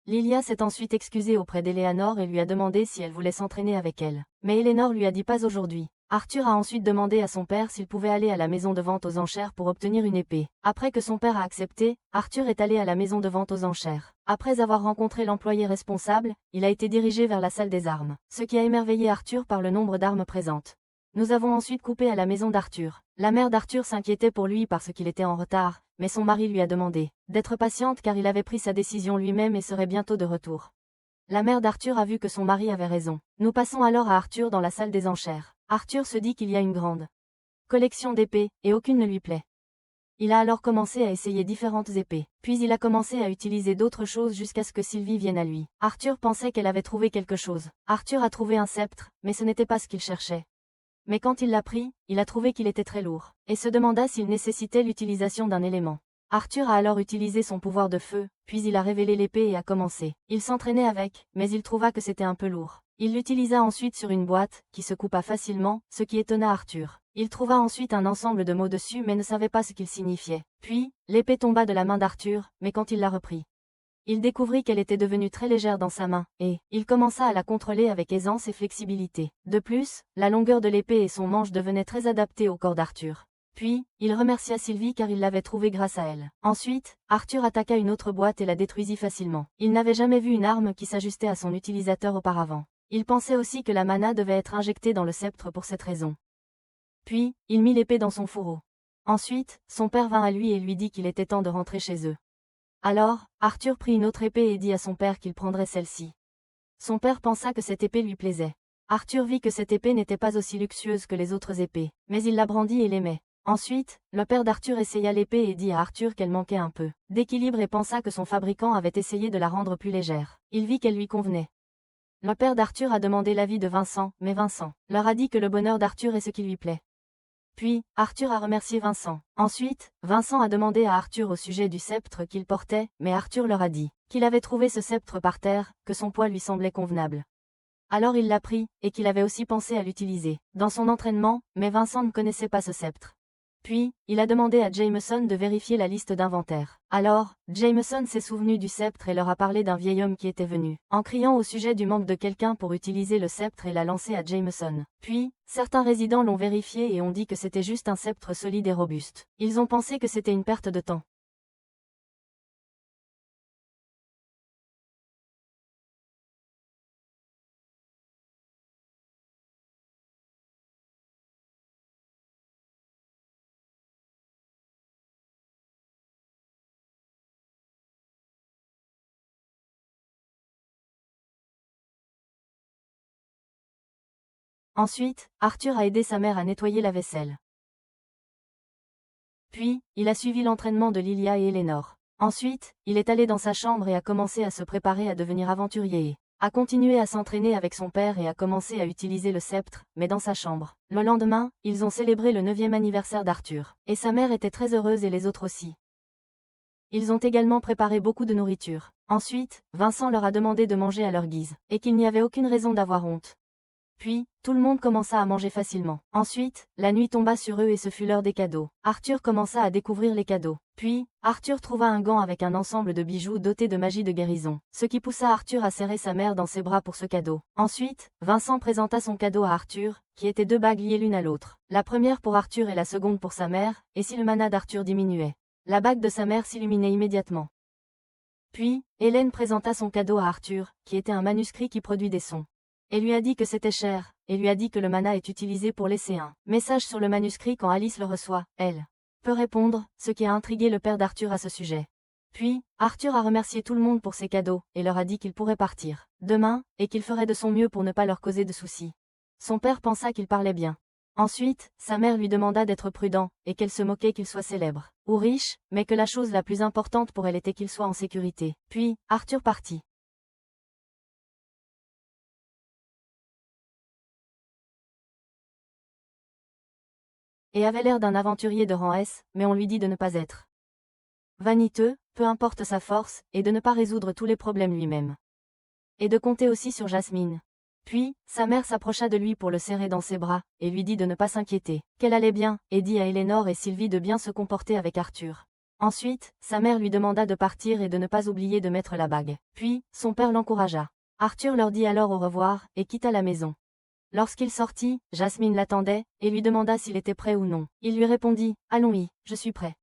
Lilia s'est ensuite excusée auprès d'Eleanor et lui a demandé si elle voulait s'entraîner avec elle. Mais Eleanor lui a dit pas aujourd'hui. Arthur a ensuite demandé à son père s'il pouvait aller à la maison de vente aux enchères pour obtenir une épée. Après que son père a accepté, Arthur est allé à la maison de vente aux enchères. Après avoir rencontré l'employé responsable, il a été dirigé vers la salle des armes, ce qui a émerveillé Arthur par le nombre d'armes présentes. Nous avons ensuite coupé à la maison d'Arthur. La mère d'Arthur s'inquiétait pour lui parce qu'il était en retard, mais son mari lui a demandé d'être patiente car il avait pris sa décision lui-même et serait bientôt de retour. La mère d'Arthur a vu que son mari avait raison. Nous passons alors à Arthur dans la salle des enchères. Arthur se dit qu'il y a une grande collection d'épées, et aucune ne lui plaît. Il a alors commencé à essayer différentes épées. Puis il a commencé à utiliser d'autres choses jusqu'à ce que Sylvie vienne à lui. Arthur pensait qu'elle avait trouvé quelque chose. Arthur a trouvé un sceptre, mais ce n'était pas ce qu'il cherchait. Mais quand il l'a pris, il a trouvé qu'il était très lourd, et se demanda s'il nécessitait l'utilisation d'un élément. Arthur a alors utilisé son pouvoir de feu, puis il a révélé l'épée et a commencé. Il s'entraînait avec, mais il trouva que c'était un peu lourd. Il l'utilisa ensuite sur une boîte, qui se coupa facilement, ce qui étonna Arthur. Il trouva ensuite un ensemble de mots dessus mais ne savait pas ce qu'ils signifiaient. Puis, l'épée tomba de la main d'Arthur, mais quand il la reprit, il découvrit qu'elle était devenue très légère dans sa main, et il commença à la contrôler avec aisance et flexibilité. De plus, la longueur de l'épée et son manche devenaient très adaptés au corps d'Arthur. Puis, il remercia Sylvie car il l'avait trouvée grâce à elle. Ensuite, Arthur attaqua une autre boîte et la détruisit facilement. Il n'avait jamais vu une arme qui s'ajustait à son utilisateur auparavant. Il pensait aussi que la mana devait être injectée dans le sceptre pour cette raison. Puis, il mit l'épée dans son fourreau. Ensuite, son père vint à lui et lui dit qu'il était temps de rentrer chez eux. Alors, Arthur prit une autre épée et dit à son père qu'il prendrait celle-ci. Son père pensa que cette épée lui plaisait. Arthur vit que cette épée n'était pas aussi luxueuse que les autres épées, mais il la brandit et l'aimait. Ensuite, le père d'Arthur essaya l'épée et dit à Arthur qu'elle manquait un peu d'équilibre et pensa que son fabricant avait essayé de la rendre plus légère. Il vit qu'elle lui convenait. Le père d'Arthur a demandé l'avis de Vincent, mais Vincent leur a dit que le bonheur d'Arthur est ce qui lui plaît. Puis, Arthur a remercié Vincent. Ensuite, Vincent a demandé à Arthur au sujet du sceptre qu'il portait, mais Arthur leur a dit qu'il avait trouvé ce sceptre par terre, que son poids lui semblait convenable. Alors il l'a pris, et qu'il avait aussi pensé à l'utiliser dans son entraînement, mais Vincent ne connaissait pas ce sceptre. Puis, il a demandé à Jameson de vérifier la liste d'inventaire. Alors, Jameson s'est souvenu du sceptre et leur a parlé d'un vieil homme qui était venu, en criant au sujet du manque de quelqu'un pour utiliser le sceptre et l'a lancé à Jameson. Puis, certains résidents l'ont vérifié et ont dit que c'était juste un sceptre solide et robuste. Ils ont pensé que c'était une perte de temps. Ensuite, Arthur a aidé sa mère à nettoyer la vaisselle. Puis, il a suivi l'entraînement de Lilia et Eleanor. Ensuite, il est allé dans sa chambre et a commencé à se préparer à devenir aventurier et a continué à s'entraîner avec son père et a commencé à utiliser le sceptre, mais dans sa chambre. Le lendemain, ils ont célébré le 9e anniversaire d'Arthur. Et sa mère était très heureuse et les autres aussi. Ils ont également préparé beaucoup de nourriture. Ensuite, Vincent leur a demandé de manger à leur guise, et qu'il n'y avait aucune raison d'avoir honte. Puis, tout le monde commença à manger facilement. Ensuite, la nuit tomba sur eux et ce fut l'heure des cadeaux. Arthur commença à découvrir les cadeaux. Puis, Arthur trouva un gant avec un ensemble de bijoux dotés de magie de guérison, ce qui poussa Arthur à serrer sa mère dans ses bras pour ce cadeau. Ensuite, Vincent présenta son cadeau à Arthur, qui étaient 2 bagues liées l'une à l'autre. La première pour Arthur et la seconde pour sa mère, et si le mana d'Arthur diminuait, la bague de sa mère s'illuminait immédiatement. Puis, Hélène présenta son cadeau à Arthur, qui était un manuscrit qui produit des sons. Elle lui a dit que c'était cher, et lui a dit que le mana est utilisé pour laisser un message sur le manuscrit quand Alice le reçoit, elle peut répondre, ce qui a intrigué le père d'Arthur à ce sujet. Puis, Arthur a remercié tout le monde pour ses cadeaux, et leur a dit qu'il pourrait partir demain, et qu'il ferait de son mieux pour ne pas leur causer de soucis. Son père pensa qu'il parlait bien. Ensuite, sa mère lui demanda d'être prudent, et qu'elle se moquait qu'il soit célèbre ou riche, mais que la chose la plus importante pour elle était qu'il soit en sécurité. Puis, Arthur partit. Et avait l'air d'un aventurier de rang S, mais on lui dit de ne pas être vaniteux, peu importe sa force, et de ne pas résoudre tous les problèmes lui-même. Et de compter aussi sur Jasmine. Puis, sa mère s'approcha de lui pour le serrer dans ses bras, et lui dit de ne pas s'inquiéter, qu'elle allait bien, et dit à Eleanor et Sylvie de bien se comporter avec Arthur. Ensuite, sa mère lui demanda de partir et de ne pas oublier de mettre la bague. Puis, son père l'encouragea. Arthur leur dit alors au revoir, et quitta la maison. Lorsqu'il sortit, Jasmine l'attendait, et lui demanda s'il était prêt ou non. Il lui répondit, « Allons-y, je suis prêt. »